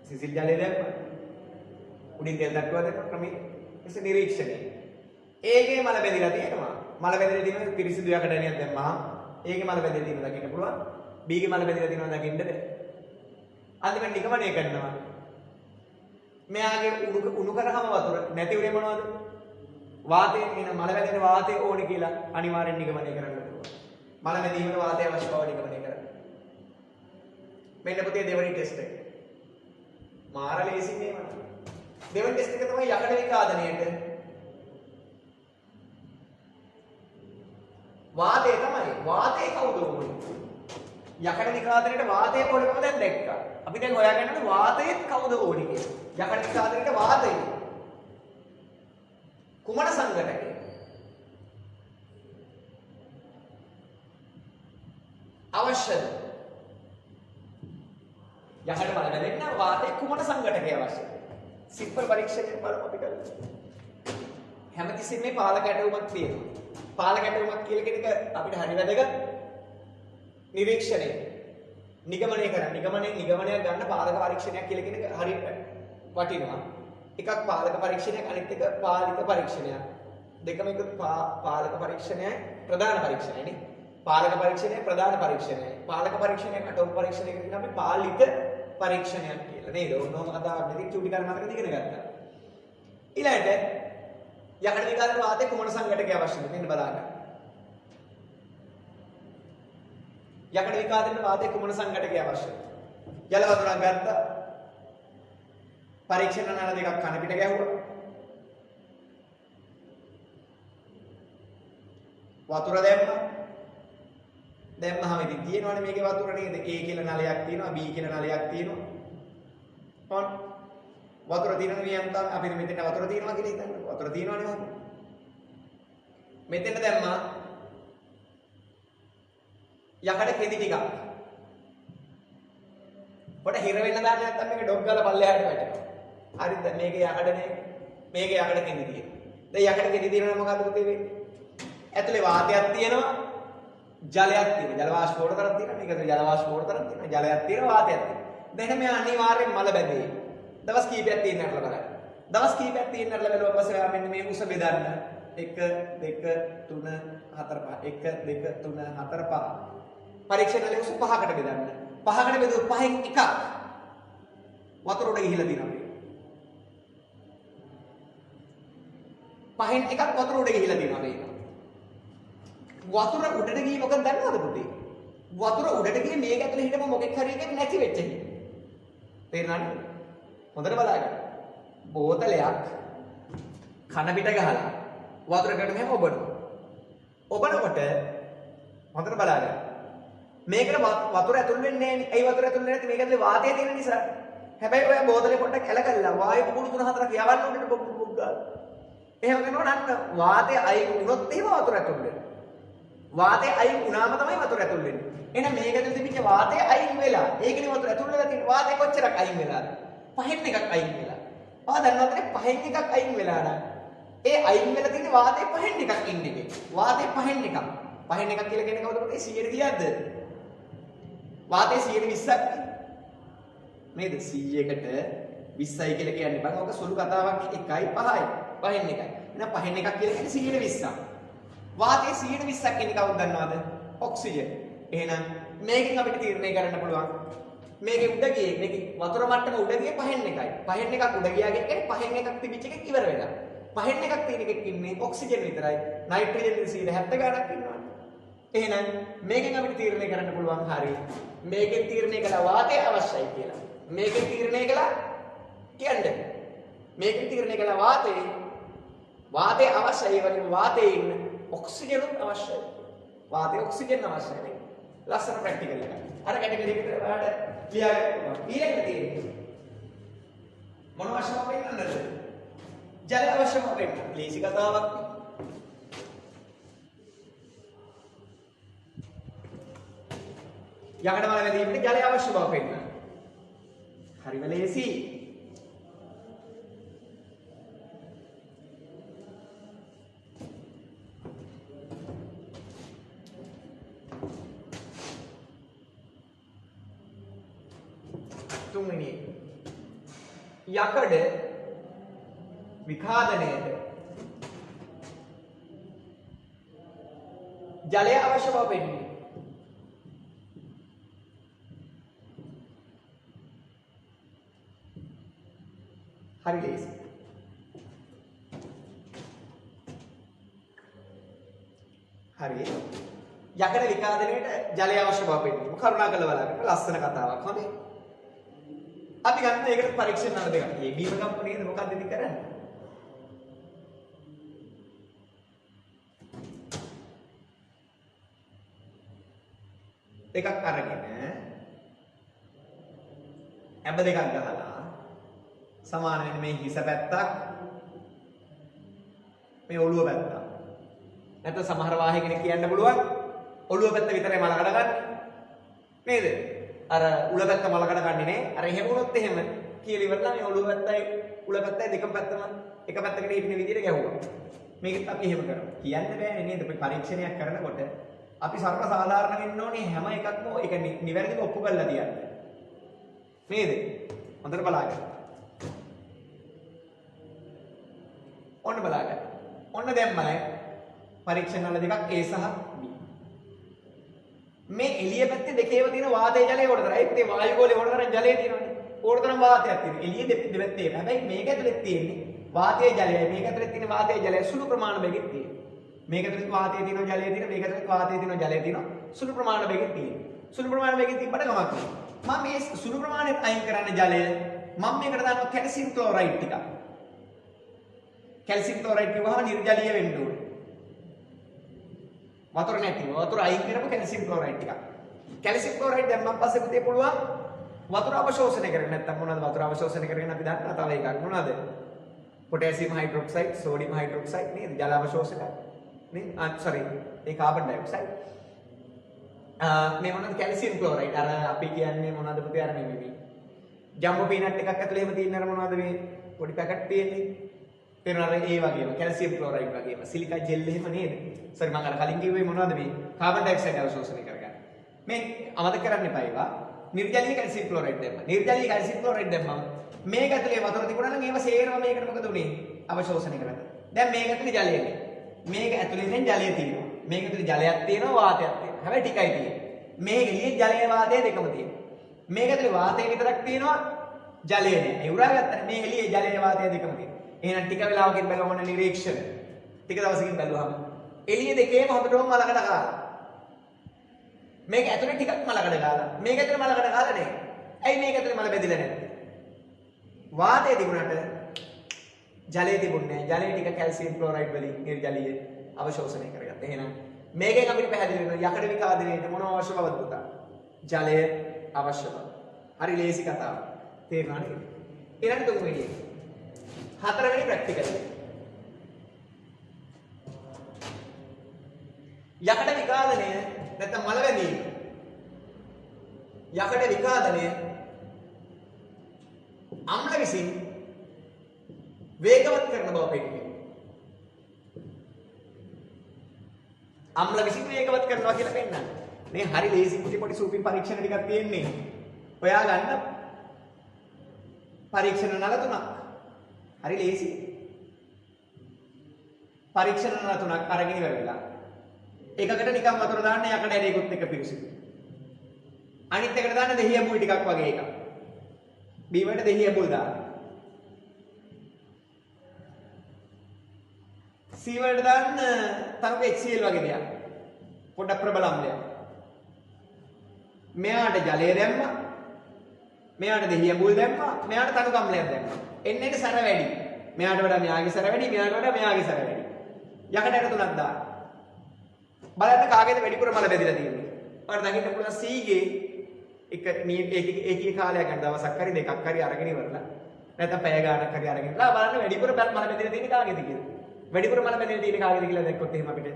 සිසිල් ජලය දැම්ම. උඩින් තෙල් තට්ටුව දැම්ම ක්‍රමයේ ඉස්ස නිරීක්ෂණය. ඒකේ මල බැඳිලා තියෙනවා. මල බැඳිලා තියෙනවා පිරිසිදු යකඩ ඇණයක් දැම්මා. ඒකේ මල බැඳිලා තියෙනවා දකින්න පුළුවන්. B ගේ මල බැඳිලා තියෙනවා දකින්න බෑ. අන්තිමට නිගමනය කරනවා. මෙයාගේ උණු කරාම වතුර නැති උනේ මොනවද? වාතයෙන් එන මල වැදෙන වාතය ඕනේ කියලා අනිවාර්යෙන් නිගමනය කරන්න පුළුවන්. මල වැදීමට වාතය අවශ්‍ය බව නිගමනය කරන්න. මෙන්න පුතේ දෙවෙනි ටෙස්ට් එක. මාර ලේසි නේම. දෙවෙනි ටෙස්ට් එක තමයි යකඩ විකාදනයේට. වාතය තමයි. වාතය කවුද ඕනේ? යකඩ විකාදනයේට වාතය ඕනකම දැන් දැක්කා. අපි දැන් හොයාගන්න වාතයත් කවුද ඕනේ කියලා. යකඩ විකාදනයේට වාතය. කුමන සංඝටකය? අවශ්‍යද? යකඩ බල බැලෙන්න වාතය කුමන සංඝටකය අවශ්‍යද? සිම්පල් පරීක්ෂණයක් බලමු අපි කරමු. හැමතිස්සෙම මේ පාලක ඇටුමක් තියෙනවා. පාලක ඇටුමක් කියලා කෙනෙක් අපිට හරි වැදගත්. නිරීක්ෂණය නිගමනය කරන්න නිගමනයක් ගන්න පාලක පරීක්ෂණයක් කියලා කෙනෙක් හරියට වටිනවා. එකක් පාලක පරීක්ෂණයක් අනිත් එක පාලික පරීක්ෂණයක්. දෙකම එක පාලක පරීක්ෂණයයි ප්‍රධාන පරීක්ෂණයනේ. පාලක පරීක්ෂණය ප්‍රධාන පරීක්ෂණය. පාලක පරීක්ෂණයක් අටෝම පරීක්ෂණයක කියන අපි පාලික පරීක්ෂණයක් කියලා නේද? ඕනෝම කතාවක් නෙදී චූටි කර්ම මතක ඉගෙන ගත්තා. ඊළඟට යකඩ විකාදන වාතයේ කුමන සංඝටකය අවශ්‍යද? මෙන්න බලන්න. යකඩ විකාදන වාතයේ කුමන සංඝටකය අවශ්‍යද? ජල වතුරක් ගත්තා. පරීක්ෂණ නල දෙකක් කන පිට ගැහුවා. වතුර දැම්මා. දැම්මහම ඉතින් තියෙනවනේ මේකේ වතුර නේද? A කියලා නලයක් තියෙනවා, B කියලා නලයක් තියෙනවා. ඔන්න වතුර තියෙනවනේ මේ යන්තම් අපි මෙතන වතුර තියෙනවා කියලා හිතන්න. වතුර තියෙනවනේ මොකද? මෙතන දැම්මා යකඩ කෙඳි ටිකක්. පොඩ හිර වෙන්න දාන්න නැත්නම් මේක ඩොග් ගාලා පල්ලෙහාට වැටෙනවා. හරිද? මේකේ යකඩනේ. මේකේ යකඩ කෙඳි තියෙනවා. දැන් යකඩ කෙඳි තියෙනවා මොකද පුතේ වෙන්නේ? ඇතුලේ වාතයක් තියෙනවා. ජලයක් තියෙනවා. ජල වාෂ්පෝඩ තරම් තියෙනවා. මේක ඇතුලේ ජල වාෂ්පෝඩ තරම් තියෙනවා. ජලයක් තියෙනවා වාතයක් තියෙනවා. දැන් මේ අනිවාර්යෙන් මල බැඳේ. දවස් කීපයක් තියෙනවද බලන්න. දවස් කීපයක් තියෙනවද බැලුවා පස්සේ ඔයා මෙන්න මේ උස බෙදන්න. 1 2 3 4 5 1 2 3 4 5 පරීක්ෂණවල උස 5කට බෙදන්න. 5කට බෙදුවොත් 5න් එකක් වතුර උඩ ගිහිලා තියෙනවා. 5න් එකක් වතුර උඩ ගිහිලා තියෙනවා මේක. වතුර උඩට ගියේ මොකද දන්නවද පුතේ? වතුර උඩට ගියේ මේක ඇතුලේ හිටපු මොකෙක් හරි එකක් නැති වෙච්ච හින්දා. තේරුණාද? හොඳට බලන්න. බෝතලයක් කන පිට ගහලා වතුරකට මෙහෙම ඔබනවා. ඔබනකොට හොඳට බලන්න. මේකට වතුර ඇතුල් වෙන්නේ නැහැ නේ. ඇයි වතුර ඇතුල් වෙන්නේ නැති? මේක ඇතුලේ වාතය තියෙන නිසා. හැබැයි ඔය බෝතලේ පොඩ්ඩක් ඇලකල්ලා වායු කුකුළු 3-4ක් යවන්න ඕනේ පොඩ්ඩක් ගාලා. එහෙම කරනකොට අන්න වාතය අයින් වුණොත් එහෙම වතුර ඇතුල් වෙනවා. වාතය අයින් වුණාම තමයි වතුර ඇතුල් වෙන්නේ. එහෙනම් මේක ඇතුලේ තිබිච්ච වාතය අයින් වෙලා. ඒකනේ වතුර ඇතුල් වෙලා තියෙන්නේ. වාතය කොච්චරක් අයින් වෙලාද? 5න් එකක් අයින් වෙලා. ඔයා දන්නවද 5න් එකක් අයින් වෙලා නම් ඒ අයින් වෙලා තියෙන වාතය 5න් එකක් ඉන්නේ. වාතය 5න් එකක්. 5න් එකක් කියලා කියන්නේ කවුද පුතේ? 100ට කීයක්ද? වාතය 120ක් නේද? 100කට 20යි කියලා කියන්නේ බං. ඔක සුළු කතාවක් 1යි 5යි. 5න් එකයි. එහෙනම් 5න් එකක් කියලා කියන්නේ 120ක්. වාතය 120ක් කියන්නේ කවුද දන්නවද? ඔක්සිජන්. එහෙනම් මේකෙන් අපිට තීරණය කරන්න පුළුවන් මේකේ උඩ ගියේ මේකේ වතුර මට්ටම උඩ ගියේ 5න් එකයි. 5න් එකක් උඩ ගියා කියන්නේ 5න් එකක් තිබිච්ච එකක් ඉවර වෙලා. 5න් එකක් තියෙන එකක් ඉන්නේ ඔක්සිජන් විතරයි. නයිට්‍රජන් 170 ගණක් ඉන්නවා. එහෙනම් මේකෙන් අපිට තීරණය කරන්න පුළුවන් හරිය. මේකෙන් තීරණය කළා වාතය අවශ්‍යයි කියලා. මේකෙන් තීරණය කළා කියන්නේ. මේකෙන් තීරණය කළා වාතය අවශ්‍යයි වගේ වාතයේ ඉන්න ඔක්සිජන් අවශ්‍යයි. වාතය ඔක්සිජන් අවශ්‍යයි. ලස්සන ප්‍රැක්ටිකල් එකක්. අර කැටගරි එකට ඔයාලට ක්ලියර් කරනවා. ඊළඟට තියෙන්නේ මොන අවශ්‍යම වෙන්නද? ජල අවශ්‍යම වෙන්න. ලීසි කතාවක්. යකඩ මල වැදීමට ජලය අවශ්‍ය බව පෙන්නනවා. හරිම ලේසි. තුන්වෙනි යකඩ විඛාදනයේද ජලය අවශ්‍ය බව පෙන්නනවා. හරි ලේසි. හරි. යකඩ විකාදනයේට ජලය අවශ්‍ය බව පෙන්නනවා. කරුණාකරලා බලන්න. ලස්සන කතාවක්. හොඳයි. අපි ගන්න ඒකට පරීක්ෂණ නර දෙකක්. මේ බීම කම්පැනිද මොකක්ද ඉතින් කරන්නේ? දෙකක් අරගෙන ඇබ දෙකක් ගහලා සමාන වෙන මේ හිස පැත්තක් මේ ඔළුව පැත්තක්. නැත්නම් සමහර වාහේ කෙනෙක් කියන්න පුළුවන් ඔළුව පැත්ත විතරයි මලකඩ ගන්න. නේද? අර උල පැත්ත මලකඩ ගන්නේ නේ. අර එහෙම වුණොත් එහෙම කියලා ඉවරලා මේ ඔළුව පැත්තයි උල පැත්තයි දෙකම පැත්තම එක පැත්තකට හිටින විදිහට ගැහුවා. මේකත් අපි එහෙම කරමු. කියන්න බෑනේ නේද? අපි පරීක්ෂණයක් කරනකොට අපි සර්ව සාධාරණ වෙන්න ඕනේ හැම එකක්ම ඒක නිවැරදිව ඔප්පු කරලා තියන්න. නේද? හොඳට බලන්න. ඔන්න බලන්න. ඔන්න දැම්මම පරීක්ෂණ වල දෙකක් A සහ B. මේ එළිය පැත්තේ දෙකේම තියෙන වාතය ජලය ඕනතරම්. ඒත් මේ වායු ගෝලේ ඕනතරම් ජලය තියෙනවනේ. ඕනතරම් වාතයක් තියෙනවා. එළිය දෙපැත්තේ. හැබැයි මේක ඇතුලේ තියෙන්නේ වාතය ජලයයි. මේක ඇතුලේ තියෙන වාතය ජලය සුළු ප්‍රමාණ බෙගෙත් තියෙනවා. මේක ඇතුලේ වාතය තියෙනවා ජලය තියෙනවා. මේක ඇතුලේ වාතය තියෙනවා ජලය තියෙනවා. සුළු ප්‍රමාණ බෙගෙත් තියෙනවා. සුළු ප්‍රමාණ බෙගෙත් තිබ්බට කමක් නැහැ. මම මේ සුළු ප්‍රමාණයට අයින් කරන්න ජලය මම මේකට දානවා කැල්සියම් ක්ලෝරයිඩ් ටිකක්. කැල්සියම් ක්ලෝරයිඩ් කිව්වහම නිර්ජලීය වෙන්න ඕනේ. වතුර නැතිව වතුර අයින් කරපු කැල්සියම් ක්ලෝරයිඩ් ටිකක්. කැල්සියම් ක්ලෝරයිඩ් දැම්මම පස්සේ පුතේ පුළුවන් වතුර අවශෝෂණය කරගෙන නැත්තම් මොනවද වතුර අවශෝෂණය කරගෙන අපි දන්නා තව එකක් මොනවද? පොටෑසියම් හයිඩ්‍රොක්සයිඩ්, සෝඩියම් හයිඩ්‍රොක්සයිඩ් නේද? ජල අවශෝෂක නේද? sorry ඒ කාබන් ඩයොක්සයිඩ්. මේ මොනවද කැල්සියම් ක්ලෝරයිඩ් අර අපි කියන්නේ මොනවද පුතේ අර මේ ජම්බෝ පීනට් එකක් ඇතුලේ එහෙම තියෙන අර මොනවද මේ පොඩි පැකට් තියෙන්නේ? තේරෙනවද? ඒ වගේම කැල්සියම් ක්ලෝරයිඩ් වගේම සිලිකා ජෙල් එහෙම නේද? sorry මම අර කලින් කිව්වේ මොනවද මේ කාබන් ඩයොක්සයිඩ් අවශෝෂණය කරගන්න. මේ අමතක කරන්න එපා ඒවා. නිර්ජලීය කැල්සියම් ක්ලෝරයිඩ් දැම්මා. නිර්ජලීය කැල්සියම් ක්ලෝරයිඩ් දැම්මම මේක ඇතුලේ වතුර තිබුණා නම් ඒව සේරම මේකට මොකද උනේ? අවශෝෂණය කරගත්තා. දැන් මේක ඇතුලේ ජලය නෑ. මේක ඇතුලේ දැන් ජලය තියෙනවා. මේක ඇතුලේ ජලයක් තියෙනවා වාතයක් තියෙනවා. හැබැයි ටිකයි තියෙන්නේ. මේ එළියේ ජලය වාතය දෙකම තියෙනවා. මේක ඇතුලේ වාතය විතරක් තියෙනවා ජලය නෑ. ඒ උරාගත්තා. මේ එළියේ ජලය වාතය දෙකම තියෙනවා. එහෙනම් ටික වෙලාවකින් බලමු නිරීක්ෂණ. ටික දවසකින් බැලුවාම එළිය දෙකේම හොඳටම මලකඩ කාලා. මේක ඇතුලේ ටිකක් මලකඩ කාලා. මේක ඇතුලේ මලකඩ කාලා නෑ. ඇයි මේක ඇතුලේ මල බෙදිලා නැත්තේ? වාතය තිබුණාට ජලය තිබුණේ නෑ. ජලය ටික කැල්සියම් ක්ලෝරයිඩ් වලින් නිර්ජලීය අවශෝෂණය කරගත්තා. එහෙනම් මේකෙන් අපිට පැහැදිලි වෙනවා යකඩ විකාදනයේට මොන අවශ්‍ය බවද පුතා? ජලය අවශ්‍ය බව. හරි ලේසි කතාවක්. තේරුණාද? ඊළඟ තුන්වෙනි එක. හතරවෙනි ප්‍රැක්ටිකල් එක. යකඩ විකාදනය නැත්නම් මල වැදීම. යකඩ විකාදනය අම්ල විසින් වේගවත් කරන බව පෙන්නනවා. අම්ල විසින් වේගවත් කරනවා කියලා පෙන්නන්නේ. මේ හරි ලේසි පොඩි සූපින් පරීක්ෂණ ටිකක් තියෙන්නේ. ඔයා ගන්න පරීක්ෂණ නල තුනක්. හරි ලේසි. පරීක්ෂණ නල තුනක් අරගෙන ඉවරලා. එකකට නිකන් වතුර දාන්න යකඩ ඇරේකුත් එක පිරිසිදු. අනිත් එකට දාන්න දෙහිය මුල් ටිකක් වගේ එකක්. බීමට දෙහිය මුල් දාන්න. C වලට දාන්න තනක HCl වගේ දෙයක්. පොඩ්ඩක් ප්‍රබල අම්ලයක්. මෙයාට ජලය දැම්මා. මෙයාට දෙහිය මුල් දැම්මා. මෙයාට තනක අම්ලයක් දැම්මා. එන්නේ සැර වැඩි. මෙයාට වඩා මෙයාගේ සැර වැඩි. මෙයාට වඩා මෙයාගේ සැර වැඩි. යකඩ ඇට තුනක් දාන්න. බලන්න කාගේද වැඩිපුර මල බැඳිලා තියෙන්නේ. ඔයාලට දකින්න පුළුවන් C ගේ ඒකේ කාලයක් ගන්න දවසක් හරි දෙකක් හරි අරගෙන ඉවරලා. නැත්නම් පැය ගාණක් හරි අරගෙන ඉඳලා බලන්න වැඩිපුර මල බැඳිලා තියෙන්නේ කාගේද කියලා. වැඩිපුර මල බැඳිලා තියෙන්නේ කාගේද කියලා දැක්කොත් එහෙම අපිට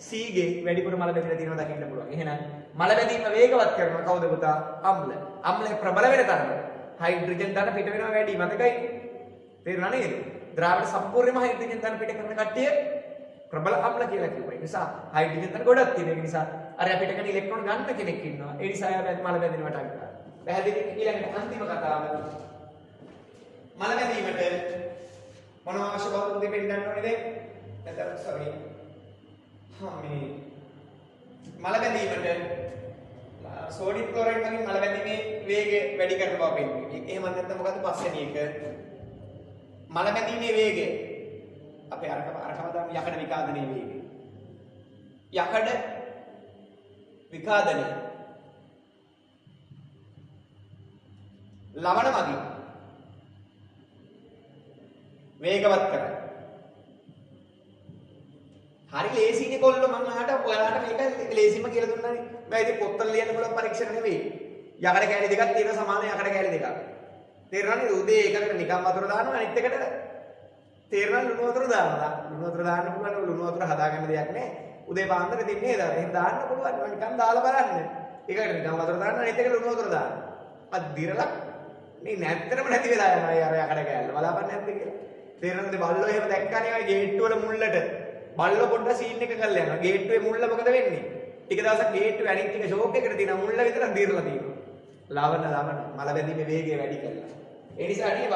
C ගේ වැඩිපුර මල බැඳිලා තියෙනවා දකින්න පුළුවන්. එහෙනම් මල බැඳීම වේගවත් කරනවා කවුද පුතා? අම්ල. අම්ලය ප්‍රබල වෙන තරමට හයිඩ්‍රජන් ධන පිට වෙනවා වැඩි මතකයි. තේරුණා නේද? ද්‍රාවක සම්පූර්ණයෙන්ම හයිඩ්‍රජන් ධන පිට කරන කට්ටිය ප්‍රබල අම්ල කියලා කිව්වා. ඒ නිසා හයිඩ්‍රජන් ධන ගොඩක් තියෙන. ඒ නිසා අර අපිට කන ඉලෙක්ට්‍රෝන ගන්න කෙනෙක් ඉන්නවා. ඒ නිසා එයා මල බැඳිනවට අග්ගා. පැහැදිලි ඊළඟට අන්තිම කතාව. මල බැඳීමට මොනවා අවශ්‍ය බවද දෙපෙන්නන්න ඕනේද? නැත්නම් සෝරි. මේ මල බැඳීමට සෝඩියම් ක්ලෝරයිඩ් වලින් මල බැඳීමේ වේගය වැඩි කරන බව පෙන්වන්නේ. එහෙම නැත්නම් මොකද පස්වෙනි එක? මල බැඳීමේ වේගය අපේ අරකම දාමු යකඩ විකාදනයේ වේගය. යකඩ විකාදනය ලවණ මගින් වේගවත් කරයි. හරි ලේසිනේ කොල්ලෝ මම ඔයාලට මේක ලේසිම කියලා දුන්නානේ. මම ඉතින් පොත්වල ලියන්න පුළුවන් පරීක්ෂණ නෙවෙයි. යකඩ කැලි දෙකක් තියෙනවා සමාන යකඩ කැලි දෙකක්. තේරෙනවද? උදේ එකකට නිකන් වතුර දානවා අනිත් එකට තේරෙනවද ලුණු වතුර දානවා. ලුණු වතුර දාන්න පුළුවන්. ලුණු වතුර හදාගන්න දෙයක් නෑ. උදේ පාන්දර දෙන්නේ නේද? එහෙනම් දාන්න පුළුවන්. නිකන් දාලා බලන්න. එකකට නිකන් වතුර දාන්න අනිත් එකට ලුණු වතුර දාන්න. අත් දිරලා මේ නැත්තරම නැති වෙලා යනවා අර යකඩ කැල්ල. බලාපන්න නැද්ද කියලා. තේරෙනවද? බල්ලෝ එහෙම දැක්කනේ ඔය ගේට්ටු වල මුල්ලට. බල්ලෝ පොඩ්ඩක් සීන් එක කරලා යනවා. ගේට්ටුවේ මුල්ල මොකද වෙන්නේ? ටික දවසක් ගේට්ටුවේ අනිත් ටික ෂෝක් එකකට තියෙනවා. මුල්ල විතරක් දිරලා තියෙනවා. ලවණ මල බැඳීමේ වේගය වැඩි කරලා. ඒ නිසා නේ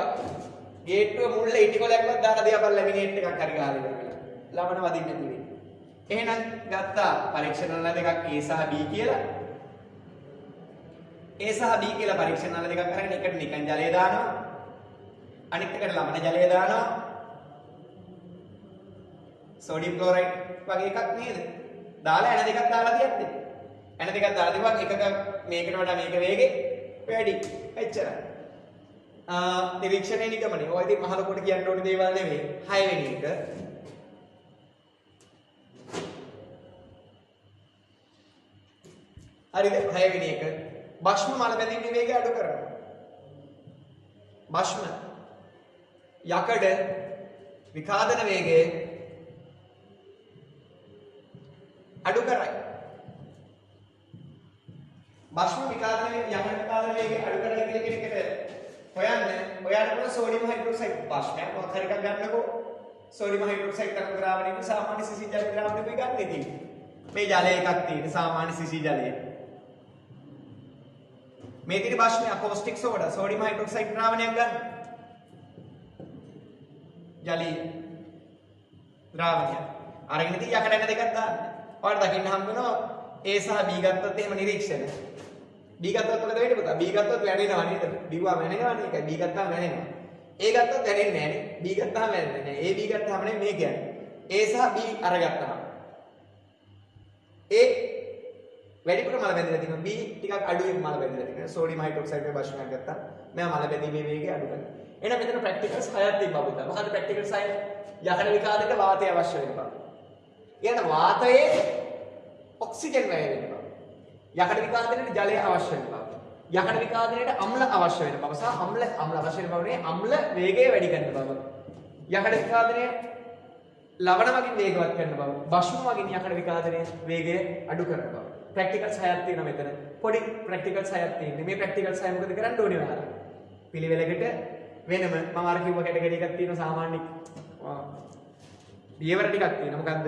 ගේට්ටුවේ මුල්ල ඉටිකොලයක්වත් දාලා දියා බල ලැමිනේට් එකක් හරි ගහලා ඉවරලා. ලවණ වදින්න නැති වෙන්නේ. එහෙනම් ගත්තා පරීක්ෂණ නල දෙකක් A සහ B කියලා. A සහ B කියලා පරීක්ෂණ නල දෙකක් අරගෙන එකට නිකන් ජලය දානවා. අනිත් එකට ලවණ ජලය දානවා. සෝඩියම් ක්ලෝරයිඩ් වගේ එකක් නේද? දාලා එන දෙකක් දාලා තියන්නේ. එන දෙකක් දාලා තිබුවා එකක මේකට වඩා මේක වේගෙ වැඩි. එච්චරයි. නිරීක්ෂණයේ නිගමනය. ඔය ඉතින් මහ ලොකුට කියන්න ඕනේ දේවල් නෙවෙයි. 6 වෙනි එක. හරිද? 6 වෙනි එක. භෂ්ම මල බැඳීමේ වේගය අඩු කරනවා. භෂ්ම යකඩ විකාදන වේගය අඩු කරයි. භෂ්ම විකාදන යකඩ විකාදන වේගය අඩු කරලා කියලා කෙනෙක්ට හොයන්න ඔයාලට පුළුවන් සෝඩියම් හයිඩ්‍රොක්සයිඩ් භෂ්මයක් මොකක් හරි එකක් ගන්නකො සෝඩියම් හයිඩ්‍රොක්සයිඩ් තරංග ද්‍රාවණයක සාමාන්‍ය සිසි ජල ද්‍රාවණයක ගන්න ඉතින් මේ ජලය එකක් තියෙන සාමාන්‍ය සිසි ජලය මේ තියෙන භෂ්මය කොස්ටික් සෝඩා සෝඩියම් හයිඩ්‍රොක්සයිඩ් ද්‍රාවණයක් ගන්න ජලීය ද්‍රාවණය අරගෙන ඉතින් යකඩ ඇට දෙකක් දාන්න ඔයාලට දකින්න හම්බ වෙනවා A සහ B ගත්තොත් එහෙම නිරීක්ෂණ B ගත්තොත් මොකද වෙන්නේ පුතා? B ගත්තොත් වැනෙනවා නේද? බිව්වා වැනෙනවා නේ. ඒකයි B ගත්තාම වැනෙනවා. A ගත්තොත් වැනෙන්නේ නැහැ නේ. B ගත්තාම වැනෙන්නේ නැහැ. A B ගත්තාම නේ මේ කියන්නේ. A සහ B අරගත්තාම. A වැඩිපුර මල බැඳිලා තියෙනවා. B ටිකක් අඩුවෙන් මල බැඳිලා තියෙනවා. සෝඩියම් හයිඩ්‍රොක්සයිඩ් ගේ භෂ්මයක් ගත්තා. මෙයා මල බැඳීමේ වේගය අඩු කරනවා. එහෙනම් මෙතන ප්‍රැක්ටිකල්ස් 6ක් තිබ්බා පුතා. මොකද ප්‍රැක්ටිකල්ස් 6? යකඩ විකාරයට වාතය අවශ්‍ය වෙනවා. ඊට වාතයේ ඔක්සිජන් වැය වෙන බව. යකඩ විකාදනයේට ජලය අවශ්‍ය වෙන බව. යකඩ විකාදනයේට අම්ල අවශ්‍ය වෙන බව සහ අම්ල අවශ්‍ය වෙන බවනේ අම්ල වේගය වැඩි කරන බව. යකඩ විකාදනය ලවණ වලින් වේගවත් කරන බව. භස්ම වලින් යකඩ විකාදනයේ වේගය අඩු කරන බව. ප්‍රැක්ටිකල්ස් 6ක් තියෙනවා මෙතන. පොඩි ප්‍රැක්ටිකල්ස් 6ක් තියෙනවා. මේ ප්‍රැක්ටිකල්ස් 6 මොකද කරන්න ඕනේ ඔයාලා? පිළිවෙලකට වෙනම මම අර කිව්ව කැටගරි එකක් තියෙනවා සාමාන්‍ය පියවර ටිකක් තියෙනවා. මොකද්ද?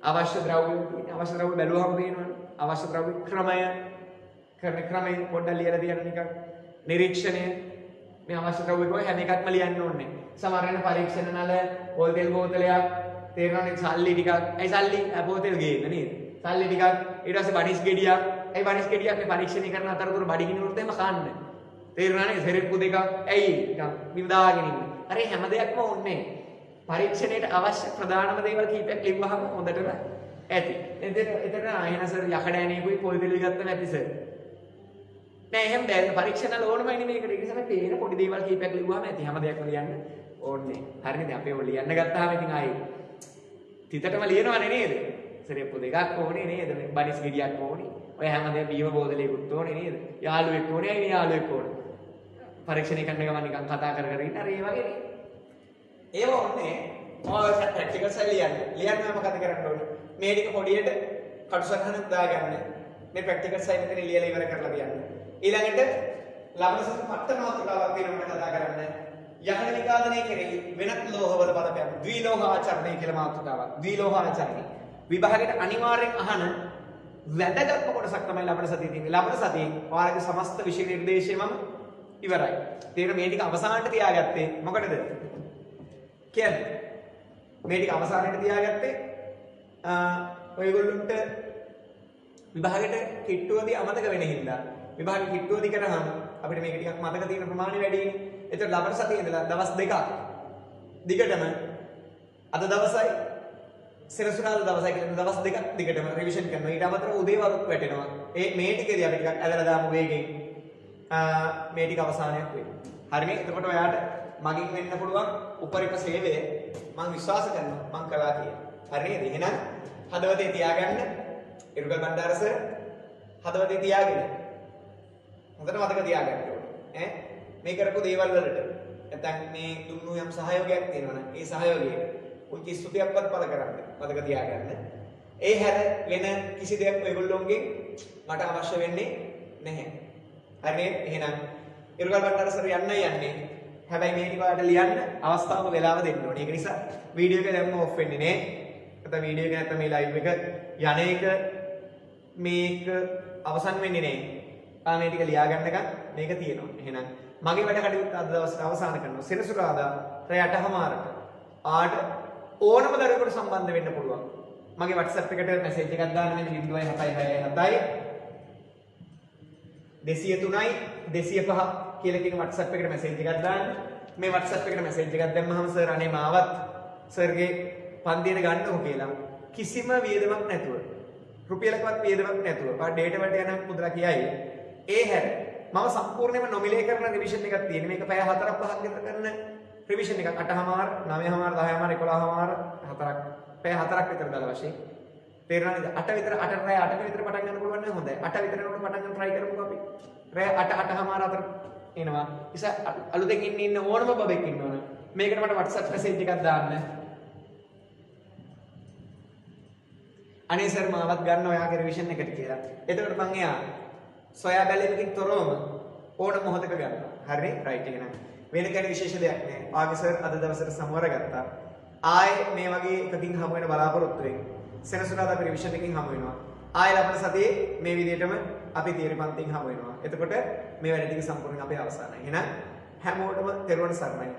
අවශ්‍ය ද්‍රව්‍ය තියෙනවා. අවශ්‍ය ද්‍රව්‍ය බැලුවම පේනවනේ. අවශ්‍ය ද්‍රව්‍ය ක්‍රමය කරන ක්‍රමය පොඩ්ඩක් ලියලා තියන්න නිකන්. නිරීක්ෂණය මේ අවශ්‍ය ද්‍රව්‍ය කොහේ හැම එකක්ම ලියන්න ඕනේ. සමහර වෙන පරීක්ෂණ නල පොල් තෙල් බෝතලයක් තේරෙනවනේ සල්ලි ටිකක්. ඇයි සල්ලි? පොතෙල් ගේන්න නේද? සල්ලි ටිකක් ඊට පස්සේ බනිස් ගෙඩියක්. ඇයි බනිස් ගෙඩියක් මේ පරීක්ෂණය කරන අතරතුර බඩගිනි වුණොත් එහෙම කන්න. තේරුණානේ? සෙරෙප්පු දෙකක්. ඇයි? නිකන් බිම දාගෙන ඉන්න. අර හැම දෙයක්ම ඕනේ. පරීක්ෂණයට අවශ්‍ය ප්‍රධානම දේවල් කීපයක් ලිව්වහම හොඳටම ඇති. එතන ආයෙන සර් යකඩ ඇණේකුයි පොල් තෙල් ගත්ත නැති සර්. නෑ එහෙම බෑ. පරීක්ෂණ වල ඕනමයි මේකට. ඒ නිසා පේන පොඩි දේවල් කීපයක් ලිව්වහම ඇති. හැම දෙයක්ම ලියන්න ඕනේ. හරිනේ. දැන් අපි ඔය ලියන්න ගත්තාම ඉතින් ආයේ තිතටම ලියනවනේ නේද? සරෙප්පු දෙකක් ඕනේ නේද? බනිස් ගෙඩියක් ඕනේ. ඔය හැම දෙයක්ම බීම බෝතලයකුත් ඕනේ නේද? යාළුවෙක් ඕනේ. ඇයි මේ යාළුවෙක් ඕනේ? පරීක්ෂණය කරන ගමන් නිකන් කතා කර කර ඉන්න අර ඒ වගේ නේ. ඒව ඕනේ මොකද ප්‍රැක්ටිකල්ස් වල ලියන්න මොකද කරන්න ඕනේ? මේ ටික පොඩියට කටුසටහනක් දාගන්න. මේ ප්‍රැක්ටිකල්ස් වල මෙතන ලියලා ඉවර කරලා තියන්න. ඊළඟට ලබන සති පට්ට මාතෘකාවක් වෙනම කතා කරන්න. යකඩ විකාදනය කෙරෙහි වෙනත් ලෝහවල බලපෑම ද්විලෝහ ආචරණය කියලා මාතෘකාවක්. ද්විලෝහ ආචරණය. විභාගයට අනිවාර්යෙන් අහන වැදගත්ම කොටසක් තමයි ලබන සතියේ තියෙන්නේ. ලබන සතියේ ඔයාලගේ සමස්ත විෂය නිර්දේශයම ඉවරයි. තේරෙන මේ ටික අවසානට තියාගත්තේ මොකටද? කියන්නේ මේ ටික අවසානට තියාගත්තේ ඔයගොල්ලන්ට විභාගයට කිට්ටුවදී අමතක වෙන හින්දා විභාගෙ කිට්ටුවදී කරාම අපිට මේක ටිකක් මතක තියෙන ප්‍රමාණය වැඩිනේ. ඒතර ලබන සතියේ ඉඳලා දවස් දෙකක් දිගටම අද දවසයි සෙනසුරාදා දවසයි කියලා දවස් දෙකක් දිගටම රිවිෂන් කරනවා. ඊට අමතරව උදේ වරුත් වැටෙනවා. මේ ටිකේදී අපි ටිකක් ඇදලා දාමු වේගෙන්. මේ ටික අවසානයක් වෙයි. හරිනේ? එතකොට ඔයාට මගෙන් වෙන්න පුළුවන් උපරිම සේවය මම විශ්වාස කරනවා මම කළා කියලා. හරිනේද? එහෙනම් හදවතේ තියාගන්න. ඉරුගල් බණ්ඩාර සර් හදවතේ තියාගෙන. හොඳට මතක තියාගන්න ඕනේ. මේ කරපු දේවල් වලට නැත්නම් මේ දුන්නු යම් සහයෝගයක් තියෙනවනේ. ඒ සහයෝගයට උන්ගේ ස්තුතියක්වත් පළ කරන්න. මතක තියාගන්න. ඒ හැර වෙන කිසි දෙයක් ඔයගොල්ලෝන්ගෙන් මට අවශ්‍ය වෙන්නේ නැහැ. හරිනේ? එහෙනම් ඉරුගල් බණ්ඩාර සර් යන්නේ. හැබැයි මේ ටික ඔයාලට ලියන්න අවස්ථාව වෙලාව දෙන්න ඕනේ. ඒක නිසා වීඩියෝ එක දැම්ම ඔෆ් වෙන්නේ නේ. නැත්නම් වීඩියෝ එක නැත්නම් මේ ලයිව් එක යන එක මේක අවසන් වෙන්නේ නේ. මේ ටික ලියා ගන්නකම් මේක තියෙනවා. එහෙනම් මගේ වැඩ කටයුත්ත අද දවසට අවසන් කරනවා. සෙනසුරාදා රෑ 8:00ට ආට ඕනම දරුවෙකුට සම්බන්ධ වෙන්න පුළුවන්. මගේ WhatsApp එකට මැසේජ් එකක් දාන්න මෙන්න 0.667 203යි 205 කියලා කියන WhatsApp එකට මැසේජ් එකක් දාන්න. මේ WhatsApp එකට මැසේජ් එකක් දැම්මහම සර් අනේ මාවත් සර්ගේ පන්තියට ගන්නකො කියලා කිසිම වියදමක් නැතුව රුපියලකවත් වියදමක් නැතුව පාට ඩේටා වලට යන මුදලා කියයි. ඒ හැර මම සම්පූර්ණයෙන්ම නොමිලේ කරන රිවිෂන් එකක් තියෙන. මේක පැය 4ක් 5ක් විතර කරන රිවිෂන් එකක් 8:00මාර 9:00මාර 10:00මාර 11:00මාර 4ක් පැය 4ක් විතර දාලා වශයෙන් තේරෙනවද? 8 විතර 8 රෑ 8 විතර පටන් ගන්න පුළුවන් නම් හොඳයි. 8 විතර යනකොට පටන් ගන්න try කරමුකෝ අපි. රෑ 8:00මාර අතර එනවා. ඉතින් අලුතෙන් ඉන්න ඕනම බබෙක් ඉන්නවනේ. මේකට මට WhatsApp message එකක් දාන්න. අනේ සර් මාවත් ගන්න ඔයාගේ රිවිෂන් එකට කියලා. එතකොට මම එයා සොයා බැලීමකින් තොරවම ඕන මොහොතක ගන්නවා. හරිනේ? රයිට් එක නේද? වෙන කෙනෙක් විශේෂ දෙයක් නෑ. ආගේ සර් අද දවසට සමවර ගත්තා. ආයේ මේ වගේ එකකින් හමු වෙන බලාපොරොත්තු වෙන්න. සෙනසුරාදා අපි රිවිෂන් එකකින් හමු වෙනවා. ආයේ ලබන සතියේ මේ විදිහටම අපි තියරි පන්තියෙන් හමු වෙනවා. එතකොට මේ වැඩ ටික සම්පූර්ණයෙන් අපේ අවසానයි. එහෙනම් හැමෝටම තෙරුවන් සරණයි.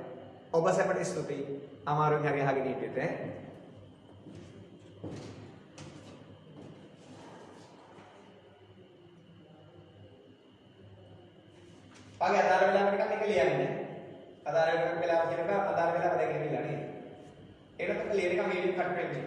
ඔබ සැපට ස්තුතියි. අමාරුවෙන් හරි අහගෙන හිටියට ආගේ අදාළ වෙලාවට නිකන් එක ලියන්නේ. අදාළ වෙලාව කියනක අදාළ වෙලාව දැන් ගෙවිලා නේද? ඒකට ක්ලියර් එක වීඩියෝ කට් වෙන්නේ.